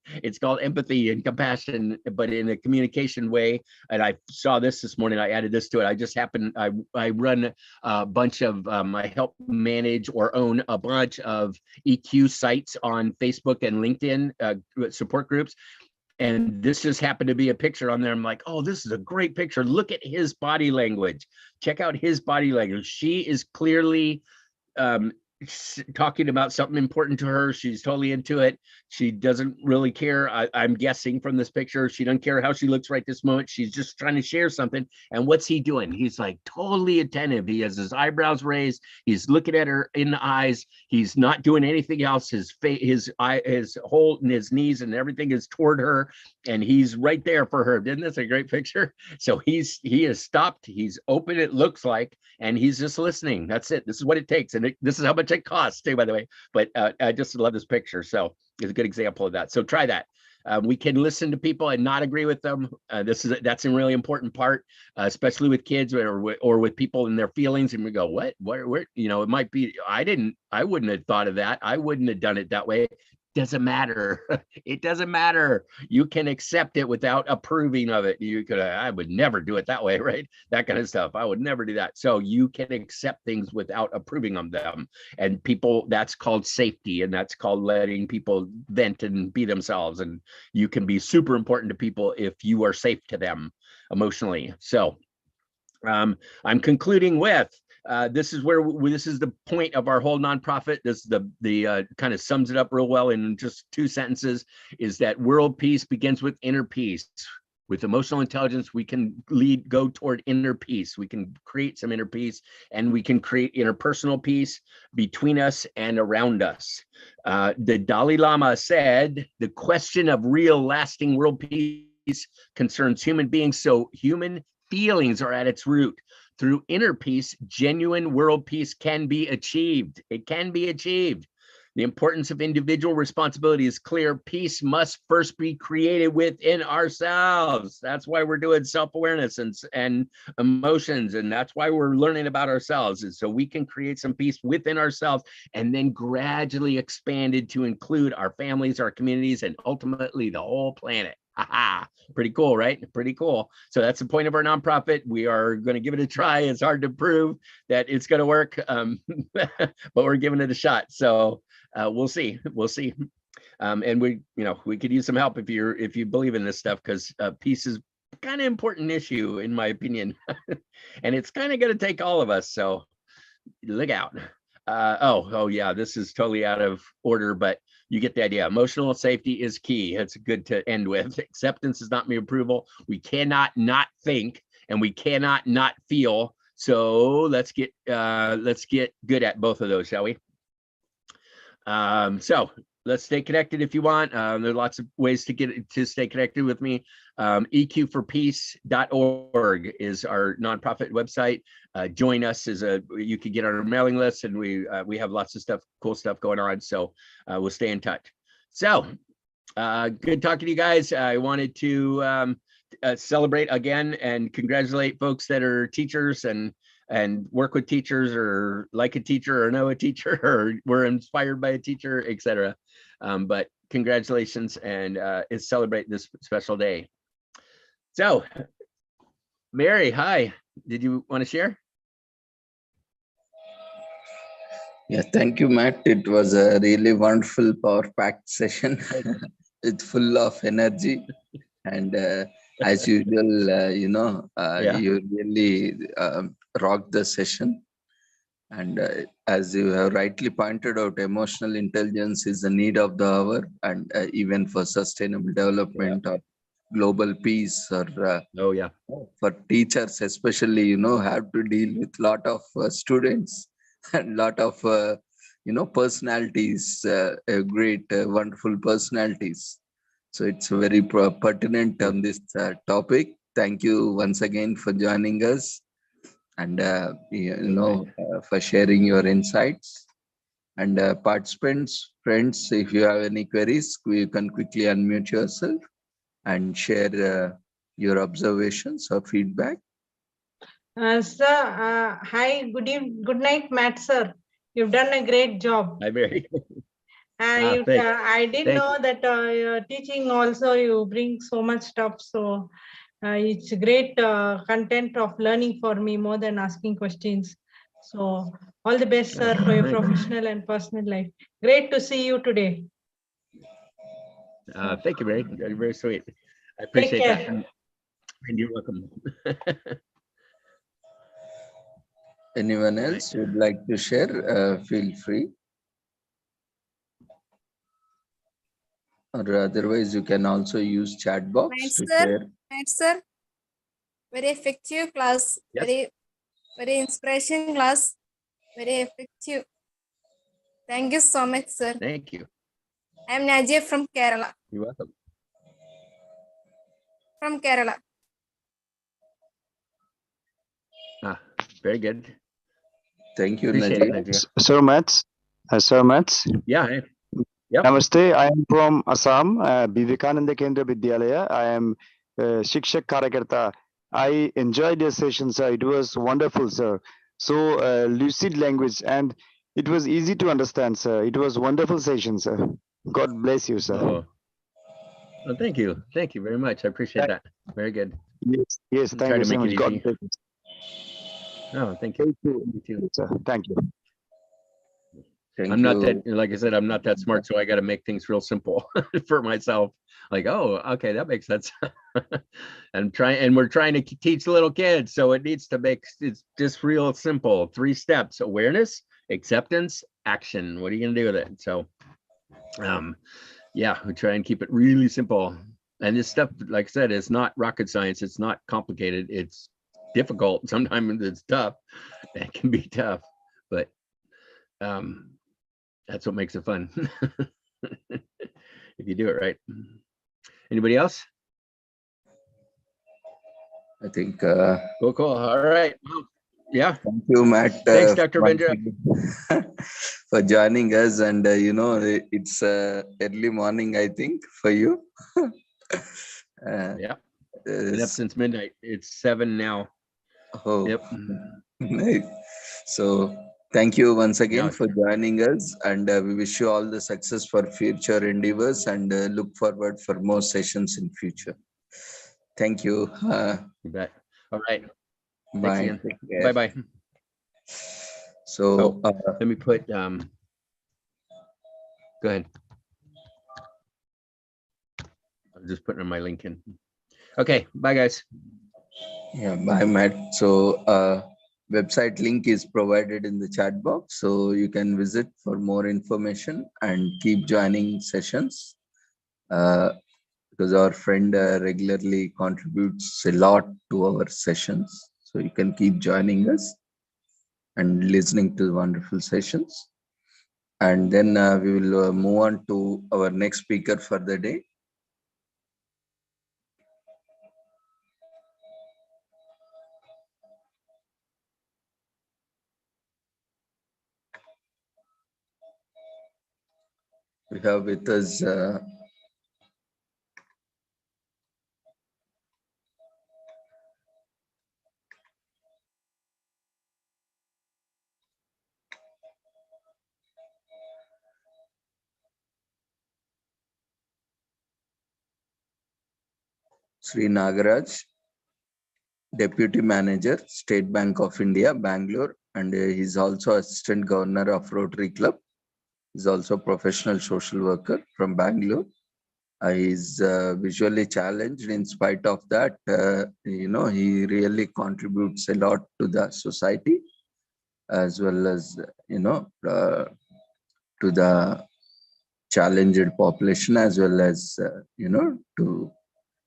It's called empathy and compassion, but in a communication way. And I saw this morning, I added this to it. I just happened, I run a bunch of, I help manage or own a bunch of EQ sites on Facebook and LinkedIn support groups. And this just happened to be a picture on there. I'm like, oh, this is a great picture. Look at his body language. Check out his body language. She is clearly talking about something important to her. She's totally into it. She doesn't really care. I'm guessing from this picture, she doesn't care how she looks right this moment. She's just trying to share something. And what's he doing? He's like totally attentive. He has his eyebrows raised. He's looking at her in the eyes. He's not doing anything else. His face, his whole, and his knees and everything is toward her. And he's right there for her. Isn't this a great picture? So he has stopped. He's open, it looks like, and he's just listening. That's it. This is what it takes. And this is how much it costs too, by the way. But I just love this picture. So it's a good example of that. So try that. We can listen to people and not agree with them. That's a really important part, especially with kids or with people and their feelings. And we go, what, you know, it might be, I wouldn't have thought of that. I wouldn't have done it that way. Doesn't matter. It doesn't matter. You can accept it without approving of it. You could, I would never do it that way, right? That kind of stuff. I would never do that. So you can accept things without approving of them. And people, that's called safety, and that's called letting people vent and be themselves. And you can be super important to people if you are safe to them emotionally. So I'm concluding with, this is the point of our whole nonprofit. This is the kind of sums it up real well in just 2 sentences, is that world peace begins with inner peace. With emotional intelligence, we can go toward inner peace. We can create some inner peace, and we can create interpersonal peace between us and around us. The Dalai Lama said, the question of real lasting world peace concerns human beings, so human feelings are at its root. Through inner peace, genuine world peace can be achieved. It can be achieved. The importance of individual responsibility is clear. Peace must first be created within ourselves. That's why we're doing self-awareness and emotions, and that's why we're learning about ourselves, is so we can create some peace within ourselves and then gradually expand it to include our families, our communities, and ultimately the whole planet. Pretty cool, right? Pretty cool. So that's the point of our nonprofit. We are going to give it a try. It's hard to prove that it's going to work, but we're giving it a shot. So we'll see. We'll see. And we could use some help if you believe in this stuff, because peace is kind of important issue, in my opinion, and it's kind of going to take all of us. So look out. Oh yeah, this is totally out of order, but you get the idea. Emotional safety is key. It's good to end with. Acceptance is not mere approval. We cannot not think, and we cannot not feel. So let's get good at both of those, shall we? So let's stay connected if you want. There are lots of ways to stay connected with me. EQforpeace.org is our nonprofit website. Join us you can get on our mailing list, and we have lots of cool stuff going on. So we'll stay in touch. So good talking to you guys. I wanted to celebrate again and congratulate folks that are teachers and work with teachers, or like a teacher, or know a teacher, or were inspired by a teacher, etc. But congratulations, and celebrate this special day. So, Mary, hi. Did you want to share? Yeah, thank you, Matt. It was a really wonderful, power-packed session. It's full of energy, and as usual, you really rocked the session. And as you have rightly pointed out, emotional intelligence is the need of the hour, and even for sustainable development or global peace, or for teachers especially, have to deal with a lot of students and lot of personalities, great wonderful personalities. So it's very pertinent on this topic. Thank you once again for joining us, and for sharing your insights. And participants, friends, if you have any queries, you can quickly unmute yourself and share your observations or feedback. Sir, hi, good night, Matt, sir. You've done a great job. I very, I I didn't thank know that you're teaching also, you bring so much stuff. So it's great content of learning for me more than asking questions. So all the best, sir, for your Thank you. professional and personal life. Great to see you today. Thank you, Ray. You're very sweet. I Take appreciate that. care. And you're welcome. Anyone else would like to share? Feel free. Or otherwise, you can also use chat box Right, to sir. share. Right, sir. Very effective class. Yes. Very inspiration class. Very effective. Thank you so much, sir. Thank you. I am Najia from Kerala. You're welcome. From Kerala. Very good. Thank you, Appreciate it, Najib. Najia. Sir Mats, Sir Mats. Yeah. Yep. Namaste. I am from Assam, Vivekananda Kendra Vidyalaya. I am Shikshak Karyakarta. I enjoyed your session, sir. It was wonderful, sir. So lucid language, and it was easy to understand, sir. It was wonderful session, sir. God bless you, sir. Oh. Well, thank you. Thank you very much. I appreciate that. Very good. Yes, yes. I'll Thank try you to so make much. it God easy. bless you. Oh, thank you. Thank you, You too. sir. Thank you. Thank I'm not you. that, like I said, I'm not that smart, so I got to make things real simple for myself. Like, oh, okay, that makes sense. And we're trying to teach little kids, so it needs to make it's just real simple. 3 steps: awareness, acceptance, action. What are you gonna do with it? So, yeah, we try and keep it really simple. And this stuff, like I said, it's not rocket science. It's not complicated. It's difficult. Sometimes it's tough. It can be tough, but that's what makes it fun. If you do it right. Anybody else? I think. Cool. All right. Well, yeah. Thank you, Matt. Thanks, Dr. Bindra. For joining us. And, it's early morning, I think, for you. Yeah. Been up since midnight. It's 7 now. Oh, Yep. nice. So thank you once again Yeah. for joining us, and we wish you all the success for future endeavors, and look forward for more sessions in future. Thank you. You bet. All right. Thanks Bye. again. Take care. Bye. So Let me put go ahead. I'm just putting my link in. Okay, bye guys. yeah, bye, Matt. So website link is provided in the chat box, so you can visit for more information and keep joining sessions. Because our friend regularly contributes a lot to our sessions, so you can keep joining us and listening to wonderful sessions. And then we will move on to our next speaker for the day. We have with us Sri Nagaraj, Deputy Manager, State Bank of India, Bangalore, and he's also Assistant Governor of Rotary Club. He's also a professional social worker from Bangalore. He's visually challenged. In spite of that, he really contributes a lot to the society, as well as, to the challenged population, as well as, to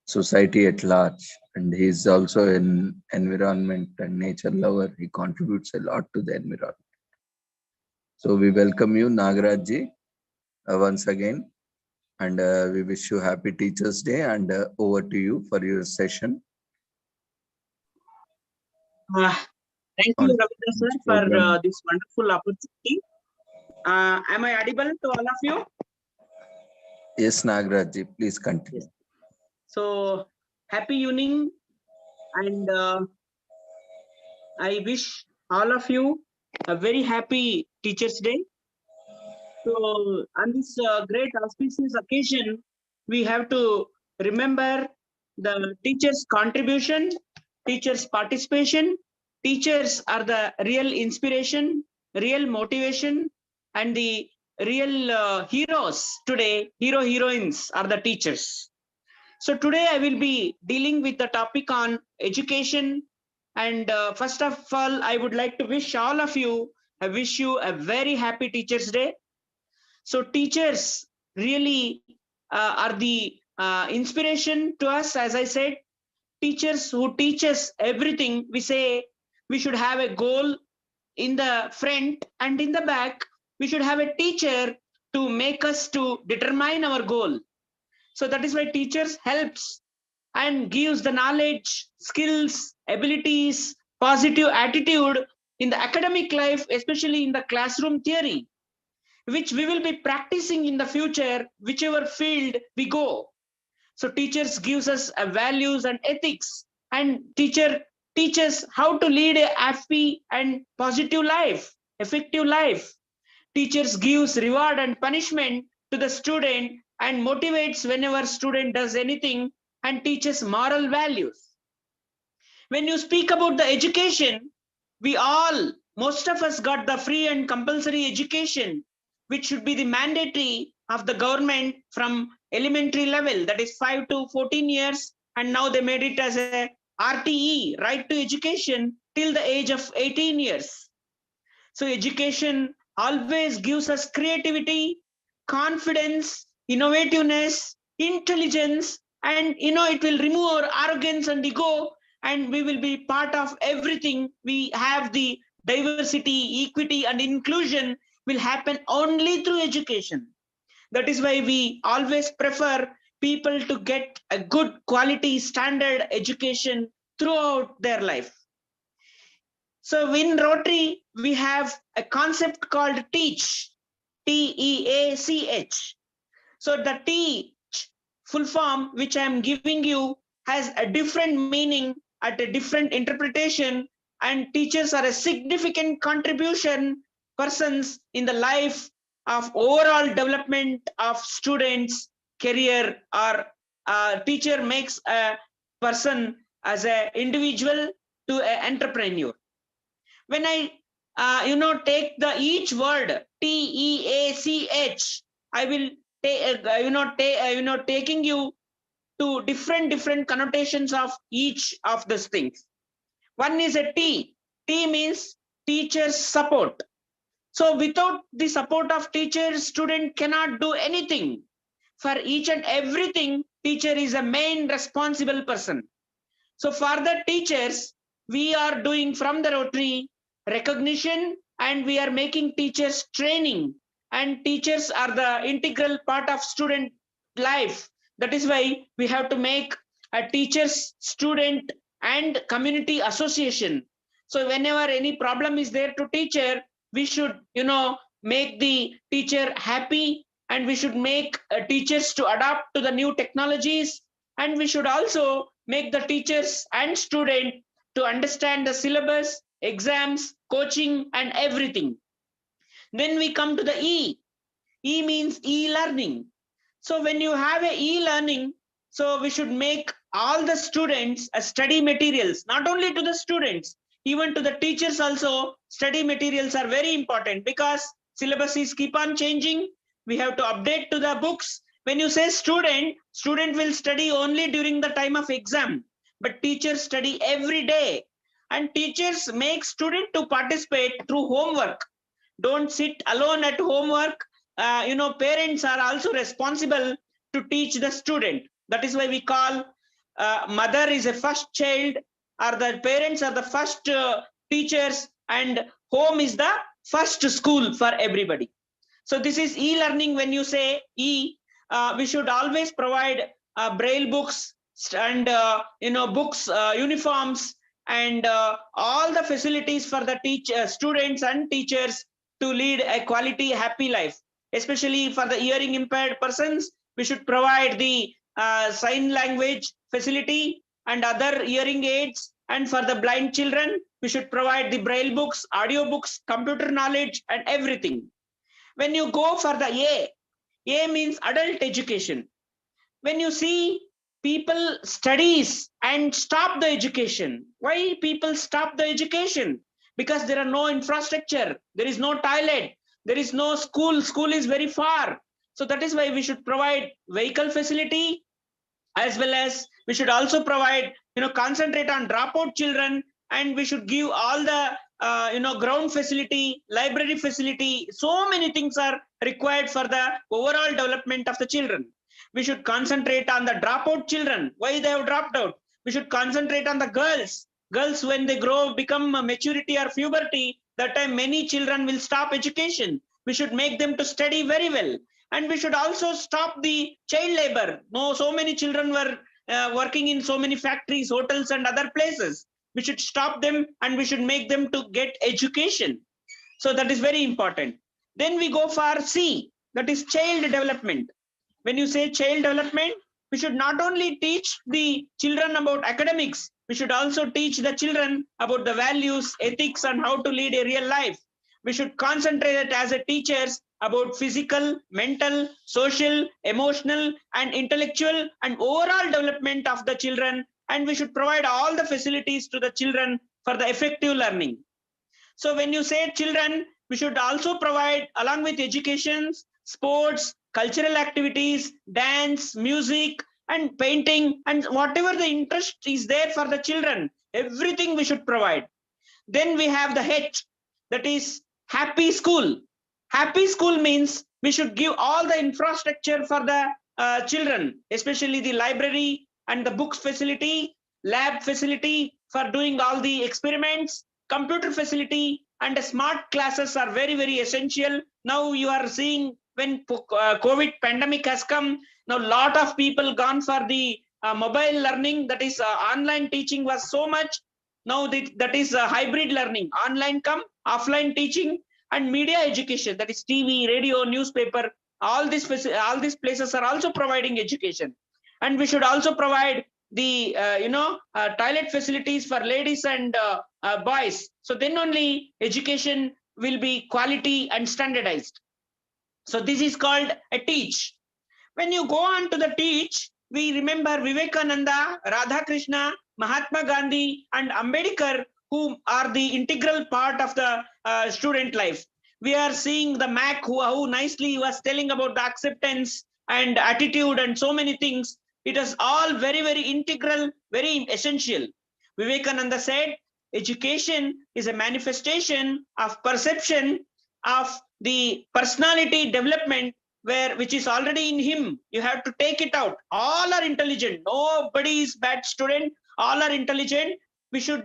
society at large. And he's also an environment and nature lover. He contributes a lot to the environment. So we welcome you, Nagaraj ji, once again. And we wish you happy Teachers Day, and over to you for your session. Thank you, Ravindra sir, for this wonderful opportunity. Am I audible to all of you? Yes, Nagaraj ji, please continue. Yes. So happy evening, and I wish all of you a very happy Teachers' Day. So on this great auspicious occasion, we have to remember the teachers' contribution, teachers' participation. Teachers are the real inspiration, real motivation, and the real heroes today. Heroines are the teachers. So today I will be dealing with the topic on education. And first of all, I would like to wish all of you, I wish you a very happy Teachers' Day. So teachers really are the inspiration to us. As I said, teachers who teach us everything. We say we should have a goal in the front and in the back. We should have a teacher to make us to determine our goal. So that is why teachers helps and gives the knowledge, skills, abilities, positive attitude in the academic life, especially in the classroom theory, which we will be practicing in the future, whichever field we go. So teachers gives us a values and ethics, and teacher teaches how to lead a happy and positive life, effective life. Teachers gives reward and punishment to the student and motivates whenever student does anything and teaches moral values. When you speak about the education, most of us got the free and compulsory education, which should be the mandatory of the government from elementary level, that is 5 to 14 years, and now they made it as a RTE, right to education, till the age of 18 years. So education always gives us creativity, confidence, innovativeness, intelligence, and it will remove our arrogance and ego, and we will be part of everything. We have the diversity, equity, and inclusion will happen only through education. That is why we always prefer people to get a good quality standard education throughout their life. So in Rotary, we have a concept called TEACH, TEACH. So the TEACH full form, which I am giving you, has a different meaning at a different interpretation, and teachers are a significant contribution persons in the life of overall development of students' career, or teacher makes a person as an individual to an entrepreneur. When I take the each word TEACH, I will taking you to different connotations of each of these things. One is a T. T means teachers support. So without the support of teachers, student cannot do anything. For each and everything, teacher is a main responsible person. So for the teachers, we are doing from the Rotary recognition, and we are making teachers training, and teachers are the integral part of student life. That is why we have to make a teachers, student, and community association. So whenever any problem is there to teacher, we should make the teacher happy, and we should make teachers to adapt to the new technologies, and we should also make the teachers and student to understand the syllabus, exams, coaching, and everything. Then we come to the E. E means e-learning. So when you have a e-learning, so we should make all the students study materials, not only to the students, even to the teachers also. Study materials are very important because syllabuses keep on changing. We have to update to the books. When you say student will study only during the time of exam, but teachers study every day, and teachers make student to participate through homework. Don't sit alone at homework. Parents are also responsible to teach the student. That is why we call mother is a first child, or the parents are the first teachers, and home is the first school for everybody. So this is e-learning. When you say E, we should always provide braille books and books, uniforms, and all the facilities for the students and teachers to lead a quality, happy life. Especially for the hearing impaired persons, we should provide the sign language facility and other hearing aids And for the blind children, we should provide the braille books, audio books, computer knowledge, and everything. When you go for the A means adult education. When you see people studies and stop the education, why people stop the education? Because there are no infrastructure, there is no toilet, there is no school is very far. So that is why we should provide vehicle facility, as well as we should also provide, concentrate on dropout children, and we should give all the ground facility, library facility. So many things are required for the overall development of the children. We should concentrate on the dropout children, why they have dropped out. We should concentrate on the girls. When they grow, become a maturity or puberty, that time many children will stop education. We should make them to study very well. And we should also stop the child labor. No, so many children were working in so many factories, hotels, and other places. We should stop them, and we should make them to get education. So that is very important. Then we go for C, that is child development. When you say child development, we should not only teach the children about academics, we should also teach the children about the values, ethics, and how to lead a real life. We should concentrate as a teachers about physical, mental, social, emotional, and intellectual and overall development of the children. And we should provide all the facilities to the children for the effective learning. So when you say children, we should also provide, along with education, sports, cultural activities, dance, music, and painting, and whatever the interest is there for the children, everything we should provide. Then we have the H, that is happy school. Happy school means we should give all the infrastructure for the children, especially the library and the books facility, lab facility for doing all the experiments, computer facility, and the smart classes are very, very essential. Now you are seeing when COVID pandemic has come, now a lot of people gone for the mobile learning, that is online teaching was so much. Now that is hybrid learning, online come, offline teaching, and media education, that is TV, radio, newspaper, all these places are also providing education. And we should also provide the toilet facilities for ladies and boys. So then only education will be quality and standardized. So this is called a teach. When you go on to the teach, we remember Vivekananda, Radhakrishna, Mahatma Gandhi, and Ambedkar, who are the integral part of the student life. We are seeing the Mac, who nicely was telling about the acceptance and attitude and so many things. It is all very, very integral, very essential. Vivekananda said, education is a manifestation of perception of the personality development, which is already in him. You have to take it out. All are intelligent. Nobody is bad student. All are intelligent. We should,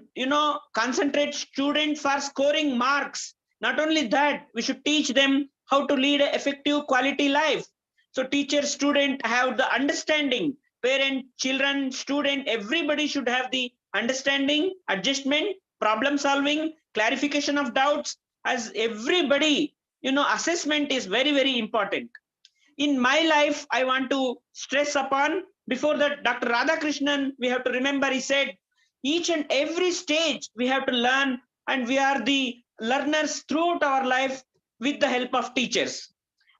concentrate students for scoring marks. Not only that, we should teach them how to lead an effective quality life. So teacher, student have the understanding. Parent, children, student, everybody should have the understanding, adjustment, problem solving, clarification of doubts. As everybody, assessment is very, very important. In my life, I want to stress upon, before that, Dr. Radhakrishnan, we have to remember, he said, each and every stage we have to learn, and we are the learners throughout our life with the help of teachers.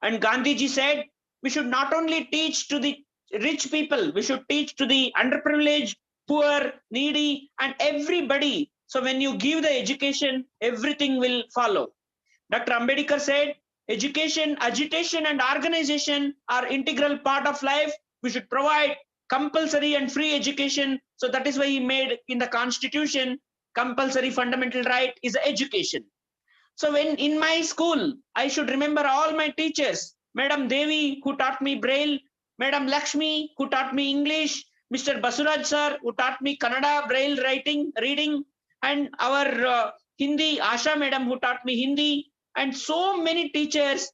And Gandhiji said, we should not only teach to the rich people, we should teach to the underprivileged, poor, needy, and everybody. So when you give the education, everything will follow. Dr. Ambedkar said, education, agitation, and organization are integral part of life. We should provide compulsory and free education. So that is why he made in the constitution, compulsory fundamental right is education. So when in my school, I should remember all my teachers, Madam Devi, who taught me Braille, Madam Lakshmi, who taught me English, Mr. Basuraj sir, who taught me Kannada, Braille writing, reading, and our Hindi, Asha madam, who taught me Hindi, and so many teachers,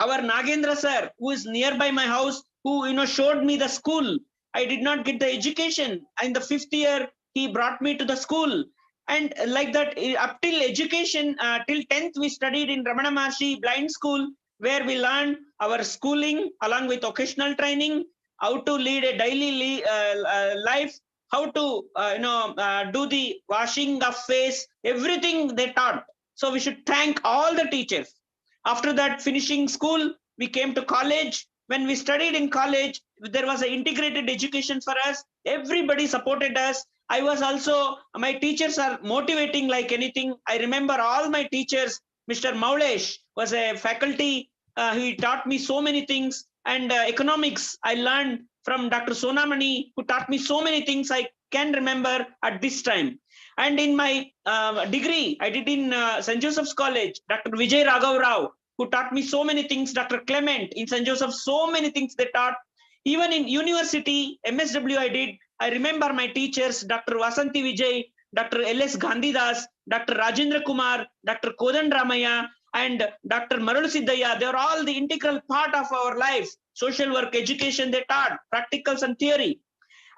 our Nagendra sir, who is nearby my house, who showed me the school. I did not get the education. In the 5th year, he brought me to the school. And like that, up till education, till 10th, we studied in Ramana Maharshi Blind School, where we learned our schooling along with occasional training, how to lead a daily life, how to do the washing of face, everything they taught. So we should thank all the teachers. After that, finishing school, we came to college. When we studied in college, there was an integrated education for us. Everybody supported us. I was also, my teachers are motivating like anything. I remember all my teachers. Mr. Maulesh was a faculty. He taught me so many things. And economics, I learned from Dr. Sonamani, who taught me so many things I can remember at this time. And in my degree, I did in St. Joseph's College, Dr. Vijay Raghav Rao, who taught me so many things. Dr. Clement in St. Joseph, so many things they taught. Even in university, MSW I did, I remember my teachers, Dr. Vasanti Vijay, Dr. L.S. Gandhidas, Dr. Rajendra Kumar, Dr. Kodan Ramaya, and Dr. Marulu Siddhaya. They are all the integral part of our life. Social work, education, they taught, practicals and theory.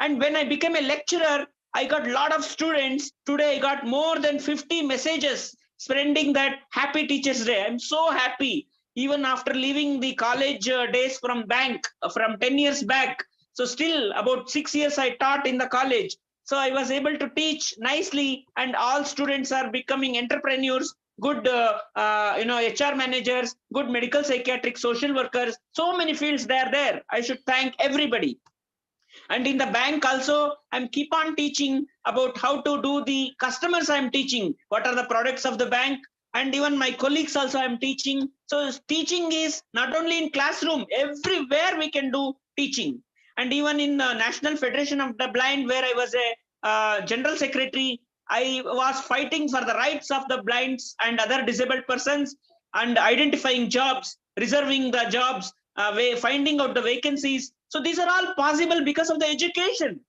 And when I became a lecturer, I got a lot of students. Today, I got more than 50 messages spreading that Happy Teachers Day. I'm so happy. Even after leaving the college days from bank, from 10 years back. So still about 6 years I taught in the college. So I was able to teach nicely, and all students are becoming entrepreneurs, good HR managers, good medical psychiatric social workers. So many fields they are there. I should thank everybody. And in the bank also, I'm keep on teaching about how to do the customers. I'm teaching what are the products of the bank, and even my colleagues also I'm teaching. So teaching is not only in classroom, everywhere we can do teaching. And even in the National Federation of the Blind, where I was a general secretary, I was fighting for the rights of the blinds and other disabled persons, and identifying jobs, reserving the jobs, finding out the vacancies. So these are all possible because of the education.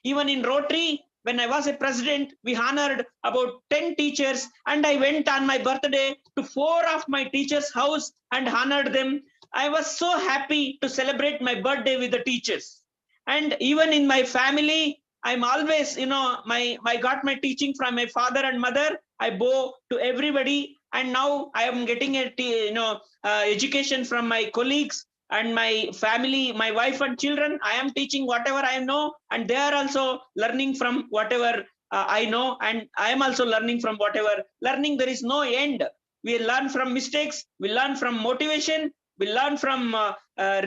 Even in Rotary, when I was a president, we honored about 10 teachers, and I went on my birthday to 4 of my teachers' house and honored them. I was so happy to celebrate my birthday with the teachers. And even in my family, I'm always, I got my teaching from my father and mother. I bow to everybody. And now I am getting education from my colleagues and my family, my wife and children. I am teaching whatever I know, and they are also learning from whatever I know, and I am also learning from whatever. Learning, there is no end. We learn from mistakes, we learn from motivation, we learn from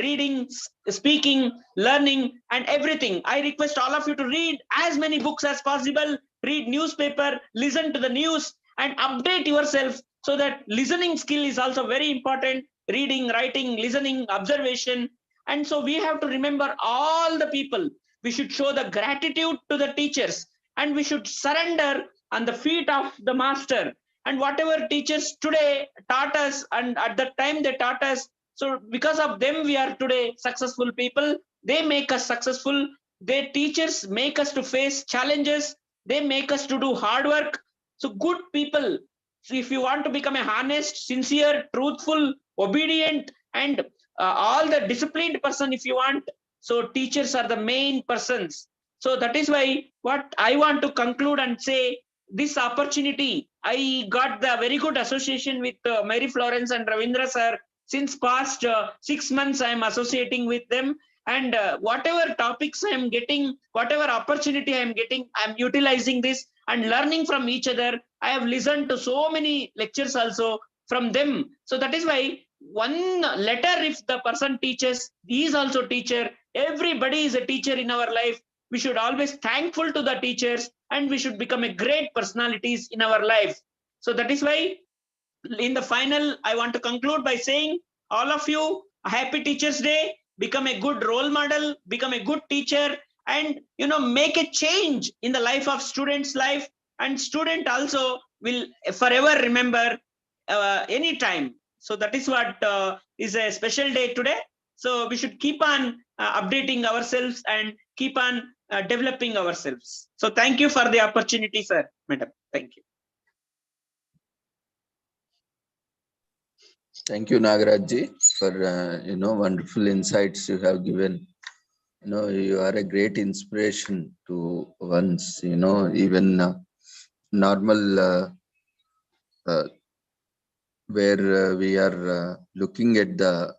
reading, speaking, learning, and everything. I request all of you to read as many books as possible, read newspaper, listen to the news, and update yourself, so that listening skill is also very important. Reading, writing, listening, observation. And so we have to remember all the people. We should show the gratitude to the teachers, and we should surrender on the feet of the master. And whatever teachers today taught us, and at the time they taught us, so because of them we are today successful people. They make us successful. Their teachers make us to face challenges. They make us to do hard work. So good people. So if you want to become a honest, sincere, truthful, obedient, and all the disciplined person, if you want, so teachers are the main persons. So that is why what I want to conclude and say, this opportunity, I got the very good association with Mary Florence and Ravindra sir. Since past 6 months I am associating with them, and whatever topics I am getting, whatever opportunity I am getting, I am utilizing this and learning from each other. I have listened to so many lectures also from them. So that is why one letter, if the person teaches, he is also teacher. Everybody is a teacher in our life. We should always thankful to the teachers, and we should become a great personalities in our life. So that is why in the final, I want to conclude by saying, all of you, a happy Teachers Day. Become a good role model, become a good teacher, and make a change in the life of students' life. And student also will forever remember anytime. So that is what is a special day today. So we should keep on updating ourselves and keep on developing ourselves. So thank you for the opportunity, sir, madam. Thank you. Thank you, Nagaraj-ji, for wonderful insights you have given. You are a great inspiration to ones. Even normal where we are looking at the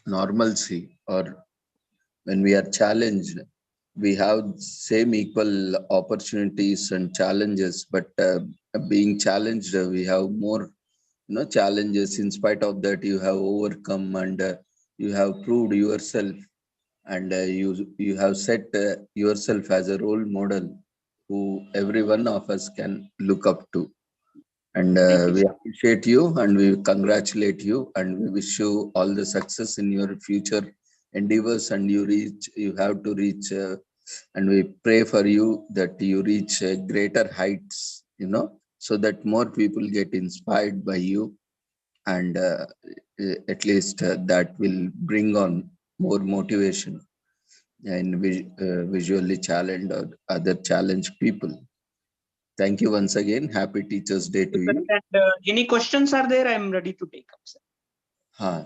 normalcy, or when we are challenged, we have same equal opportunities and challenges, but being challenged, we have more challenges. In spite of that, you have overcome, and you have proved yourself, and you have set yourself as a role model who every one of us can look up to. And Thank you, we sir. appreciate you, and we congratulate you, and we wish you all the success in your future endeavors, and you have to reach and we pray for you that you reach greater heights, so that more people get inspired by you, and at least that will bring on more motivation and visually challenged or other challenged people. Thank you once again. Happy Teachers Day to you. And any questions are there? I'm ready to take up, sir. Sir.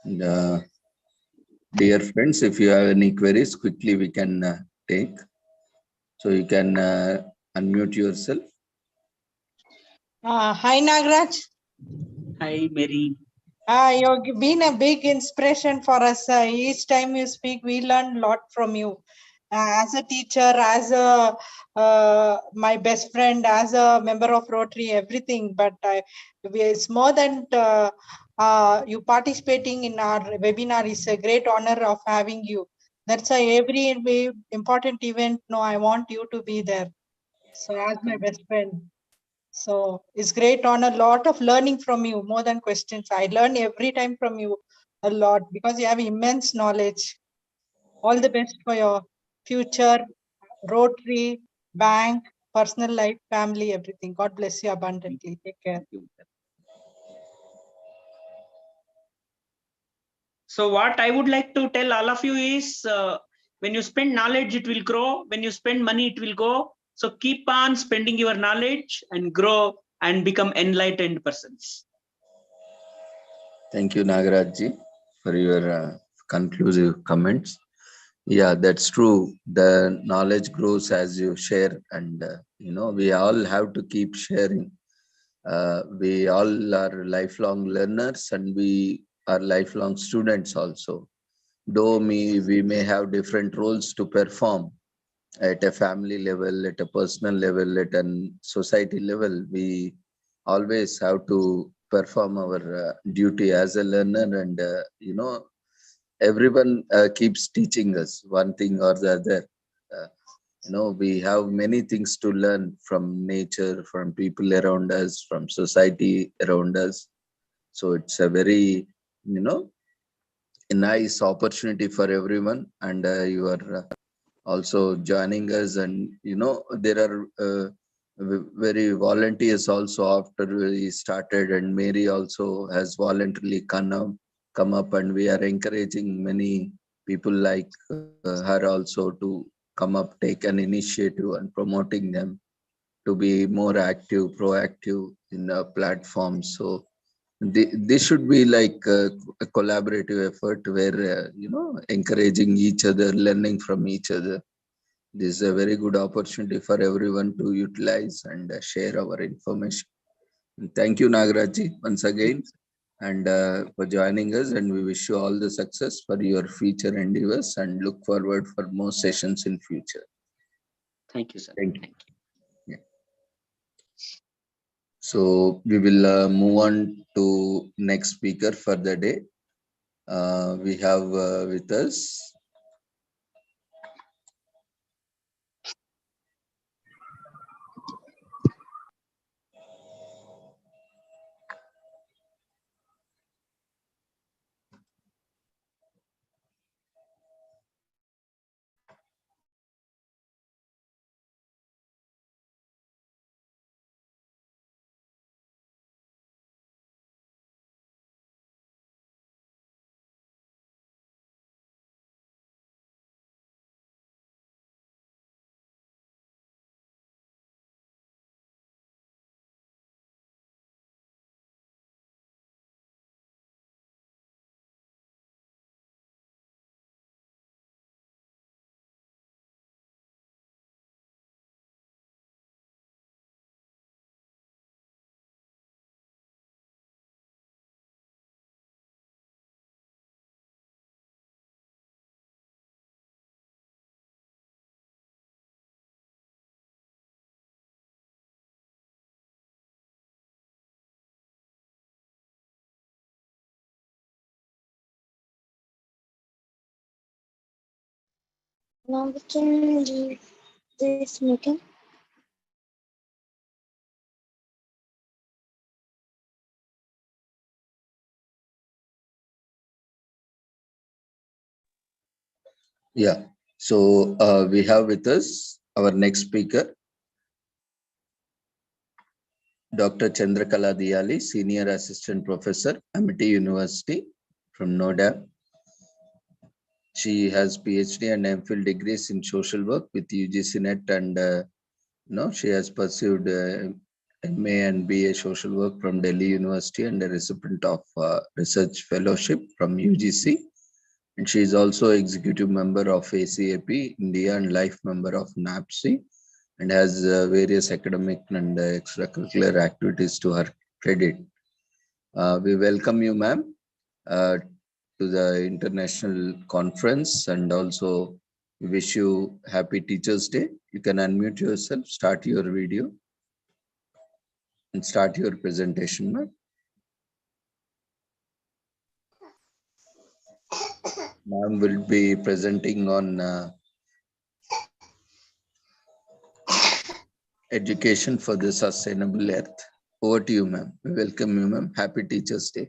And, dear friends, if you have any queries, quickly we can take. So you can unmute yourself. Hi, Nagraj. Hi, Mary. You've been a big inspiration for us. Each time you speak, we learn a lot from you. As a teacher, as a my best friend, as a member of Rotary, everything. But it's more than you participating in our webinar is a great honor of having you. That's why every important event, no, I want you to be there. So as my best friend. So it's great honor, lot of learning from you, more than questions. I learn every time from you a lot because you have immense knowledge. All the best for your future, Rotary, bank, personal life, family, everything. God bless you abundantly. Take care. So what I would like to tell all of you is, when you spend knowledge, it will grow. When you spend money, it will go. So keep on spending your knowledge and grow and become enlightened persons. Thank you, Nagaraj-ji, for your conclusive comments. Yeah, that's true. The knowledge grows as you share, and we all have to keep sharing. We all are lifelong learners, and we are lifelong students also. Though we may have different roles to perform at a family level, at a personal level, at a society level, we always have to perform our duty as a learner, and everyone keeps teaching us one thing or the other. We have many things to learn from nature, from people around us, from society around us. So it's a very a nice opportunity for everyone, and you are also joining us, and there are very volunteers also after we started, and Mary also has voluntarily come up, and we are encouraging many people like her also to come up, take an initiative, and promoting them to be more active, proactive in a platform. So this should be like a collaborative effort where encouraging each other, learning from each other. This is a very good opportunity for everyone to utilize and share our information. And thank you, Nagaraj-ji, once again, and for joining us. And we wish you all the success for your future endeavors, and look forward for more sessions in future. Thank you, sir. Thank you. Yeah. So we will move on to next speaker for the day. We have with us Now we can leave this meeting. Yeah. So we have with us our next speaker, Dr. Chandrakala Diyali, Senior Assistant Professor, Amity University from Noida. She has PhD and MPhil degrees in social work with UGC NET, and she has pursued MA and BA social work from Delhi University and a recipient of research fellowship from UGC. And she is also executive member of ACAP India and life member of NAPSI, and has various academic and extracurricular activities to her credit. We welcome you, ma'am, to the international conference, and also wish you happy Teachers Day. You can unmute yourself, start your video, and start your presentation, ma'am. Ma'am will be presenting on education for the sustainable earth. Over to you, ma'am. We welcome you, ma'am. Happy Teachers Day.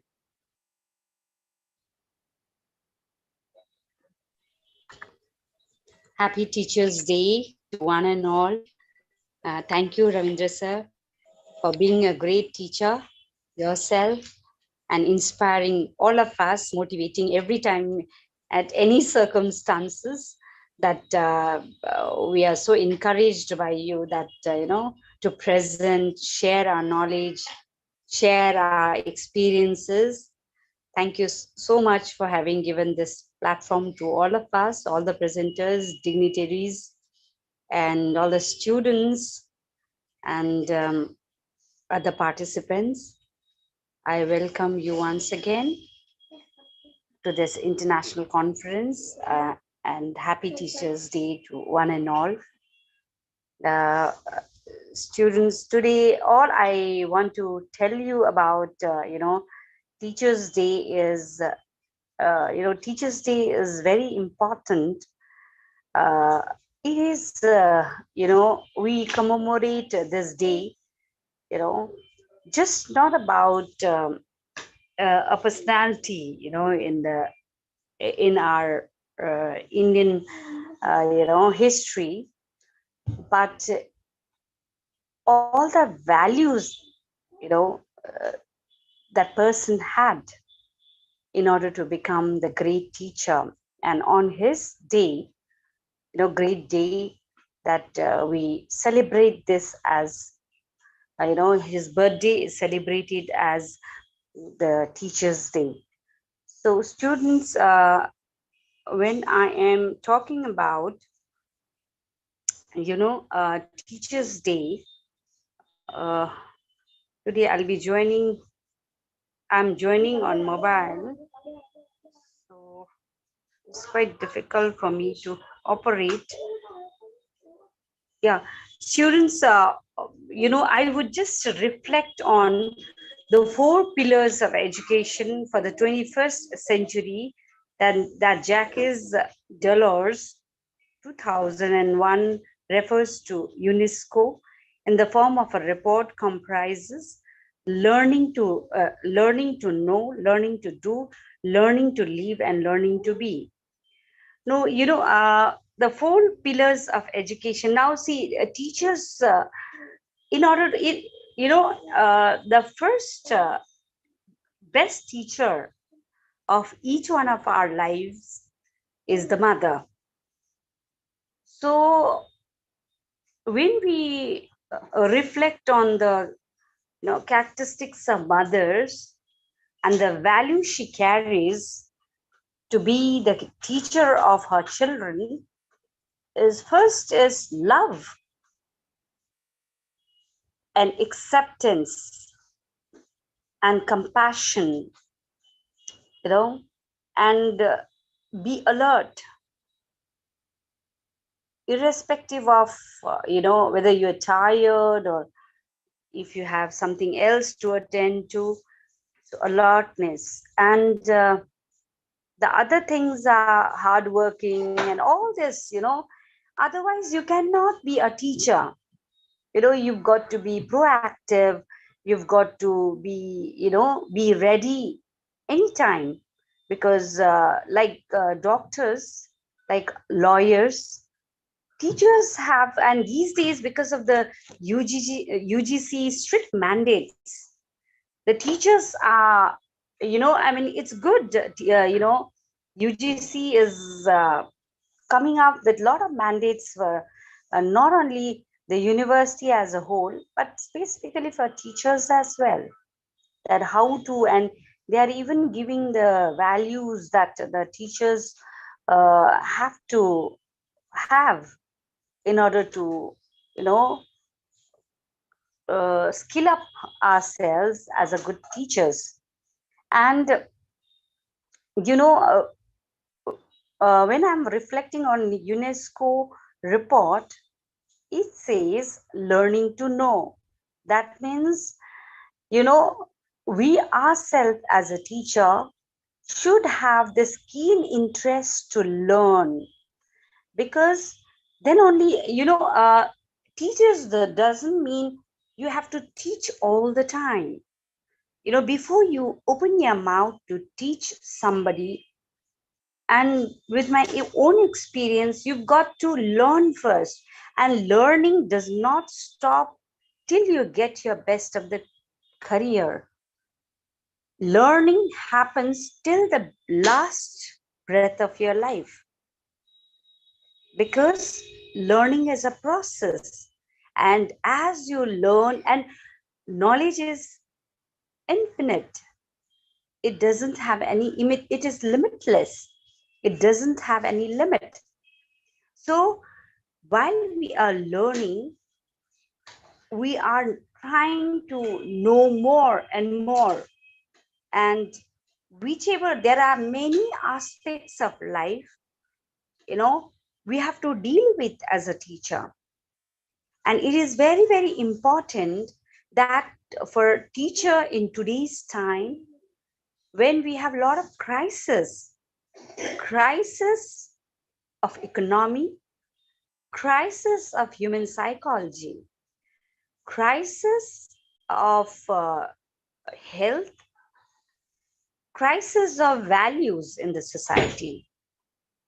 Happy Teachers Day to one and all. Thank you, Ravindra sir, for being a great teacher yourself and inspiring all of us, motivating every time at any circumstances that we are so encouraged by you that, to present, share our knowledge, share our experiences. Thank you so much for having given this platform to all of us, all the presenters, dignitaries, and all the students and other participants. I welcome you once again to this international conference and happy Teachers Day to one and all. Students, today, all I want to tell you about, Teachers Day is, Teachers Day is very important. It is, we commemorate this day, just not about a personality, in our Indian, history, but all the values, that person had in order to become the great teacher. And on his day, great day, that we celebrate this as, his birthday is celebrated as the Teachers Day. So students, when I am talking about, Teachers Day, today I'm joining on mobile. So it's quite difficult for me to operate. Yeah, students, I would just reflect on the 4 pillars of education for the 21st century that Jacques Delors 2001 refers to UNESCO in the form of a report comprises learning to know, learning to do, learning to live, and learning to be. No, the 4 pillars of education. Now, see, teachers, in order to, the first best teacher of each one of our lives is the mother. So when we reflect on the characteristics of mothers and the value she carries to be the teacher of her children, is first is love and acceptance and compassion, and be alert, irrespective of, whether you're tired or if you have something else to attend to. So alertness and The other things are hardworking and all this, otherwise you cannot be a teacher. You've got to be proactive. You've got to be ready anytime, because like doctors, like lawyers, teachers have, and these days because of the UGC strict mandates, the teachers are, it's good, UGC is coming up with a lot of mandates for not only the university as a whole, but specifically for teachers as well, that how to, and they are even giving the values that the teachers have to have in order to, skill up ourselves as a good teachers. And, when I'm reflecting on UNESCO report, it says learning to know. That means, we ourselves as a teacher should have this keen interest to learn, because then only, teachers doesn't mean you have to teach all the time. Before you open your mouth to teach somebody, and with my own experience, you've got to learn first. And learning does not stop till you get your best of the career. Learning happens till the last breath of your life, because learning is a process. And as you learn, and knowledge is infinite, it doesn't have any limit, it is limitless, it doesn't have any limit. So while we are learning, we are trying to know more and more. And whichever, there are many aspects of life, we have to deal with as a teacher. And it is very, very important that for a teacher in today's time, when we have a lot of crisis of economy, crisis of human psychology, crisis of health, crisis of values in the society,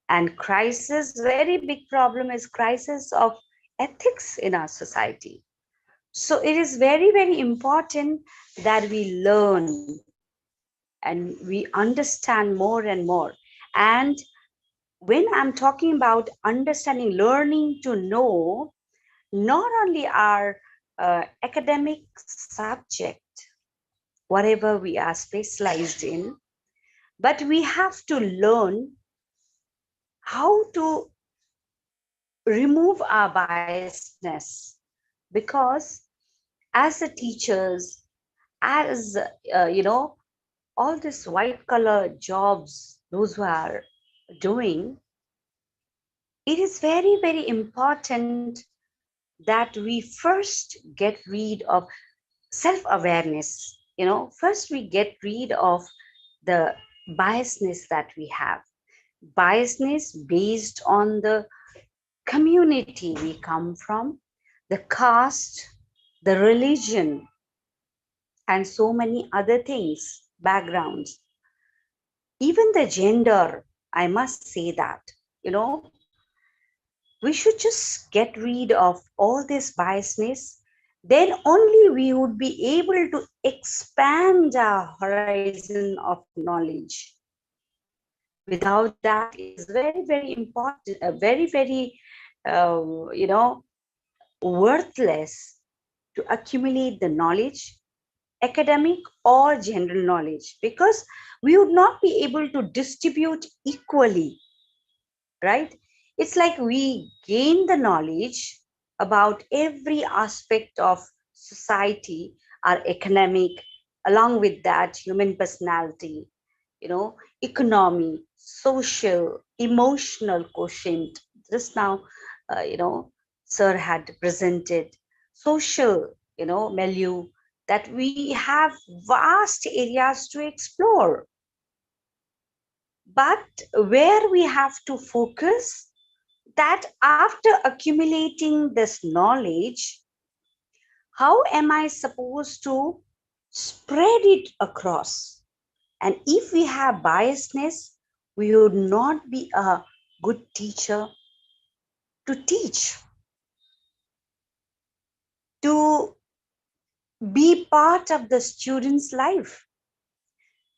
and crisis, very big problem is crisis of ethics in our society. So it is very, very important that we learn and we understand more and more. And when I'm talking about understanding, learning to know, not only our academic subject, whatever we are specialized in, but we have to learn how to remove our biasness, because as the teachers, as all this white collar jobs, those who are doing, it is very, very important that we first get rid of self-awareness. First we get rid of the biasness that we have, biasness based on the community we come from, the caste, the religion, and so many other things, backgrounds, even the gender. I must say that, we should just get rid of all this biasness. Then only we would be able to expand our horizon of knowledge. Without that, it's very, very important, very, very, worthless to accumulate the knowledge, academic or general knowledge, because we would not be able to distribute equally, right? It's like we gain the knowledge about every aspect of society, our economic, along with that, human personality, economy, social, emotional quotient. Just now, Sir had presented social, milieu, that we have vast areas to explore. But where we have to focus that after accumulating this knowledge, how am I supposed to spread it across? And if we have biasness, we would not be a good teacher to teach, to be part of the student's life.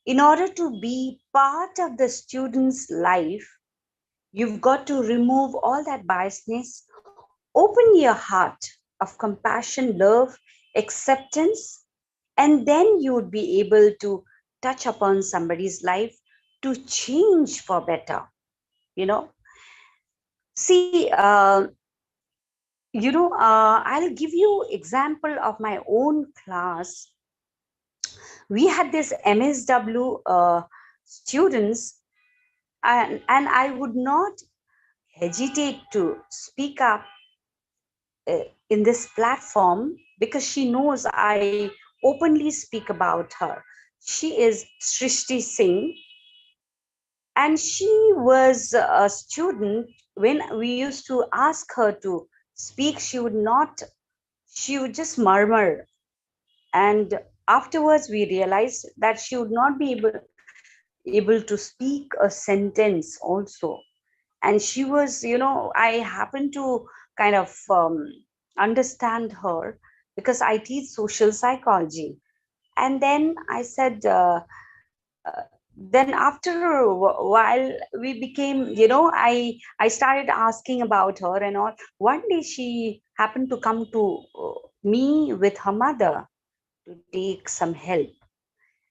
In order to be part of the student's life, you've got to remove all that biasness, open your heart of compassion, love, acceptance, and then you would be able to touch upon somebody's life to change for better. You know, see, I'll give you example of my own class. We had this MSW students, and I would not hesitate to speak up in this platform because she knows I openly speak about her. She is Srishti Singh, and she was a student. When we used to ask her to speak, she would just murmur. And afterwards, we realized that she would not be able to speak a sentence also. And she was, I happened to kind of understand her because I teach social psychology. And then I said, then after a while we became, I started asking about her and all. One day she happened to come to me with her mother to take some help.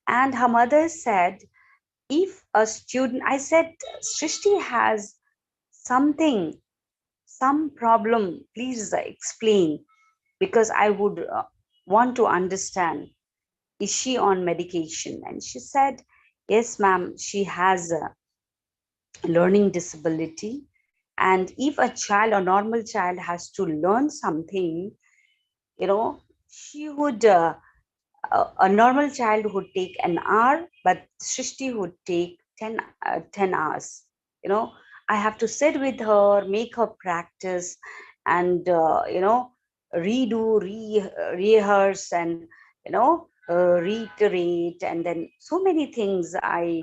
And her mother said, if a student, I said, Srishti has something, some problem, please explain, because I would want to understand. Is she on medication? And she said, yes, ma'am, she has a learning disability. And if a child, a normal child, has to learn something, she would, a normal child would take an hour, but Srishti would take 10 hours. I have to sit with her, make her practice, and rehearse, and reiterate, and then so many things. I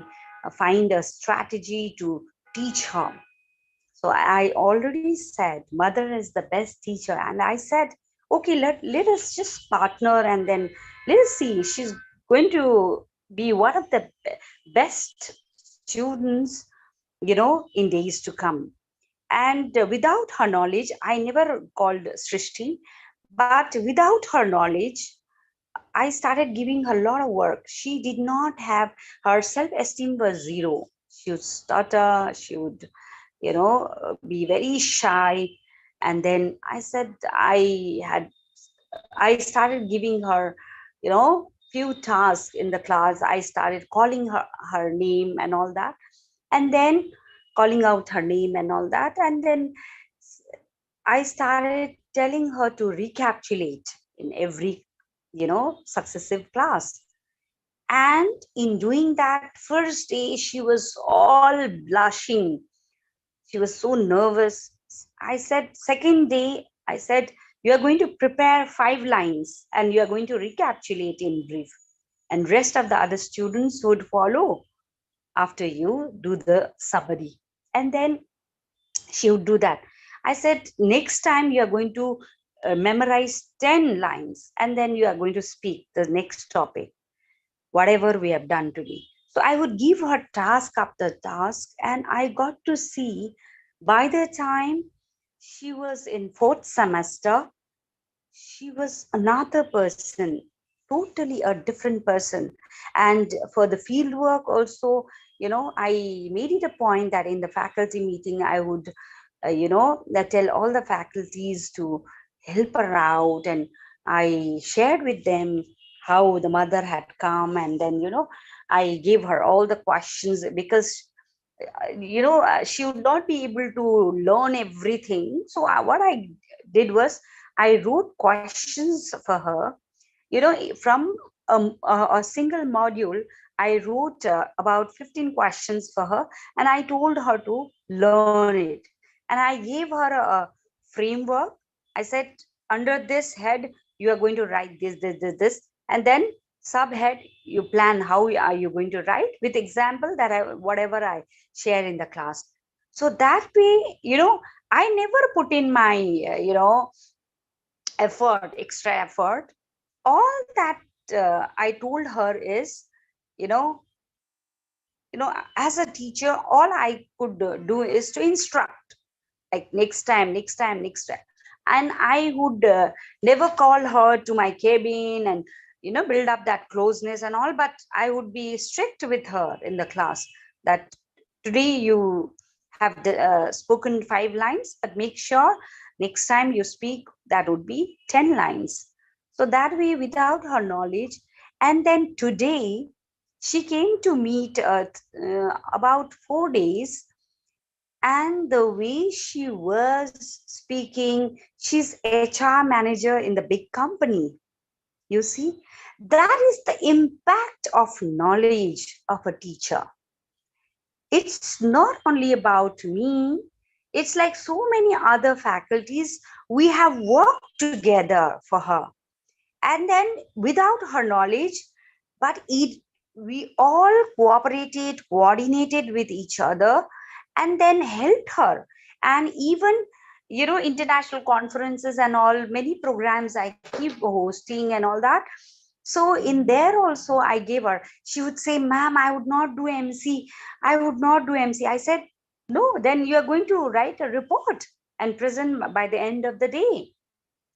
find a strategy to teach her. So I already said mother is the best teacher, and I said, okay, let us just partner, and then let us see. She's going to be one of the best students, in days to come. And without her knowledge, I never called Srishti, but without her knowledge, I started giving her a lot of work. She did not have, her self-esteem was zero. She would stutter, she would, be very shy. And then I said, I started giving her, few tasks in the class. I started calling her name and all that. And then calling out her name and all that. And then I started telling her to recapitulate in every, successive class. And in doing that, first day, she was all blushing. She was so nervous. I said, second day, I said, you are going to prepare 5 lines and you are going to recapitulate in brief. And rest of the other students would follow after you do the summary. And then she would do that. I said, next time you are going to memorize 10 lines and then you are going to speak the next topic, whatever we have done today. So I would give her task after task, and I got to see by the time she was in 4th semester, she was another person, totally a different person. And for the field work also, I made it a point that in the faculty meeting, I would, tell all the faculties to help her out. And I shared with them how the mother had come, and then, I gave her all the questions because, she would not be able to learn everything. So what I did was I wrote questions for her, from a single module, I wrote about 15 questions for her, and I told her to learn it. And I gave her a framework. I said, under this head, you are going to write this, and then subhead, you plan how are you going to write with example that whatever I share in the class. So that way, I never put in my, extra effort. All that I told her is, as a teacher, all I could do is to instruct, like next time. And I would never call her to my cabin and, build up that closeness and all, but I would be strict with her in the class that today you have spoken 5 lines, but make sure next time you speak, that would be 10 lines. So that way, without her knowledge, and then today, she came to meet about 4 days, and the way she was speaking, she's HR manager in the big company. You see, that is the impact of knowledge of a teacher. It's not only about me, it's like so many other faculties, we have worked together for her. And then without her knowledge, but we all coordinated with each other, and then helped her. And even, international conferences and all, many programs I keep hosting and all that. So in there also I gave her, she would say, ma'am, I would not do MC. I said, no, then you are going to write a report and present by the end of the day.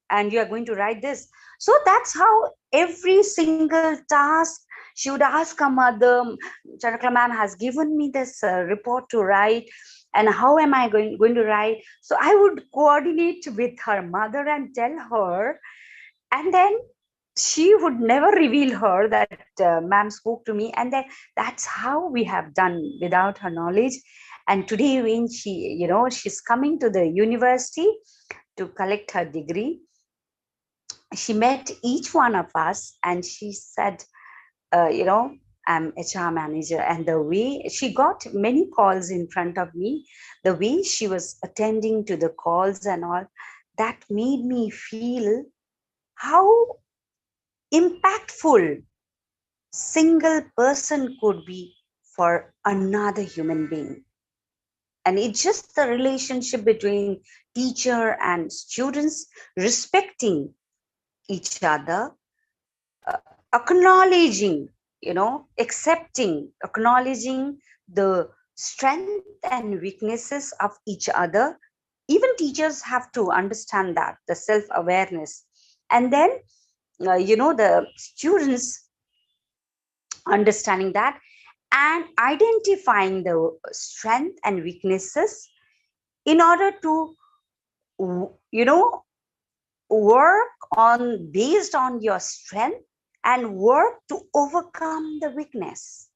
And you are going to write this. So that's how every single task she would ask her mother, Chanakla ma'am has given me this report to write, and how am I going to write? So I would coordinate with her mother and tell her, and then she would never reveal her that ma'am spoke to me. And then that's how we have done without her knowledge. And today when she, she's coming to the university to collect her degree, she met each one of us and she said, I'm HR manager. And the way she got many calls in front of me, the way she was attending to the calls and all, that made me feel how impactful single person could be for another human being. And it's just the relationship between teacher and students, respecting each other, acknowledging, acknowledging the strength and weaknesses of each other. Even teachers have to understand that, the self-awareness. And then, the students understanding that and identifying the strength and weaknesses in order to, work on based on your strength and work to overcome the weakness,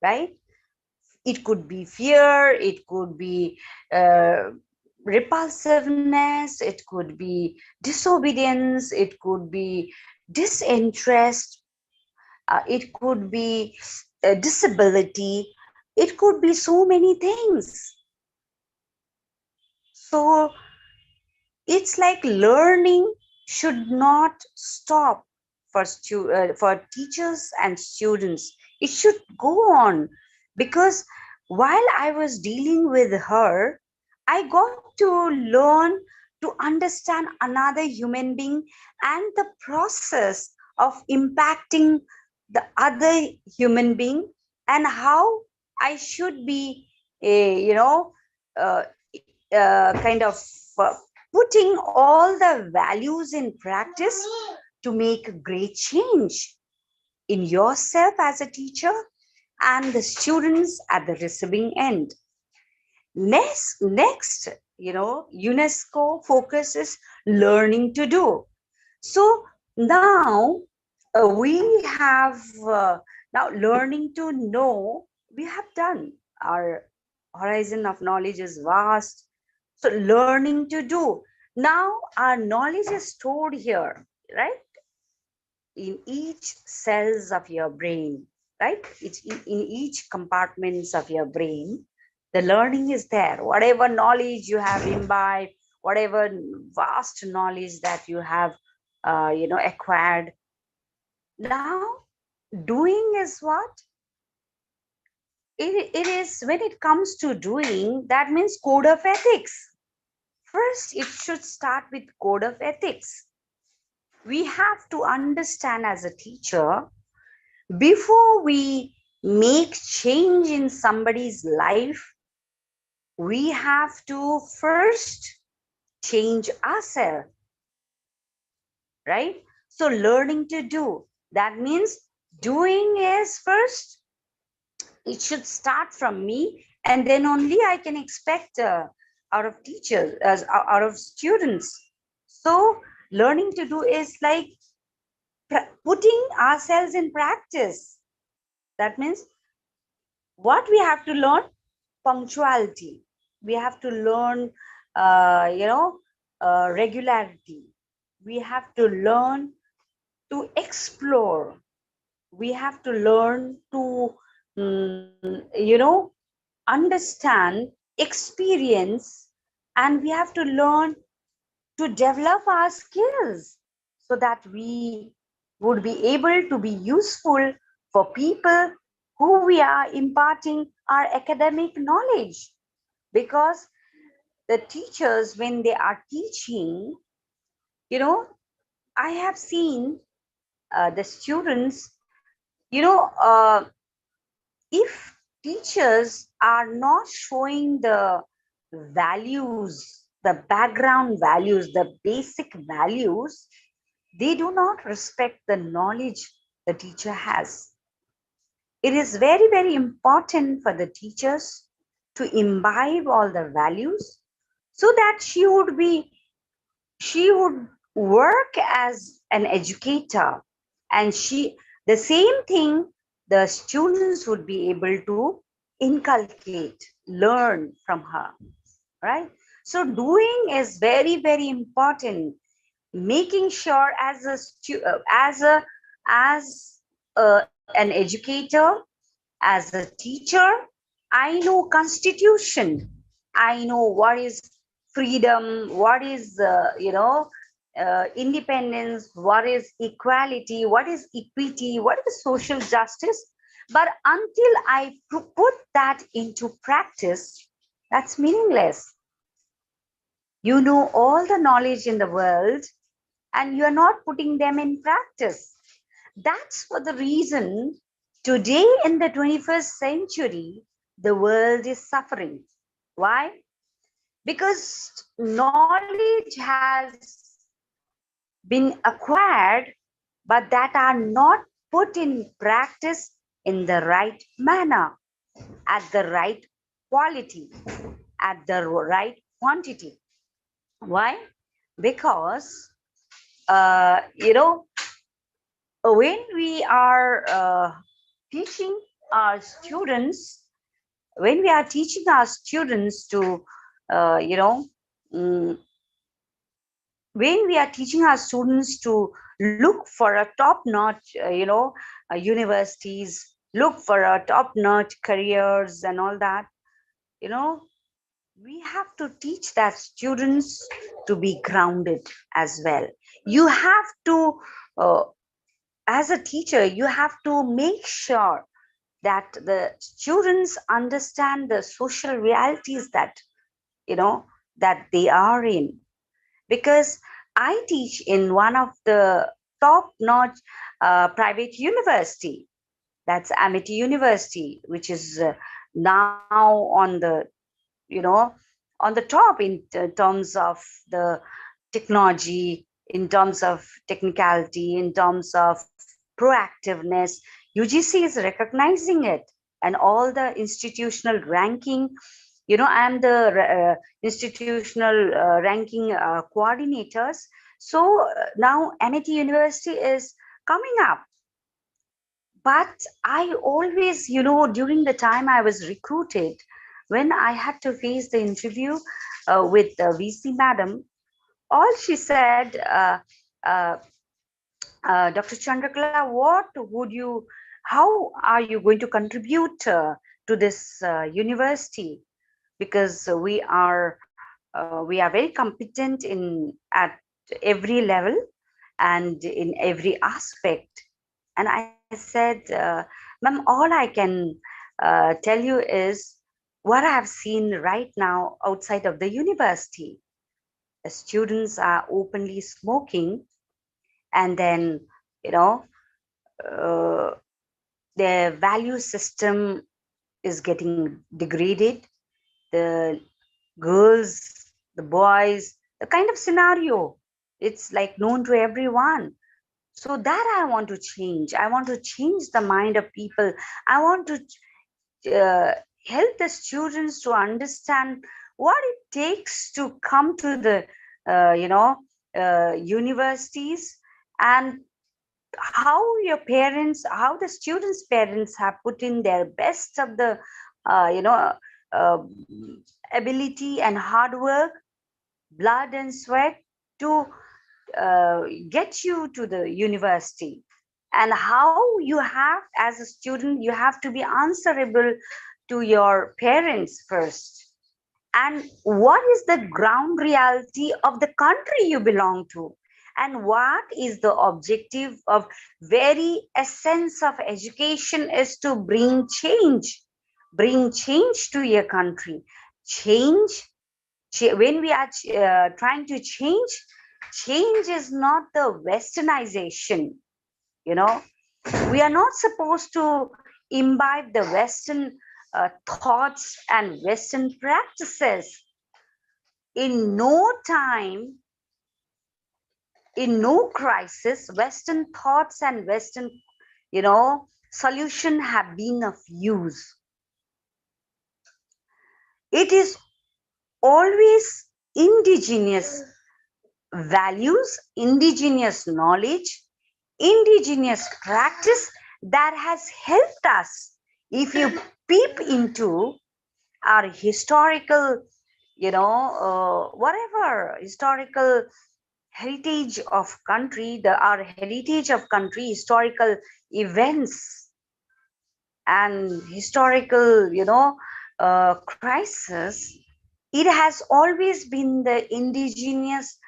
right? It could be fear, it could be repulsiveness, it could be disobedience, it could be disinterest, it could be disability, it could be so many things. So it's like learning should not stop for teachers and students. It should go on, because while I was dealing with her, I got to learn to understand another human being and the process of impacting the other human being, and how I should be, kind of putting all the values in practice to make a great change in yourself as a teacher and the students at the receiving end. Next, UNESCO focuses learning to do. So now we have now learning to know. We have done, our horizon of knowledge is vast. So learning to do. Now our knowledge is stored here, right? in each cells of your brain, right? It's in each compartments of your brain. The learning is there. Whatever knowledge you have imbibed, whatever vast knowledge that you have, acquired. Now, doing is what? It is, when it comes to doing, that means code of ethics. First, it should start with code of ethics. We have to understand as a teacher, before we make change in somebody's life, we have to first change ourselves, right? So learning to do, that means doing is first. It should start from me, and then only I can expect out of teachers, out of students. So learning to do is like putting ourselves in practice. That means what we have to learn? Punctuality. We have to learn, regularity. We have to learn to explore. We have to learn to, understand, experience, and we have to learn to develop our skills so that we would be able to be useful for people who we are imparting our academic knowledge. Because the teachers, when they are teaching, I have seen the students, if teachers are not showing the values, the background values, the basic values, they do not respect the knowledge the teacher has. It is very, very important for the teachers to imbibe all the values so that she would work as an educator, and the same thing the students would be able to inculcate, learn from her, right? So doing is very, very important. Making sure as an educator, as a teacher, I know constitution. I know what is freedom, what is independence, what is equality, what is equity, what is social justice. But until I put that into practice, that's meaningless. You know all the knowledge in the world and you are not putting them in practice. That's for the reason today in the 21st century, the world is suffering. Why? Because knowledge has been acquired, but that are not put in practice in the right manner, at the right quality, at the right quantity. Why? Because, when we are teaching our students, when we are teaching our students to, when we are teaching our students to look for a top-notch, universities, look for a top-notch careers and all that, we have to teach that students to be grounded as well. You have to, as a teacher, you have to make sure that the students understand the social realities that, that they are in. Because I teach in one of the top-notch private university, that's Amity University, which is now on the, on the top in terms of the technology, in terms of technicality, in terms of proactiveness. UGC is recognizing it, and all the institutional ranking. I'm the institutional ranking coordinators. So now Amity University is coming up. But I always, during the time I was recruited, when I had to face the interview with the VC madam, all she said, Dr. Chandrakala, how are you going to contribute to this university? Because we are very competent at every level and in every aspect. And I said, ma'am, all I can tell you is what I have seen right now outside of the university. The students are openly smoking, and then, you know, their value system is getting degraded. The girls, the boys, the kind of scenario, it's like known to everyone. So that I want to change. I want to change the mind of people. I want to help the students to understand what it takes to come to the universities, and how your parents, how the students' parents have put in their best of the uh, ability and hard work, blood and sweat to get you to the university, and how you have, as a student, you have to be answerable to your parents first, and what is the ground reality of the country you belong to, and what is the objective of very essence of education is to bring change to your country. When we are trying to change is not the westernization. We are not supposed to imbibe the Western thoughts and Western practices. In no time, in no crisis, Western thoughts and Western, solution have been of use. It is always indigenous values, indigenous knowledge, indigenous practice that has helped us. If you peep into our historical, whatever historical heritage of country, our heritage of country, historical events and historical, crisis, it has always been the indigenous,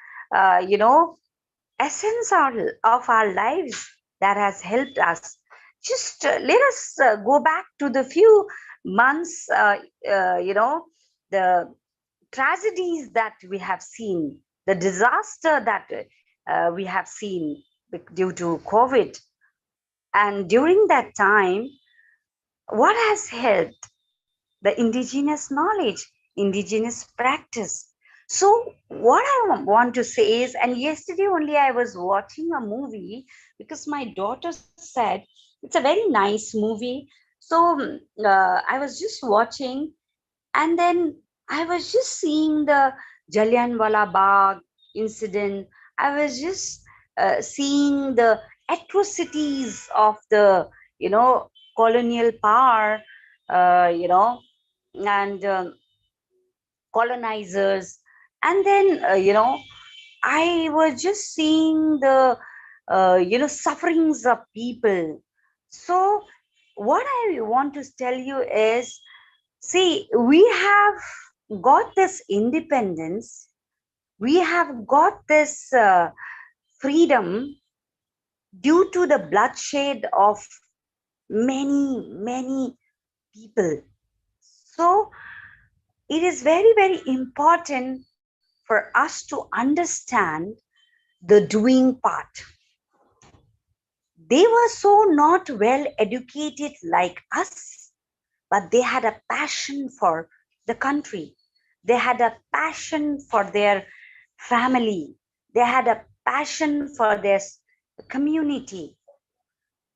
essence of our lives that has helped us. Just let us go back to the few months, the tragedies that we have seen, the disaster that we have seen due to COVID. And during that time, what has helped? The indigenous knowledge, indigenous practice. So what I want to say is, and yesterday only I was watching a movie because my daughter said it's a very nice movie. So I was just watching, and then I was just seeing the Jallianwala Bagh incident. I was just seeing the atrocities of the, colonial power, and colonizers. And then, I was just seeing the, sufferings of people. So what I want to tell you is, see, we have got this independence, we have got this freedom due to the bloodshed of many people. So it is very, very important for us to understand the doing part. They were so not well educated like us, but they had a passion for the country. They had a passion for their family. They had a passion for their community,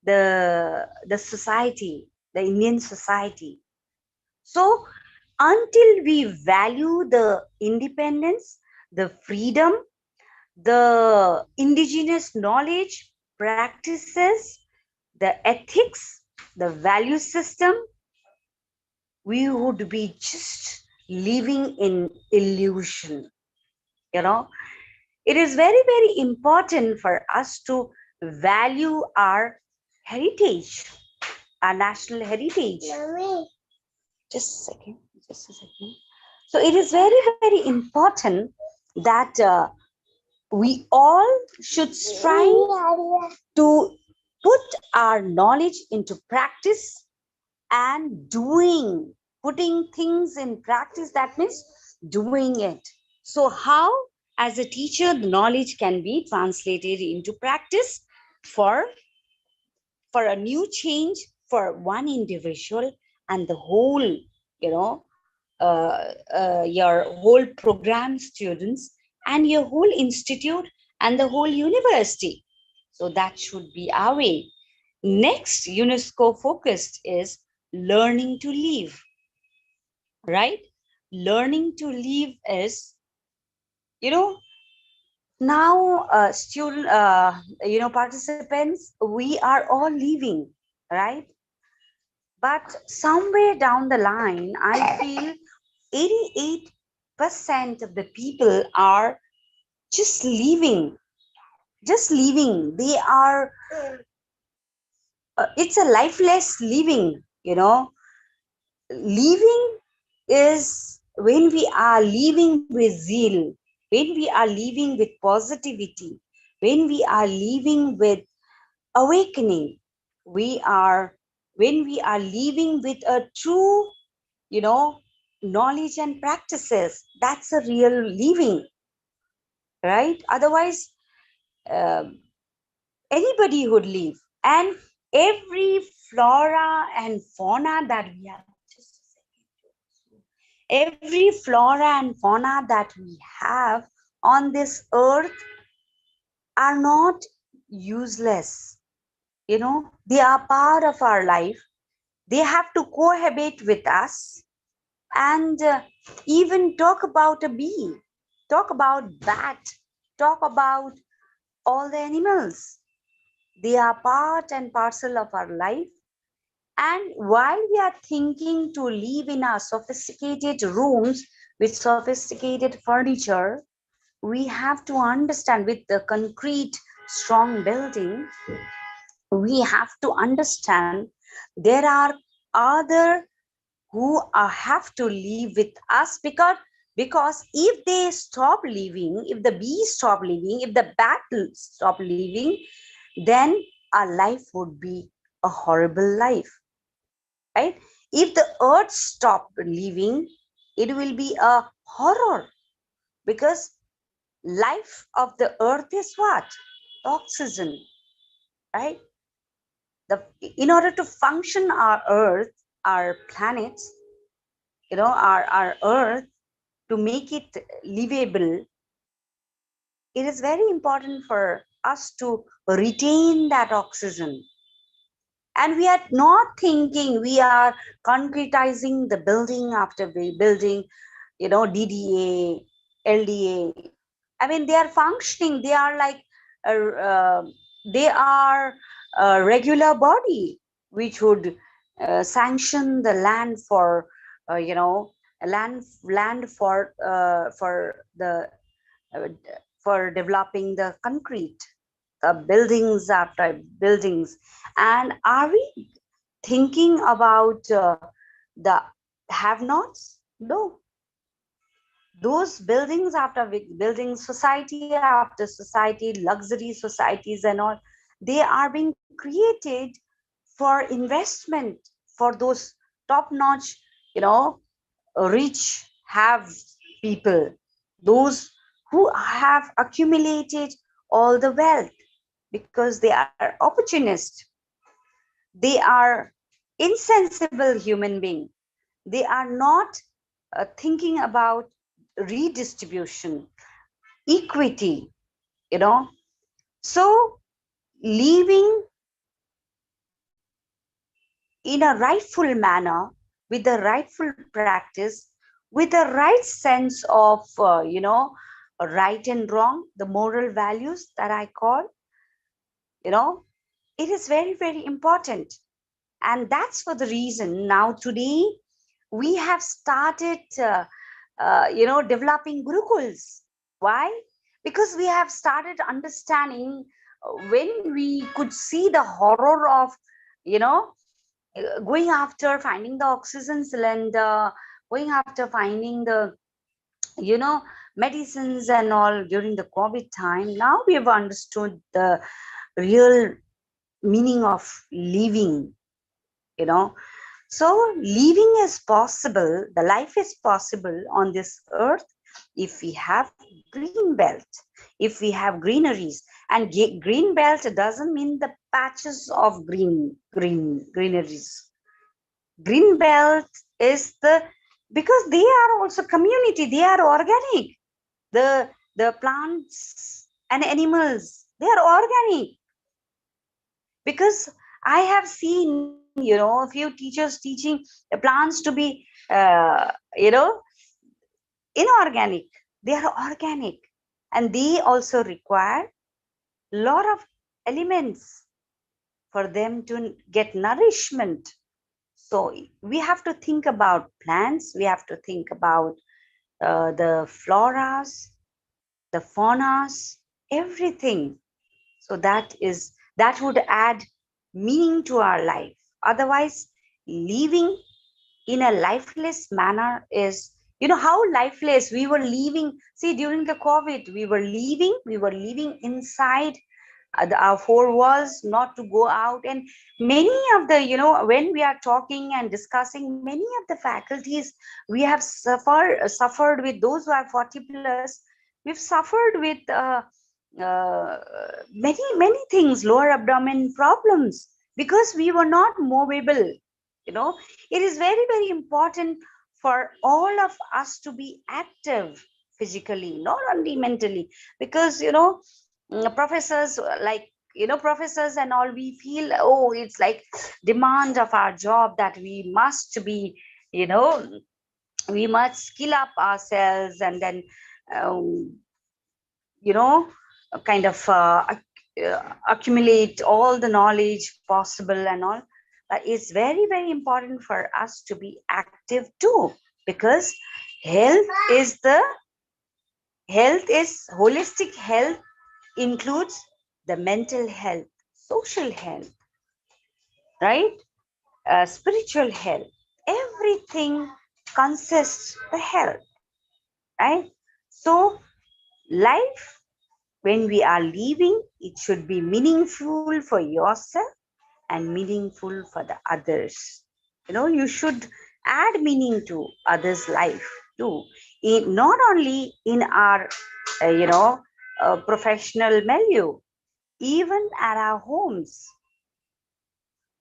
the society, the Indian society. So until we value the independence, the freedom, the indigenous knowledge, practices, the ethics, the value system, we would be just living in illusion. It is very, very important for us to value our heritage, our national heritage. Just a second, just a second. So it is very, very important that we all should strive to put our knowledge into practice and putting things in practice. That means doing it. So how, as a teacher, the knowledge can be translated into practice for a new change for one individual and the whole, your whole program students and your whole institute and the whole university. So that should be our way. Next, UNESCO focused is learning to live, right? Learning to live is, now student, participants, we are all living, right? But somewhere down the line, I feel 88% of the people are just living. They are, it's a lifeless living, Living is when we are living with zeal, when we are living with positivity, when we are living with awakening, when we are living with a true, knowledge and practices, that's a real living, right? Otherwise, anybody would live. And every flora and fauna that we have, every flora and fauna that we have on this earth are not useless. They are part of our life. They have to cohabit with us. And even talk about a bee, talk about bat, talk about all the animals. They are part and parcel of our life. And while we are thinking to live in our sophisticated rooms with sophisticated furniture, we have to understand, with the concrete strong building, we have to understand there are other who have to live with us, because if they stop living, if the bees stop living, if the bat stop living, then our life would be a horrible life, right? If the earth stopped living, it will be a horror, because life of the earth is what? Oxygen, right? In order to function our earth, our planet, our earth, to make it livable, it is very important for us to retain that oxygen. And we are not thinking, we are concretizing the building after building, DDA, LDA. I mean, they are functioning, they are like, they are a regular body which would sanction the land for, land for developing the concrete, buildings after buildings. And are we thinking about the have-nots? No. Those buildings after building, society after society, luxury societies and all, they are being created for investment for those top-notch, rich have people, those who have accumulated all the wealth, because they are opportunists. They are insensible human beings. They are not thinking about redistribution, equity, So living in a rightful manner, with the rightful practice, with the right sense of, right and wrong, the moral values that I call, it is very, very important. And that's for the reason now today we have started, developing gurukuls. Why? Because we have started understanding when we could see the horror of, going after finding the oxygen cylinder, going after finding the, medicines and all during the COVID time, now we have understood the real meaning of living, So living is possible, the life is possible on this earth if we have green belt, if we have greeneries. And green belt doesn't mean the patches of greeneries. Green belt is because they are also community, they are organic. The plants and animals, they are organic. Because I have seen, a few teachers teaching the plants to be, inorganic. They are organic, and they also require a lot of elements for them to get nourishment. So we have to think about plants. We have to think about the floras, the faunas, everything. So that would add meaning to our life. Otherwise, living in a lifeless manner is, how lifeless we were living. See, during the COVID, we were living inside our four walls, not to go out. And many of the, when we are talking and discussing, many of the faculties, we have suffered with those who are 40 plus, we've suffered with many things, lower abdomen problems, because we were not movable. It is very, very important for all of us to be active physically, not only mentally, because professors professors and all, we feel, oh, it's like demand of our job that we must be, we must skill up ourselves, and then kind of accumulate all the knowledge possible and all. But it's very, very important for us to be active too, because holistic health includes the mental health, social health, right? Spiritual health, everything consists the health, right? So life, when we are living, it should be meaningful for yourself and meaningful for the others. You should add meaning to others' life too, not only in our professional milieu, even at our homes.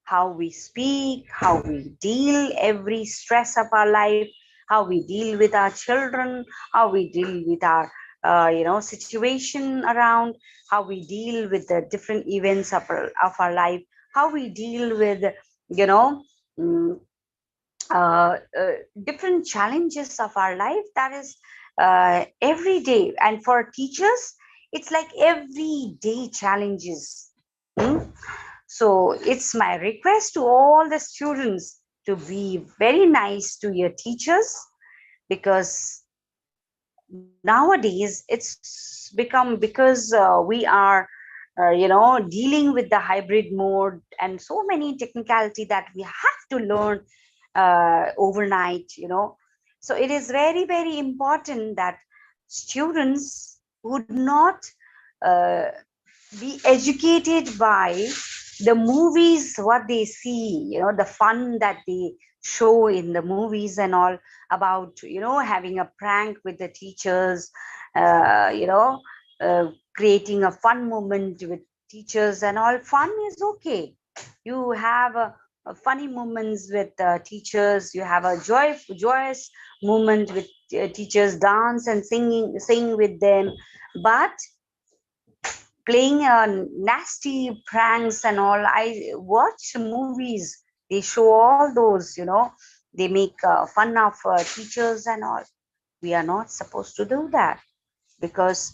How we speak, how we deal every stress of our life, how we deal with our children, how we deal with our situation around, how we deal with the different events of our life, how we deal with different challenges of our life. That is every day. And for teachers, it's like everyday challenges. So it's my request to all the students to be very nice to your teachers, because nowadays it's become, because we are dealing with the hybrid mode and so many technicality that we have to learn overnight. So it is very, very important that students would not be educated by the movies, what they see, the fun that they show in the movies and all, about having a prank with the teachers, creating a fun moment with teachers and all. Fun is okay. You have a funny moments with teachers. You have a joyous moment with teachers, dance and sing with them. But playing nasty pranks and all, I watch movies, they show all those, they make fun of teachers and all. We are not supposed to do that, because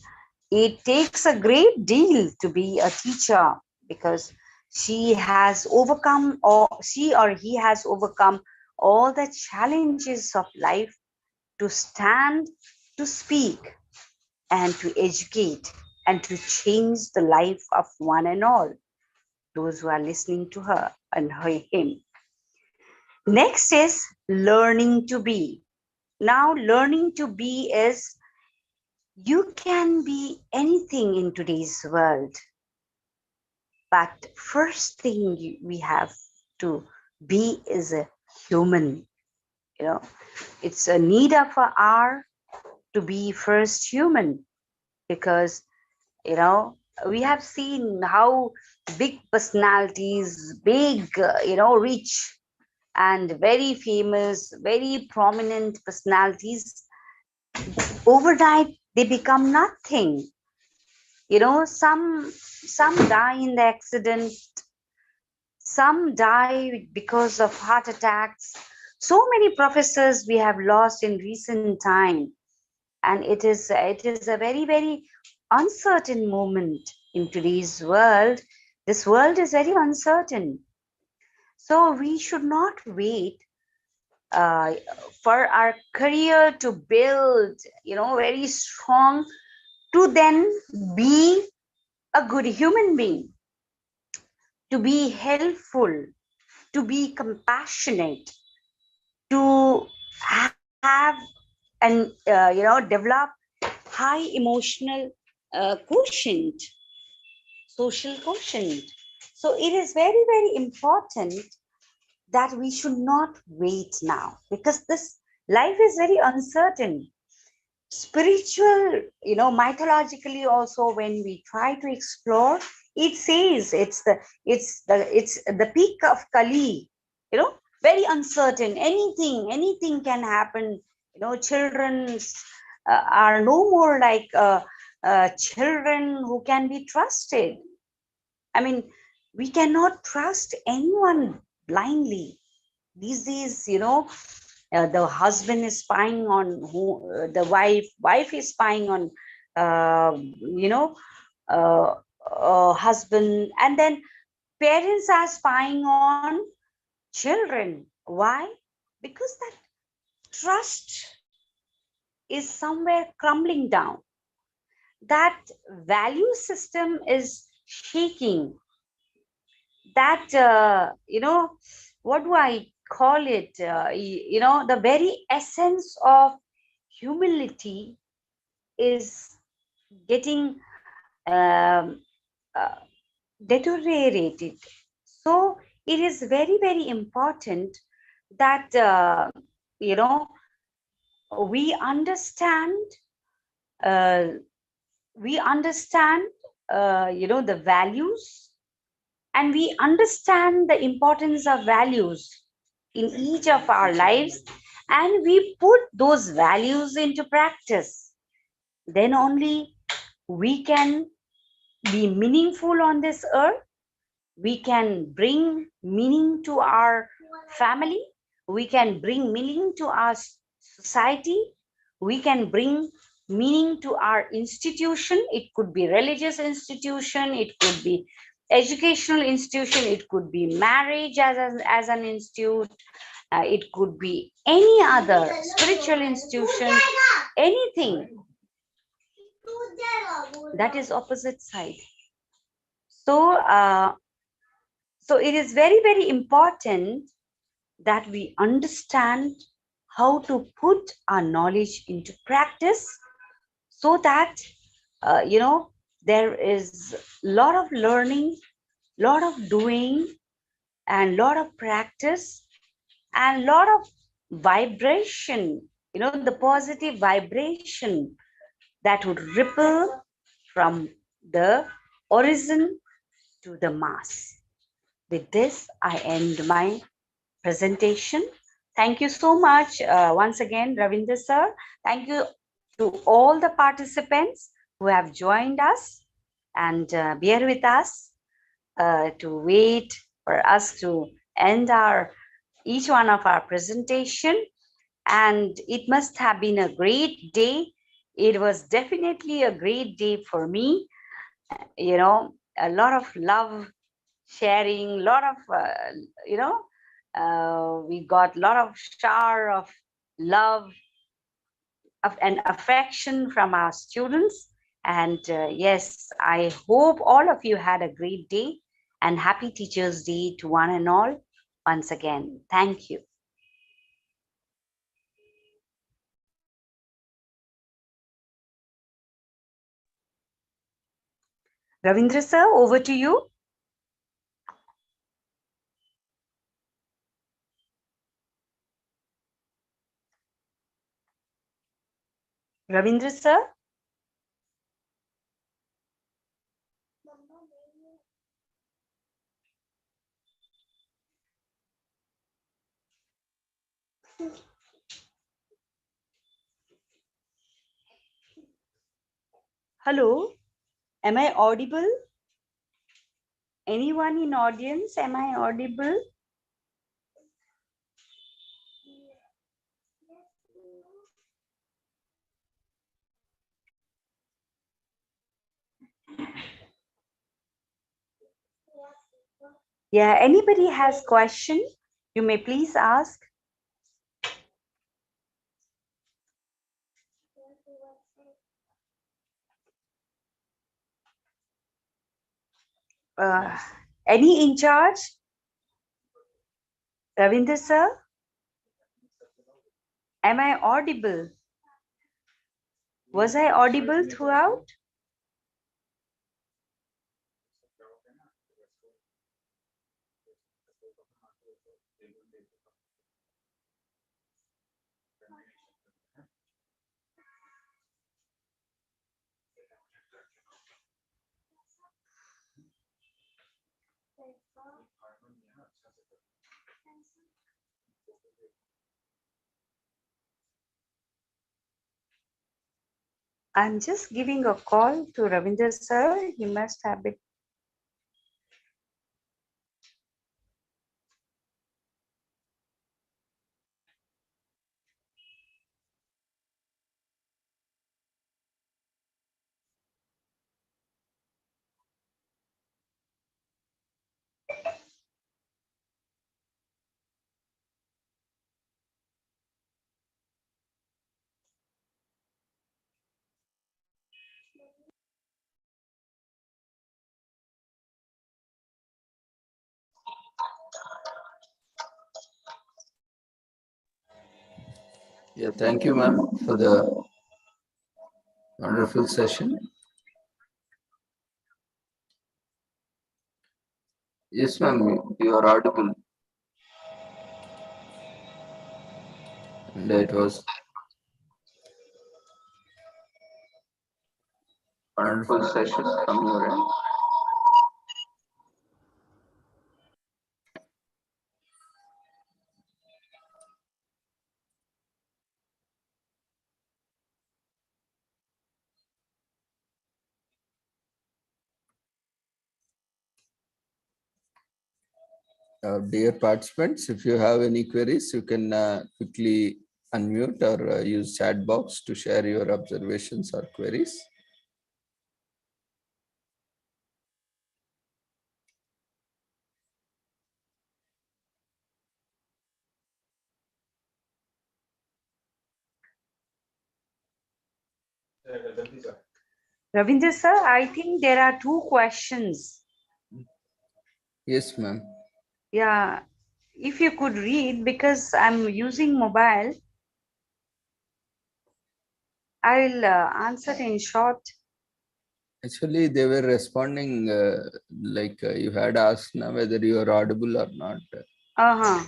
it takes a great deal to be a teacher, because she has overcome, or she or he has overcome all the challenges of life to stand, to speak, and to educate. and to change the life of one and all, those who are listening to her and him. Next is learning to be. Now, learning to be is you can be anything in today's world. But first thing we have to be is a human. You know, it's a need of our hour to be first human, because, you know, we have seen how big personalities, big, rich and very famous, very prominent personalities, overnight they become nothing. You know, some die in the accident, some die because of heart attacks. So many professors we have lost in recent time, and it is a very, very uncertain moment in today's world. This world is very uncertain, so we should not wait for our career to build, very strong, to then be a good human being, to be helpful, to be compassionate, to have and develop high emotional quotient, social quotient. So it is very, very important that we should not wait now, because this life is very uncertain. Spiritual, mythologically also, when we try to explore, it says it's the peak of Kali, very uncertain. Anything can happen. Children are no more like children who can be trusted. I mean, we cannot trust anyone blindly these days. The husband is spying on the wife is spying on husband, and then parents are spying on children. Why? Because that trust is somewhere crumbling down. That value system is shaking. That what do I call it? The very essence of humility is getting deteriorated. So it is very, very important that we understand the values, and we understand the importance of values in each of our lives, and we put those values into practice. Then only we can be meaningful on this earth. We can bring meaning to our family. We can bring meaning to our society. We can bring meaning to our institution. It could be religious institution. It could be educational institution. It could be marriage as an institute. It could be any other spiritual institution, anything that is opposite side. So, so it is very, very important that we understand how to put our knowledge into practice, so that, there is a lot of learning, lot of doing, and lot of practice, and lot of vibration, the positive vibration that would ripple from the origin to the mass. With this, I end my presentation. Thank you so much once again, Ravinder sir. Thank you to all the participants who have joined us and bear with us to wait for us to end each one of our presentation. And it must have been a great day. It was definitely a great day for me. A lot of love sharing, a lot of, we got a lot of shower of love and affection from our students. And yes, I hope all of you had a great day, and happy Teachers' Day to one and all once again. Thank you. Ravindra sir, over to you. Ravindra sir. Hello, am I audible? Anyone in audience, am I audible? Yeah, anybody has question, you may please ask. Any in charge? Ravindra sir? Am I audible? Was I audible throughout? I'm just giving a call to Ravindra sir. He must have been. Yeah, thank you, ma'am, for the wonderful session. Yes, ma'am, you are audible. And it was wonderful session from your end. Dear participants, if you have any queries, you can quickly unmute or use chat box to share your observations or queries. Ravindra sir, I think there are two questions. Yes, ma'am. Yeah, if you could read, because I'm using mobile, I'll answer in short. Actually, they were responding like you had asked now whether you are audible or not. Uh-huh.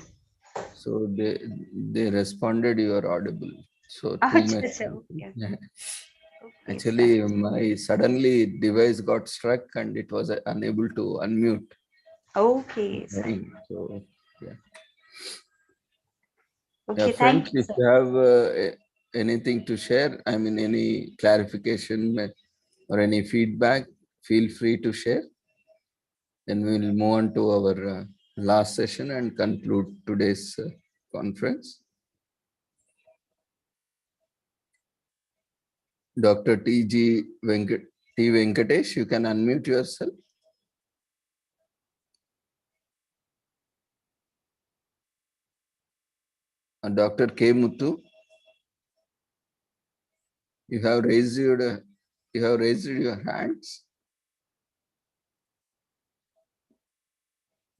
So they responded you are audible. So too Achha, much. achha, okay. Okay, Actually, sir. my suddenly device got struck and it was unable to unmute. Okay, sir. So yeah. Okay, Friends, thank you, if sir. you have anything to share, I mean, any clarification or any feedback, feel free to share. Then we will move on to our last session and conclude today's conference. Dr. T. Venkatesh, you can unmute yourself. Dr. K. Muthu, you have raised your You have raised your hands.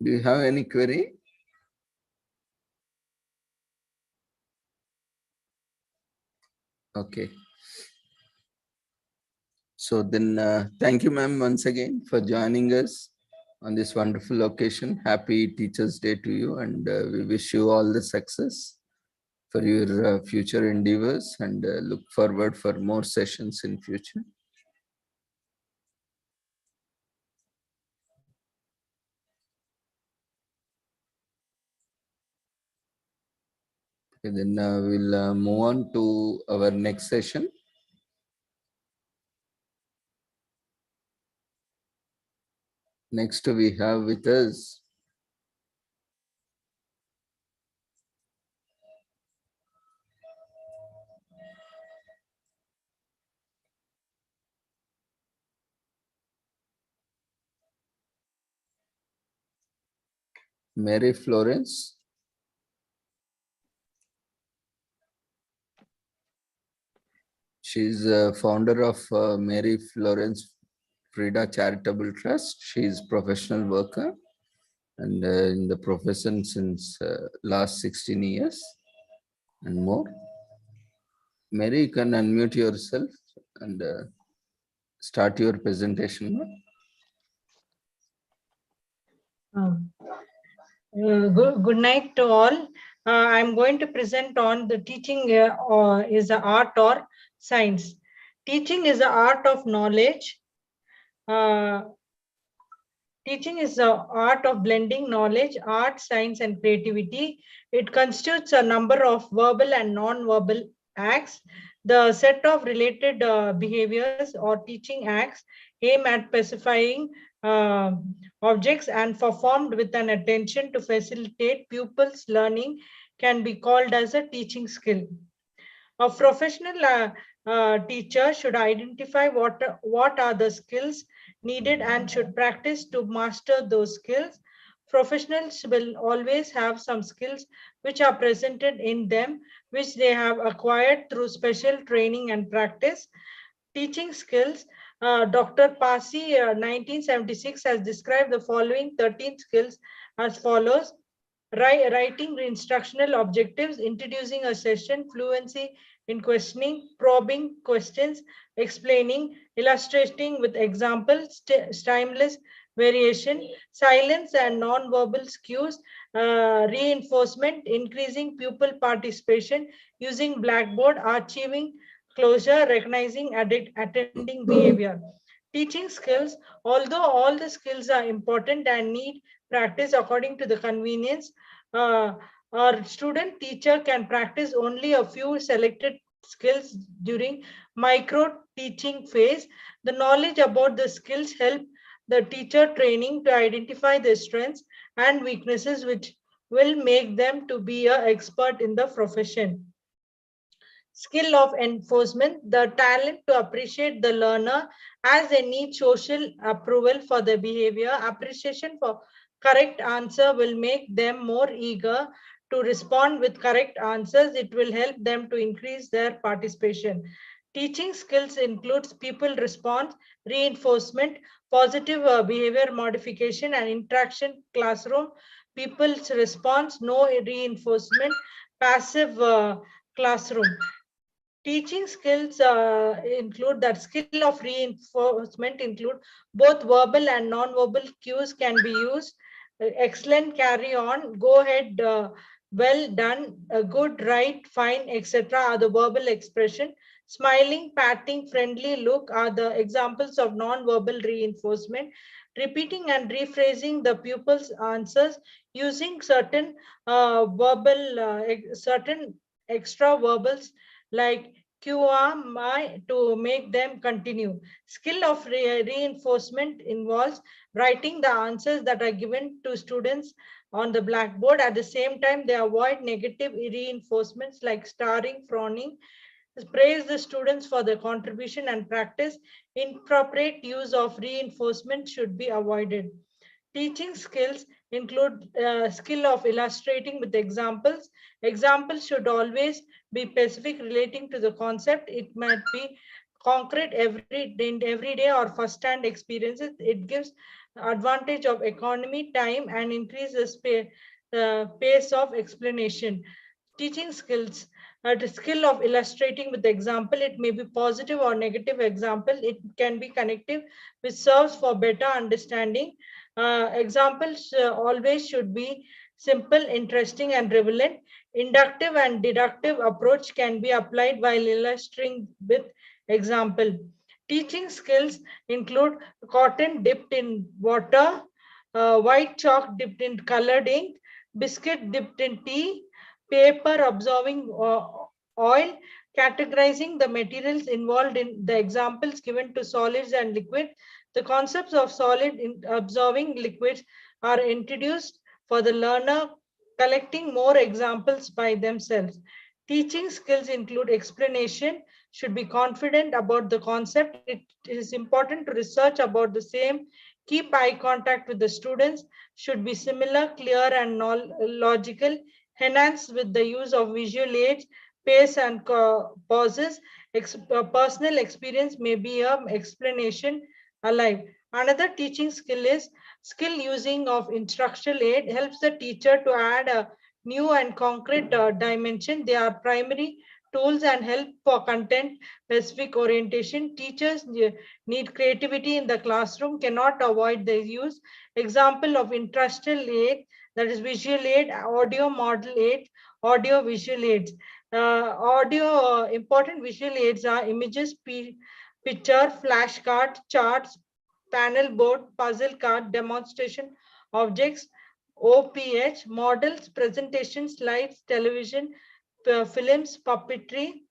Do you have any query? Okay. So then, thank you, ma'am, once again for joining us on this wonderful occasion. Happy Teachers' Day to you, and we wish you all the success for your future endeavors, and look forward for more sessions in future. Okay, then we'll move on to our next session. Next, we have with us Mary Florence. She's a founder of Mary Florence Frida Charitable Trust. She is professional worker and in the profession since last 16 years and more. Mary, you can unmute yourself and start your presentation. Good night to all. I'm going to present on the teaching is the art or science. Teaching is the art of knowledge. Teaching is the art of blending knowledge, art, science, and creativity. It constitutes a number of verbal and non-verbal acts. The set of related behaviors or teaching acts aim at specifying objects and performed with an attention to facilitate pupils' learning can be called as a teaching skill. A professional teacher should identify what are the skills needed and should practice to master those skills. Professionals will always have some skills which are presented in them, which they have acquired through special training and practice. Teaching skills, Dr. Pasi, 1976, has described the following 13 skills as follows. Writing instructional objectives, introducing a session, fluency in questioning, probing questions, explaining, illustrating with examples, timeless variation, silence and non-verbal cues, reinforcement, increasing pupil participation, using Blackboard, achieving closure, recognizing attending behavior. Teaching skills, although all the skills are important and need practice according to the convenience, our student teacher can practice only a few selected skills during micro teaching phase. The knowledge about the skills help the teacher training to identify the strengths and weaknesses which will make them to be an expert in the profession. Skill of enforcement, the talent to appreciate the learner as they need social approval for their behavior. Appreciation for correct answer will make them more eager to respond with correct answers. It will help them to increase their participation. Teaching skills includes people response, reinforcement, positive behavior modification and interaction classroom, people's response, no reinforcement, passive classroom. Teaching skills include that skill of reinforcement include both verbal and non-verbal cues can be used. Excellent, carry on, go ahead, well done, good, right, fine, etc. are the verbal expression. Smiling, patting, friendly look are the examples of non-verbal reinforcement. Repeating and rephrasing the pupil's answers using certain certain extra verbals like QA to make them continue. Skill of reinforcement involves writing the answers that are given to students on the blackboard. At the same time, they avoid negative reinforcements like starring, frowning. Praise the students for their contribution and practice. Inappropriate use of reinforcement should be avoided. Teaching skills include skill of illustrating with examples. Examples should always be specific relating to the concept. It might be concrete everyday or first-hand experiences. It gives advantage of economy, time, and increases pace of explanation. Teaching skills. The skill of illustrating with example, it may be positive or negative example. It can be connective, which serves for better understanding. Examples always should be simple, interesting, and relevant. Inductive and deductive approach can be applied while illustrating with example. Teaching skills include cotton dipped in water, white chalk dipped in colored ink, biscuit dipped in tea, paper absorbing oil, categorizing the materials involved in the examples given to solids and liquid. The concepts of solid absorbing liquids are introduced for the learner, collecting more examples by themselves. Teaching skills include explanation, should be confident about the concept. It is important to research about the same. Keep eye contact with the students, should be similar, clear, and logical. Enhance with the use of visual aids, pace and pauses. Personal experience may be an explanation alive. Another teaching skill is skill using of instructional aid, helps the teacher to add a new and concrete dimension. They are primary tools and help for content specific orientation. Teachers need creativity in the classroom, cannot avoid their use. Example of instructional aid, that is visual aid, audio model aid, audio visual aids. Important visual aids are images, picture, flashcard, charts, panel board, puzzle card, demonstration objects, OPH, models, presentation, slides, television, films, puppetry.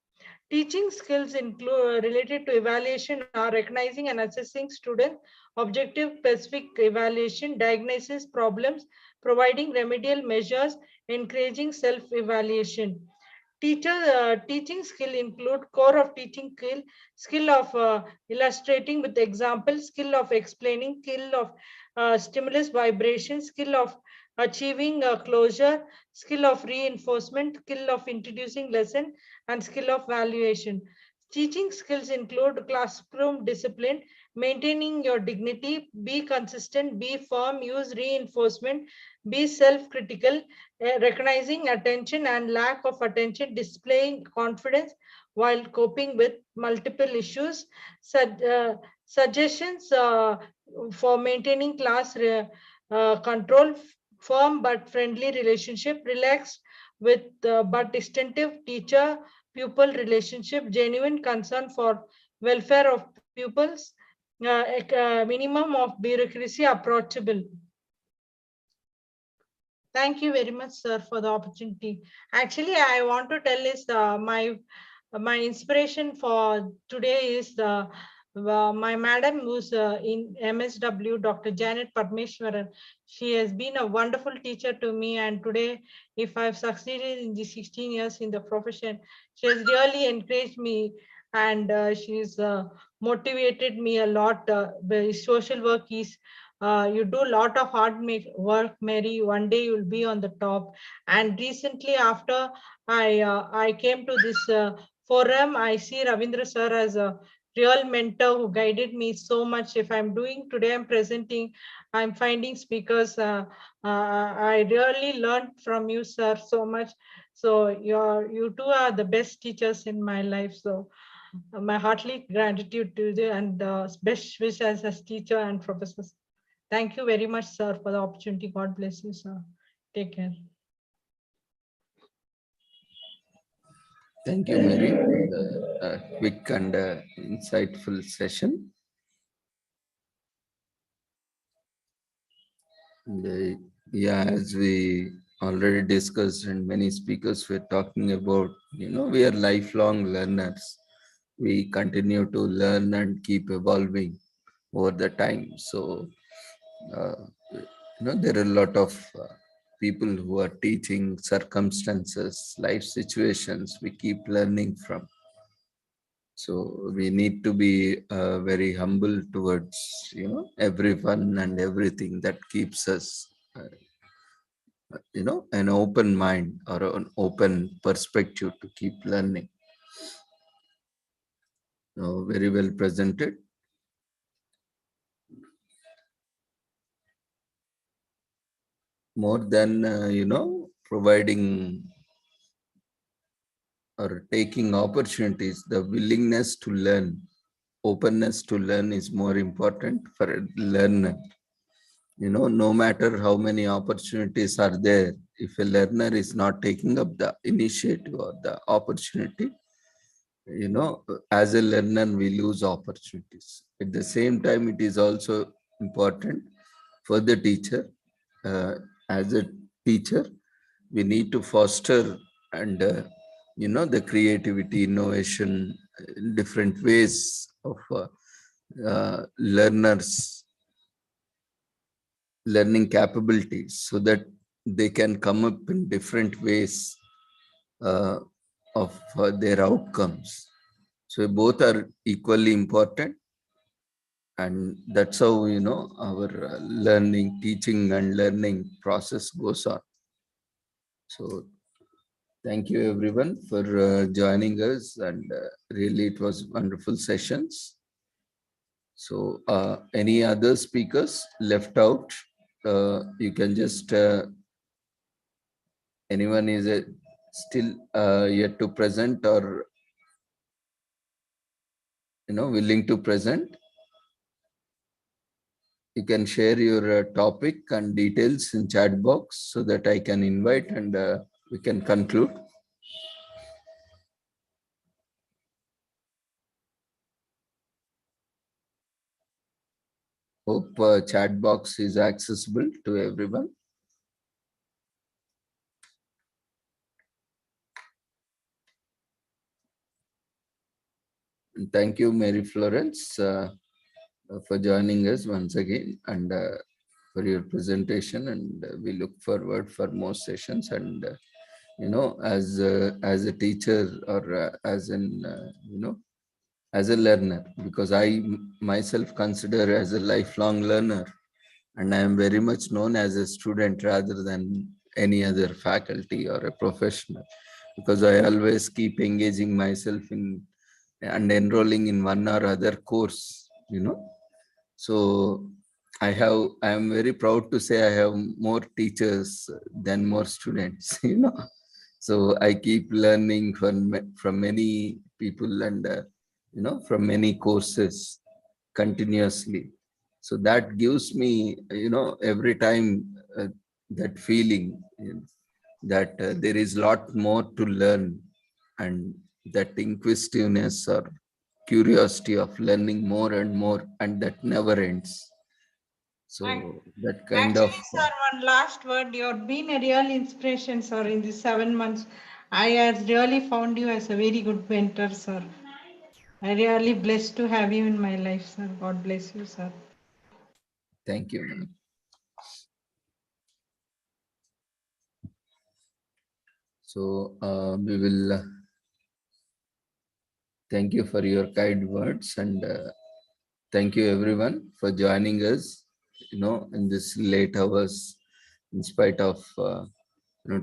Teaching skills include related to evaluation are recognizing and assessing students, objective specific evaluation, diagnosis problems, providing remedial measures, encouraging self-evaluation. Teaching skill include core of teaching skill of illustrating with example, skill of explaining, skill of stimulus vibration, skill of achieving closure, skill of reinforcement, skill of introducing lesson, and skill of valuation. Teaching skills include classroom discipline, maintaining your dignity, be consistent, be firm, use reinforcement, be self-critical, recognizing attention and lack of attention, displaying confidence while coping with multiple issues. Suggestions for maintaining class control, firm but friendly relationship, relaxed with but distinctive teacher pupil relationship, genuine concern for welfare of pupils, minimum of bureaucracy, approachable. Thank you very much, sir, for the opportunity. Actually, I want to tell is my inspiration for today is my madam who's in MSW, Dr. Janet Padmeshwaran. She has been a wonderful teacher to me, and today, if I've succeeded in the 16 years in the profession, she has really encouraged me, and she's motivated me a lot. The social work is you do a lot of hard work, Mary. One day you'll be on the top. And recently, after I came to this forum, I see Ravindra sir as a real mentor who guided me so much. If I'm doing today, I'm presenting, I'm finding speakers. I really learned from you, sir, so much. So you two are the best teachers in my life. So my heartily gratitude to you and best wishes as teacher and professors. Thank you very much, sir, for the opportunity. God bless you, sir. Take care. Thank you, Mary, for the quick and insightful session. Yeah, as we already discussed and many speakers were talking about, we are lifelong learners. We continue to learn and keep evolving over the time. So, there are a lot of people who are teaching circumstances, life situations we keep learning from. So we need to be very humble towards, everyone and everything that keeps us, an open mind or an open perspective to keep learning. Very well presented. More than, providing or taking opportunities, the willingness to learn, openness to learn is more important for a learner. No matter how many opportunities are there, if a learner is not taking up the initiative or the opportunity, as a learner, we lose opportunities. At the same time, it is also important for the teacher. As a teacher, we need to foster and, the creativity, innovation, different ways of learners' learning capabilities so that they can come up in different ways of their outcomes. So both are equally important, and that's how our learning, teaching and learning process goes on. So thank you everyone for joining us, and really it was wonderful sessions. So any other speakers left out? You can just anyone is still yet to present or willing to present, you can share your topic and details in chat box so that I can invite and we can conclude. Hope chat box is accessible to everyone. And thank you, Mary Florence, for joining us once again, and for your presentation, and we look forward for more sessions. And as a teacher or as an as a learner, because I myself consider as a lifelong learner, and I am very much known as a student rather than any other faculty or a professional, because I always keep engaging myself in and enrolling in one or other course, So I am very proud to say I have more teachers than more students, So I keep learning from many people and, from many courses continuously. So that gives me, every time that feeling that there is a lot more to learn, and that inquisitiveness or curiosity of learning more and more, and that never ends. So that kind of Sir, one last word. You've been a real inspiration, sir, in these 7 months. I have really found you as a very good mentor, sir. I really blessed to have you in my life, sir. God bless you, sir. Thank you, ma'am. So we will thank you for your kind words, and thank you everyone for joining us, in this late hours, in spite of,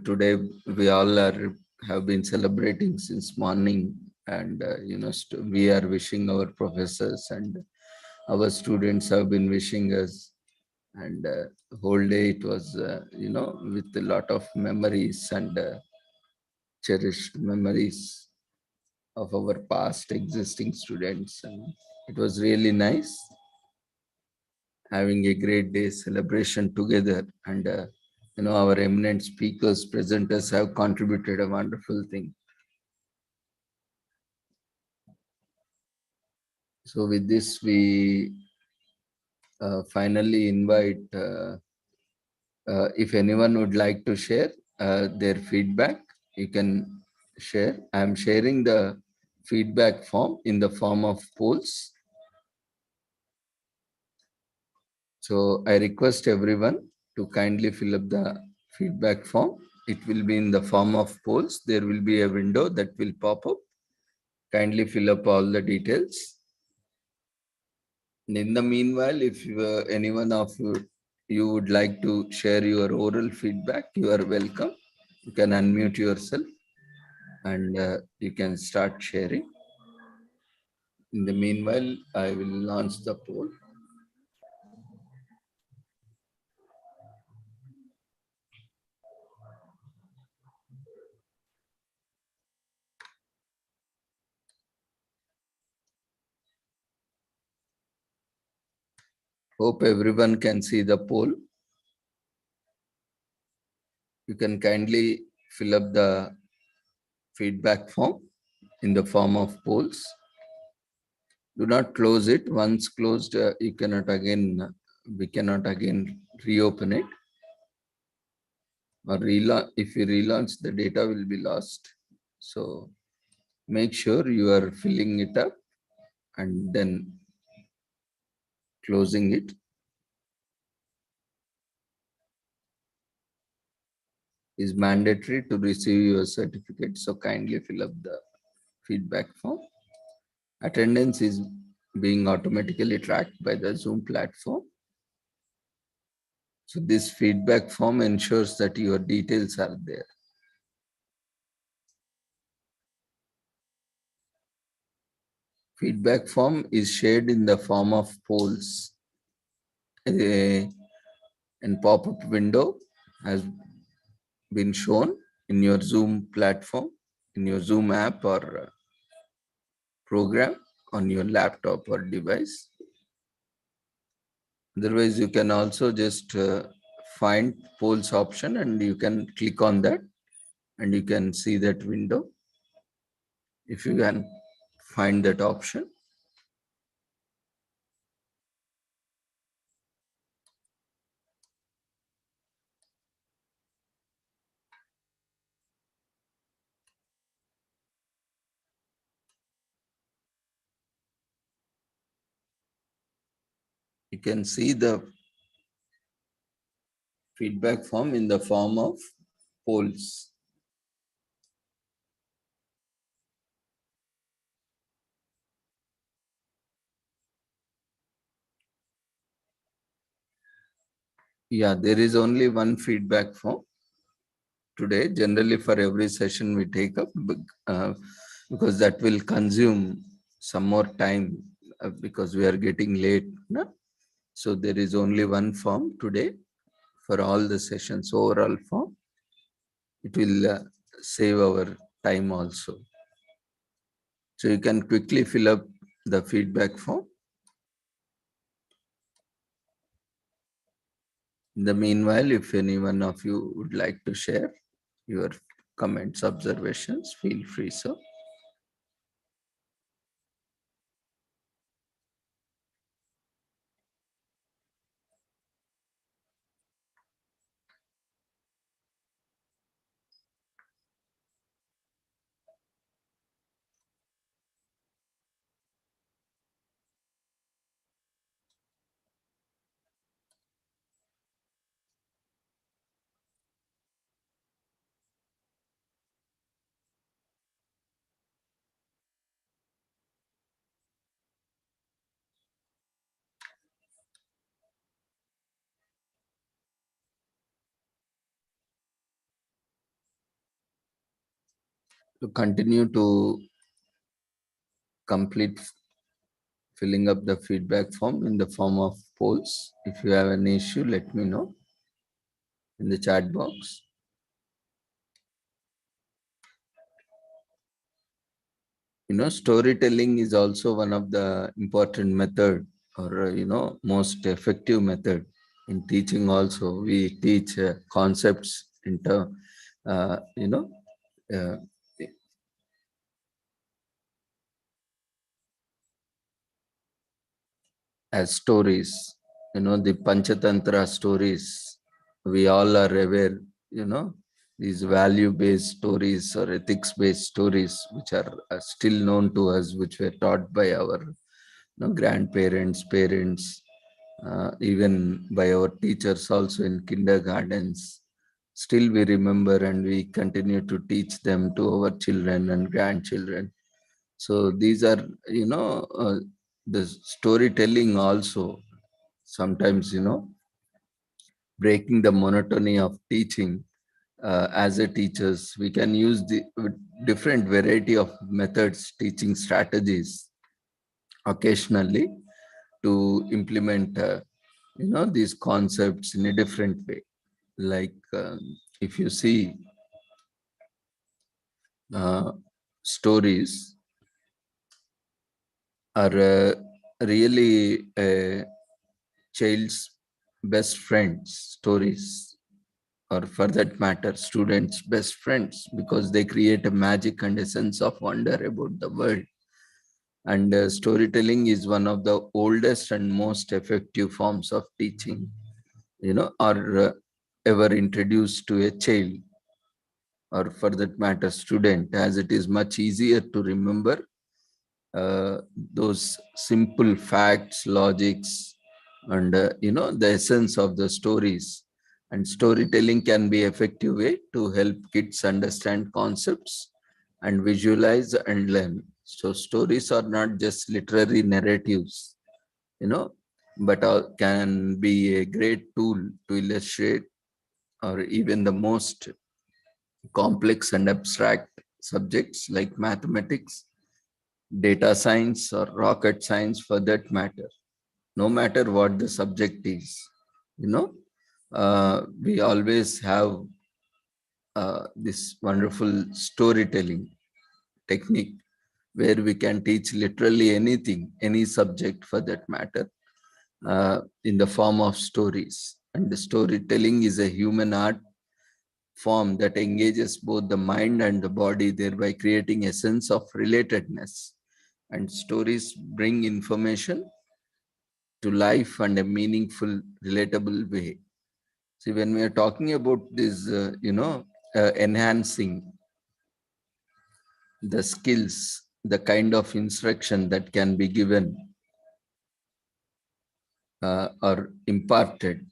today we all have been celebrating since morning, and, we are wishing our professors, and our students have been wishing us, and whole day it was, with a lot of memories and cherished memories of our past existing students, and it was really nice having a great day celebration together, and our eminent speakers, presenters have contributed a wonderful thing. So with this, we finally invite if anyone would like to share their feedback, you can share. I'm sharing the feedback form in the form of polls. So I request everyone to kindly fill up the feedback form. It will be in the form of polls. There will be a window that will pop up. Kindly fill up all the details. And in the meanwhile, if anyone of you would like to share your oral feedback, you are welcome. You can unmute yourself and you can start sharing. In the meanwhile, I will launch the poll. Hope everyone can see the poll. You can kindly fill up the feedback form in the form of polls. Do not close it. Once closed, we cannot again reopen it. Or if you relaunch, the data will be lost. So make sure you are filling it up and then closing it. Is mandatory to receive your certificate. So kindly fill up the feedback form. Attendance is being automatically tracked by the Zoom platform. So this feedback form ensures that your details are there. Feedback form is shared in the form of polls. And pop-up window has been shown in your Zoom platform, in your Zoom app or program on your laptop or device. Otherwise, you can also just find polls option and you can click on that and you can see that window if you can find that option. You can see the feedback form in the form of polls. Yeah, there is only one feedback form today. Generally, for every session we take up, because that will consume some more time because we are getting late. No? So there is only one form today for all the sessions, overall form. It will save our time also. So you can quickly fill up the feedback form. In the meanwhile, if any one of you would like to share your comments, observations, feel free, sir. To continue to complete filling up the feedback form in the form of polls. If you have an issue, let me know in the chat box. You know, storytelling is also one of the important method or, most effective method in teaching also. We teach concepts in terms, as stories, the Panchatantra stories. We all are aware, these value-based stories or ethics-based stories, which are still known to us, which were taught by our grandparents, parents, even by our teachers also in kindergartens. Still we remember and we continue to teach them to our children and grandchildren. So these are, the storytelling also sometimes, breaking the monotony of teaching. As a teachers, we can use the different variety of methods, teaching strategies occasionally to implement these concepts in a different way. Like if you see stories are really a child's best friends, stories, or for that matter students best friends, because they create a magic and a sense of wonder about the world. And storytelling is one of the oldest and most effective forms of teaching, or ever introduced to a child, or for that matter student, as it is much easier to remember those simple facts, logics, and the essence of the stories. And storytelling can be effective way to help kids understand concepts and visualize and learn. So stories are not just literary narratives, but can be a great tool to illustrate or even the most complex and abstract subjects like mathematics, data science, or rocket science for that matter. No matter what the subject is, we always have this wonderful storytelling technique where we can teach literally anything, any subject for that matter, in the form of stories. And the storytelling is a human art form that engages both the mind and the body, thereby creating a sense of relatedness. And stories bring information to life and a meaningful, relatable way. See, when we are talking about this, enhancing the skills, the kind of instruction that can be given or imparted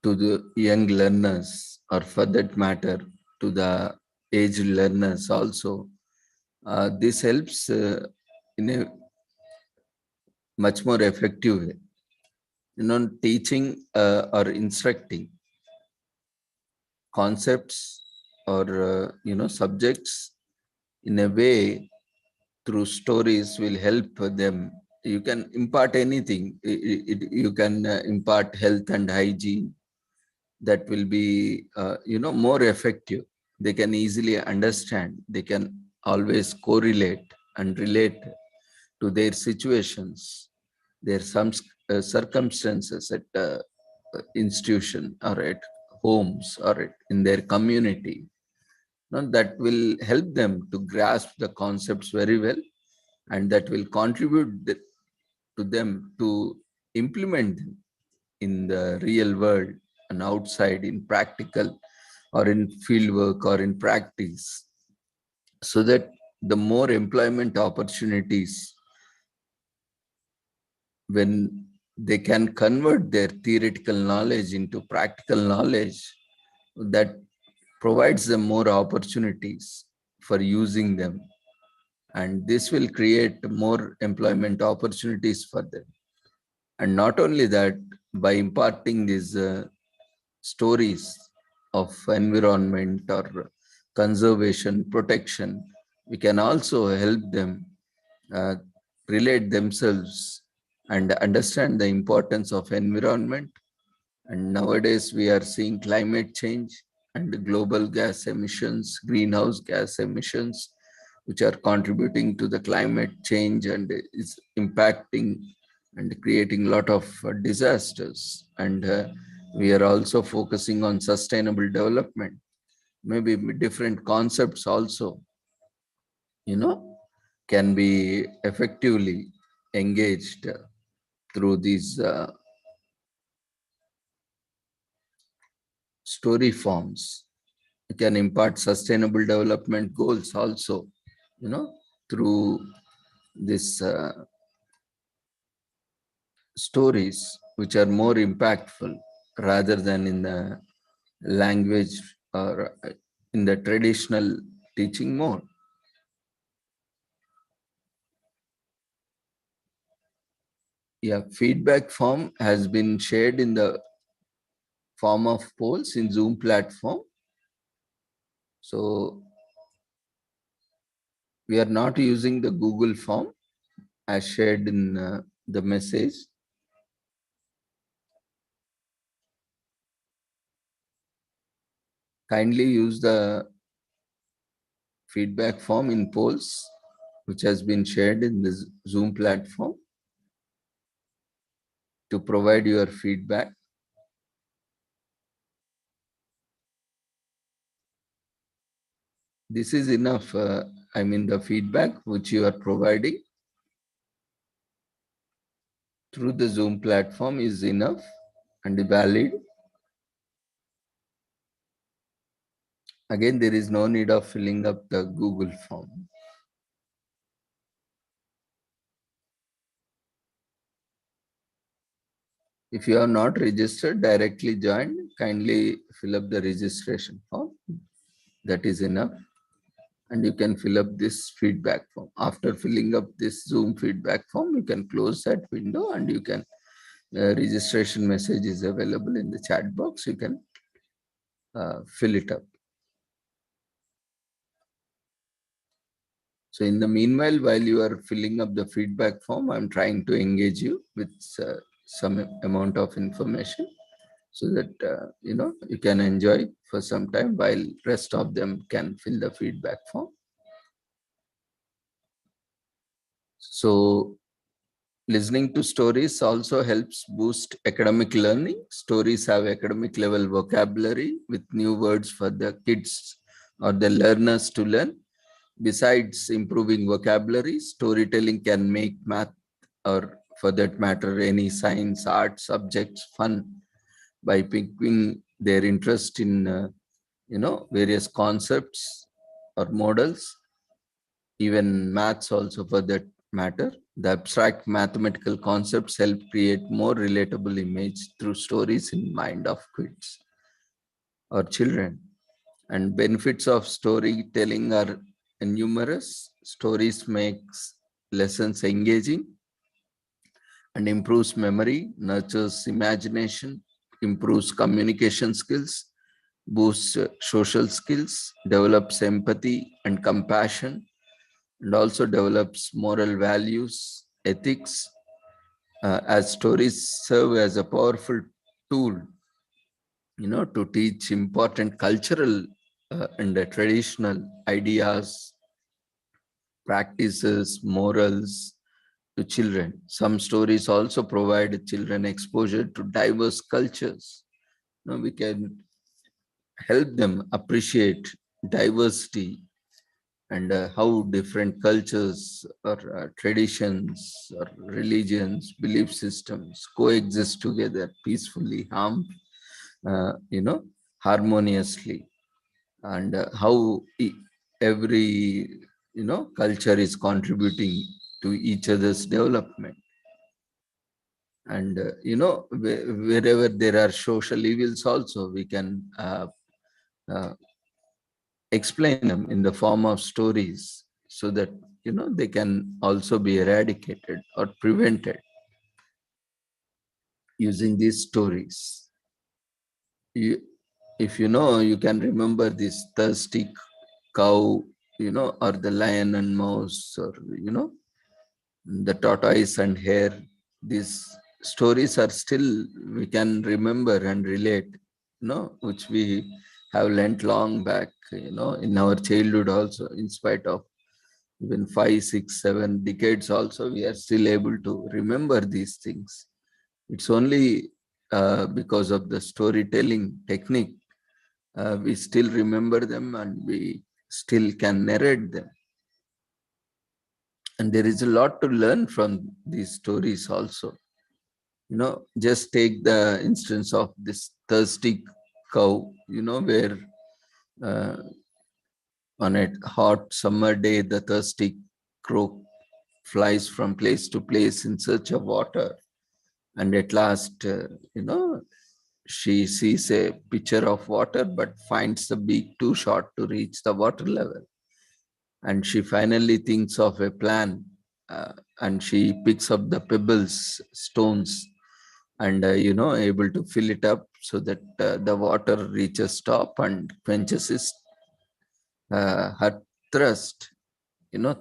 to the young learners, or for that matter, to the aged learners also, this helps in a much more effective way. Teaching or instructing concepts or subjects in a way through stories will help them. You can impart anything. You can impart health and hygiene. That will be more effective. They can easily understand. They can always correlate and relate to their situations, their some circumstances at institution or at homes or in their community. That will help them to grasp the concepts very well, and that will contribute to them to implement them in the real world and outside in practical or in field work or in practice, so that the more employment opportunities, when they can convert their theoretical knowledge into practical knowledge, that provides them more opportunities for using them. And this will create more employment opportunities for them. And not only that, by imparting these stories of environment or conservation, protection, we can also help them relate themselves and understand the importance of environment. And nowadays we are seeing climate change and global gas emissions, greenhouse gas emissions, which are contributing to the climate change and is impacting and creating a lot of disasters. And we are also focusing on sustainable development. Maybe different concepts also, can be effectively engaged through these story forms. You can impart sustainable development goals also, through this stories, which are more impactful rather than in the language or in the traditional teaching mode. Yeah, feedback form has been shared in the form of polls in Zoom platform. So we are not using the Google form as shared in the message. Kindly use the feedback form in polls, which has been shared in the Zoom platform, to provide your feedback. This is enough. I mean, the feedback which you are providing through the Zoom platform is enough and valid. Again, there is no need of filling up the Google form. If you are not registered, directly joined, kindly fill up the registration form. That is enough. And you can fill up this feedback form. After filling up this Zoom feedback form, you can close that window and you can, registration message is available in the chat box. You can fill it up. So in the meanwhile, while you are filling up the feedback form, I'm trying to engage you with some amount of information so that, you can enjoy for some time while rest of them can fill the feedback form. So listening to stories also helps boost academic learning. Stories have academic level vocabulary with new words for the kids or the learners to learn. Besides improving vocabulary, storytelling can make math, or for that matter, any science, art subjects fun by piquing their interest in, various concepts or models, even maths also for that matter. The abstract mathematical concepts help create more relatable image through stories in mind of kids or children. And benefits of storytelling are numerous. Stories makes lessons engaging and improves memory, nurtures imagination, improves communication skills, boosts social skills, develops empathy and compassion, and also develops moral values, ethics, as stories serve as a powerful tool, to teach important cultural and traditional ideas, practices, morals to children. Some stories also provide children exposure to diverse cultures. We can help them appreciate diversity and how different cultures or traditions or religions, belief systems coexist together peacefully, harmoniously, and how every culture is contributing to each other's development. And wherever there are social evils also, we can explain them in the form of stories so that they can also be eradicated or prevented using these stories. If you can remember this thirsty cow, or the lion and mouse, or the tortoise and hare. These stories are still, we can remember and relate, which we have learnt long back, in our childhood also, in spite of even 5, 6, 7 decades also, we are still able to remember these things. It's only because of the storytelling technique, we still remember them and we still can narrate them. And there is a lot to learn from these stories also. Just take the instance of this thirsty cow, where on a hot summer day, the thirsty crow flies from place to place in search of water. And at last, she sees a pitcher of water, but finds the beak too short to reach the water level. And she finally thinks of a plan, and she picks up the pebbles, stones, and able to fill it up so that the water reaches top and quenches her thirst.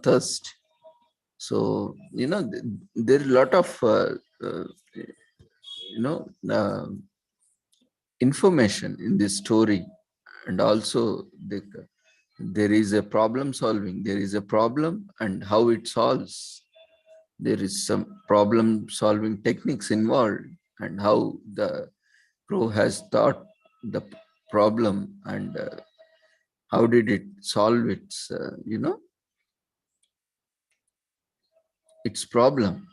thirst. So, there are a lot of, information in this story. And also there is a problem solving. There is a problem and how it solves. There is some problem solving techniques involved and how the crow has thought the problem and how did it solve its problem.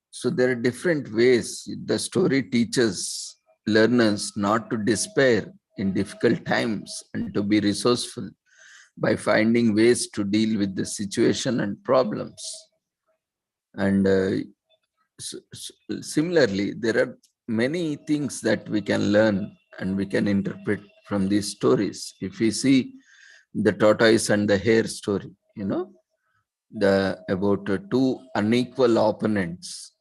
So there are different ways. The story teaches learners not to despair in difficult times and to be resourceful by finding ways to deal with the situation and problems. And similarly, there are many things that we can learn and we can interpret from these stories. If we see the tortoise and the hare story, about two unequal opponents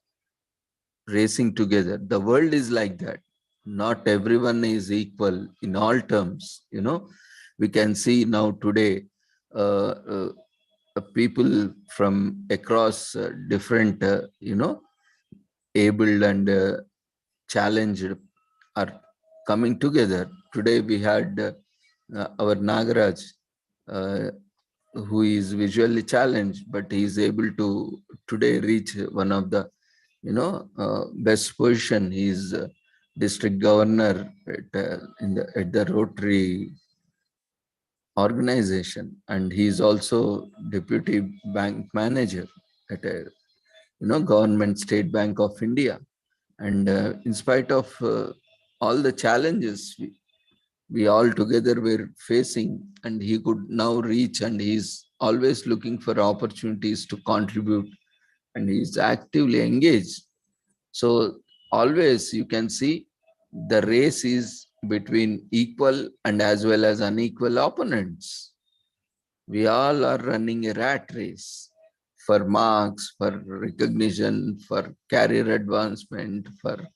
racing together. The world is like that. Not everyone is equal in all terms. We can see now today people from across different, abled and challenged are coming together. Today we had our Nagaraj, who is visually challenged, but he is able to today reach one of the best position. He is district governor at the Rotary organization, and he is also deputy bank manager at a government State Bank of India. And in spite of all the challenges we all together were facing, and he could now reach, and he is always looking for opportunities to contribute, and he is actively engaged. So always you can see the race is between equal and as well as unequal opponents. We all are running a rat race for marks, for recognition, for career advancement, for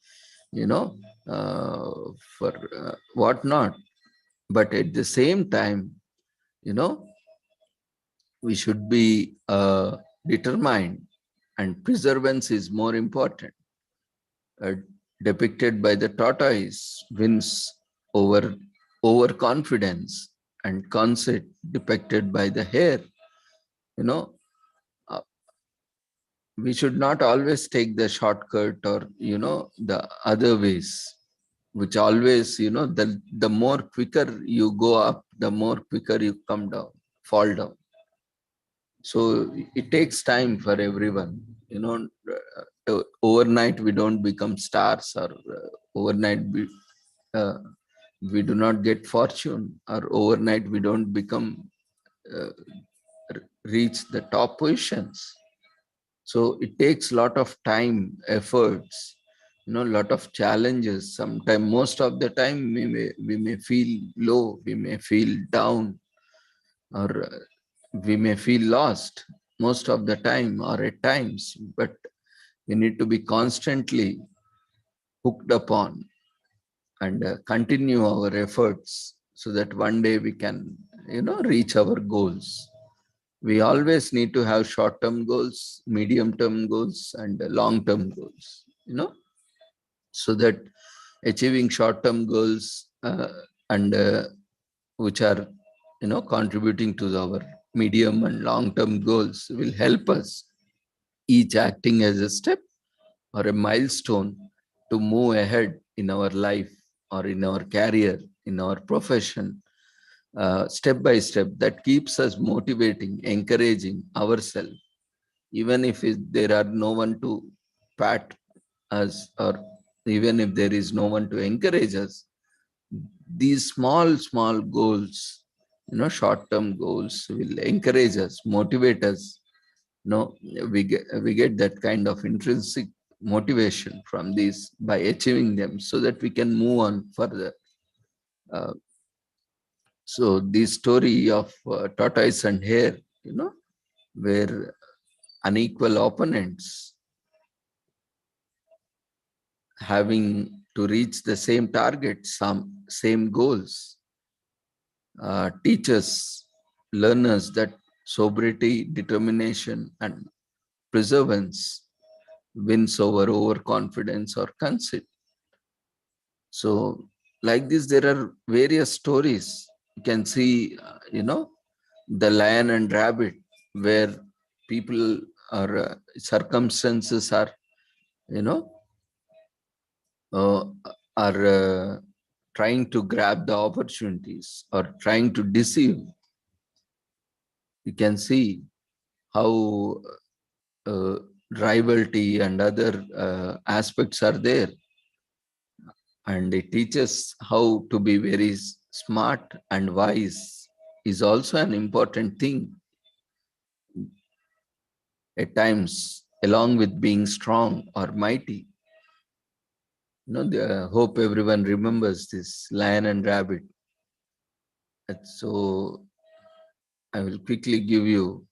whatnot. But at the same time, we should be determined, and perseverance is more important. Depicted by the tortoise wins over overconfidence, and conceit depicted by the hare. We should not always take the shortcut or the other ways, which always the more quicker you go up, the more quicker you fall down. So it takes time for everyone. Overnight we don't become stars, or overnight we do not get fortune, or overnight we don't become reach the top positions. So it takes a lot of time, efforts, lot of challenges. Sometimes, most of the time, we may feel low, we may feel down, or we may feel lost most of the time or at times, but we need to be constantly hooked upon and continue our efforts so that one day we can, reach our goals. We always need to have short-term goals, medium-term goals, and long-term goals, so that achieving short-term goals and which are, contributing to our medium and long-term goals will help us, each acting as a step or a milestone to move ahead in our life or in our career, in our profession, step by step. That keeps us motivating, encouraging ourselves, even if there are no one to pat us, or even if there is no one to encourage us. These small goals, short-term goals will encourage us, motivate us. We get that kind of intrinsic motivation from these by achieving them, so that we can move on further. So the story of tortoise and hare, where unequal opponents having to reach the same target, same goals, teaches learners that sobriety, determination, and perseverance wins over overconfidence or conceit. So, like this, there are various stories. You can see, the lion and rabbit, where people or circumstances are, you know, are trying to grab the opportunities or trying to deceive. You can see how rivalry and other aspects are there. And it teaches how to be very smart and wise is also an important thing. At times, along with being strong or mighty. I hope everyone remembers this lion and rabbit. And so I will quickly give you,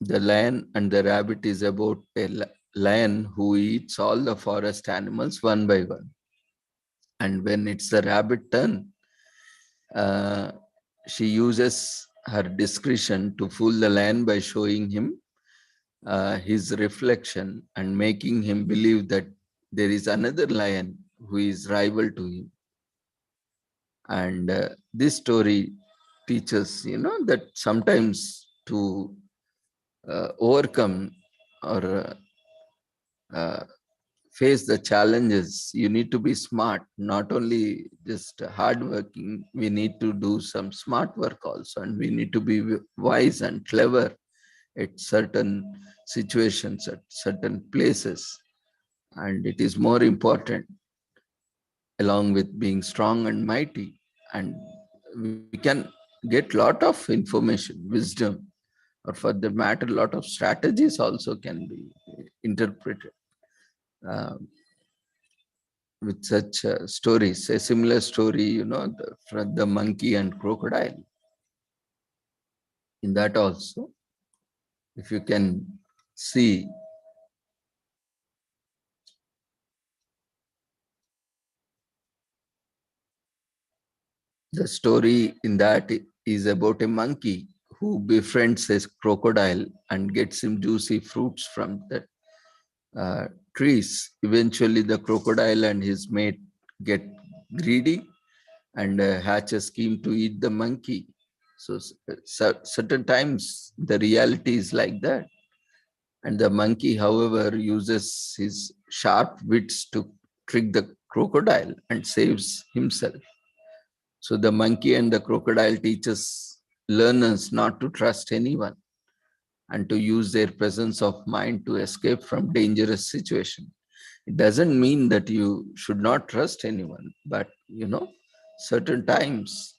the lion and the rabbit is about a lion who eats all the forest animals one by one. And when it's the rabbit turn, she uses her discretion to fool the lion by showing him his reflection and making him believe that there is another lion who is rival to him. And this story teaches, that sometimes to overcome or face the challenges, you need to be smart, not only just hardworking. We need to do some smart work also, and we need to be wise and clever at certain situations, at certain places. And it is more important, along with being strong and mighty. And we can get lot of information, wisdom, or for the matter, lot of strategies also can be interpreted with such stories. A similar story, from the monkey and crocodile. In that also, if you can see, the story in that is about a monkey who befriends a crocodile and gets him juicy fruits from the trees. Eventually, the crocodile and his mate get greedy and hatch a scheme to eat the monkey. So certain times the reality is like that. And the monkey, however, uses his sharp wits to trick the crocodile and saves himself. So the monkey and the crocodile teaches learners not to trust anyone and to use their presence of mind to escape from dangerous situation. It doesn't mean that you should not trust anyone, but certain times,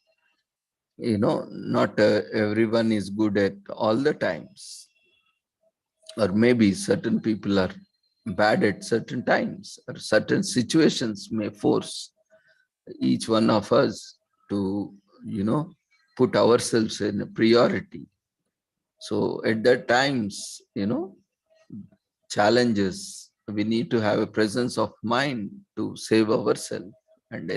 not everyone is good at all the times. Or maybe certain people are bad at certain times, or certain situations may force each one of us to, put ourselves in a priority. So at that times, challenges, we need to have a presence of mind to save ourselves and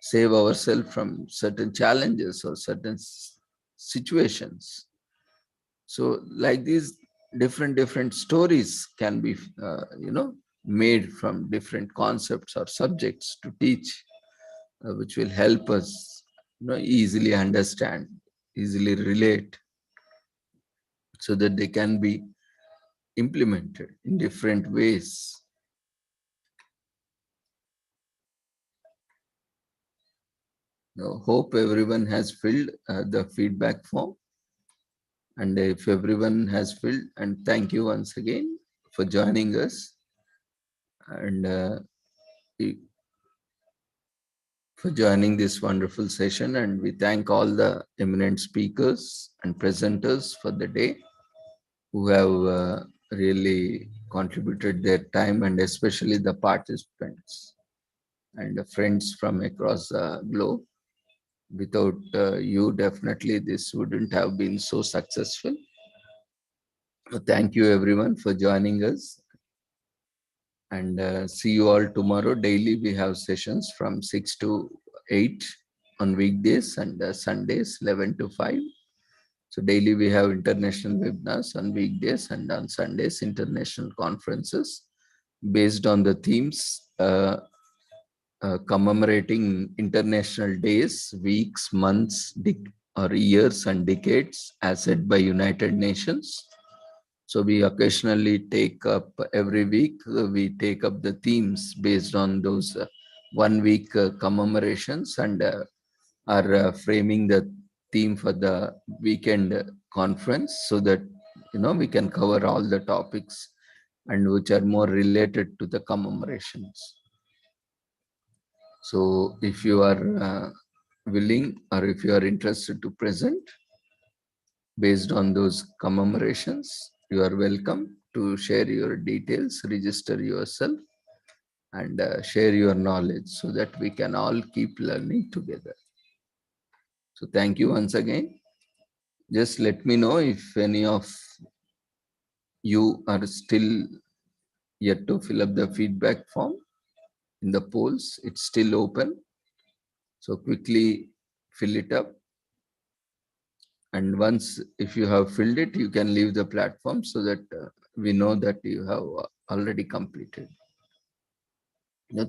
save ourselves from certain challenges or certain situations. So like these different stories can be, made from different concepts or subjects to teach, which will help us, easily understand, easily relate, so that they can be implemented in different ways. Now, hope everyone has filled the feedback form. And if everyone has filled, and thank you once again for joining us. And for joining this wonderful session. And we thank all the eminent speakers and presenters for the day who have really contributed their time, and especially the participants and the friends from across the globe. Without you, definitely this wouldn't have been so successful. So thank you everyone for joining us. And see you all tomorrow. Daily we have sessions from 6 to 8 on weekdays, and Sundays 11 to 5. So daily we have international webinars on weekdays, and on Sundays, international conferences based on the themes commemorating international days, weeks, months, or years and decades as set by United Nations. So we occasionally take up every week, we take up the themes based on those 1 week commemorations, and are framing the theme for the weekend conference, so that we can cover all the topics and which are more related to the commemorations. So if you are willing, or if you are interested to present based on those commemorations, you are welcome to share your details, register yourself, and share your knowledge, so that we can all keep learning together. So thank you once again. Just let me know if any of you are still yet to fill up the feedback form in the polls. It's still open. So quickly fill it up. And once, if you have filled it, you can leave the platform, so that we know that you have already completed.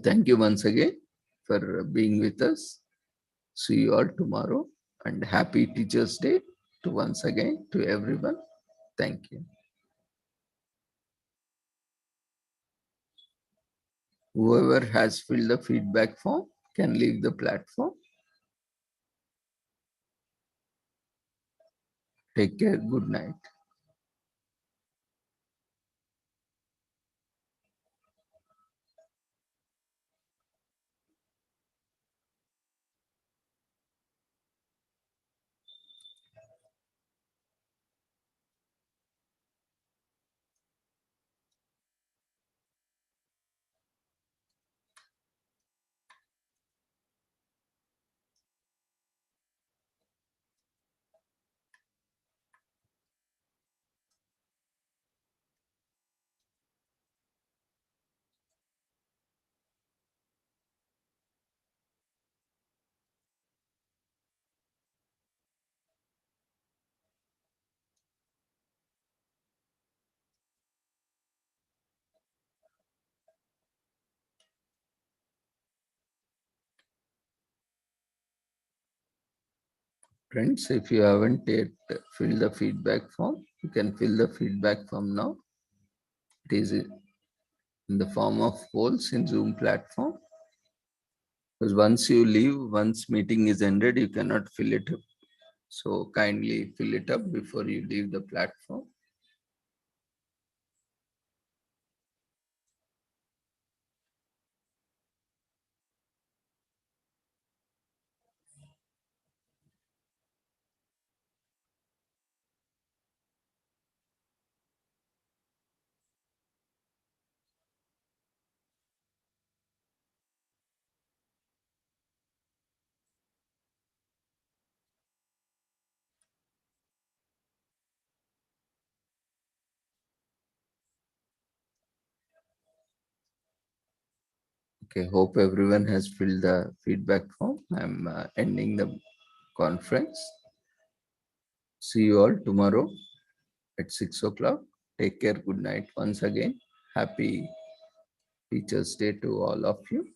Thank you once again for being with us. See you all tomorrow, and happy Teachers' Day to once again to everyone. Thank you. Whoever has filled the feedback form can leave the platform. Take care. Good night. Friends, if you haven't yet filled the feedback form, you can fill the feedback form now. It is in the form of polls in Zoom platform. Because once you leave, once meeting is ended, you cannot fill it up. So kindly fill it up before you leave the platform. Okay, hope everyone has filled the feedback form. I'm ending the conference. See you all tomorrow at 6 o'clock. Take care. Good night. Once again, happy Teachers' Day to all of you.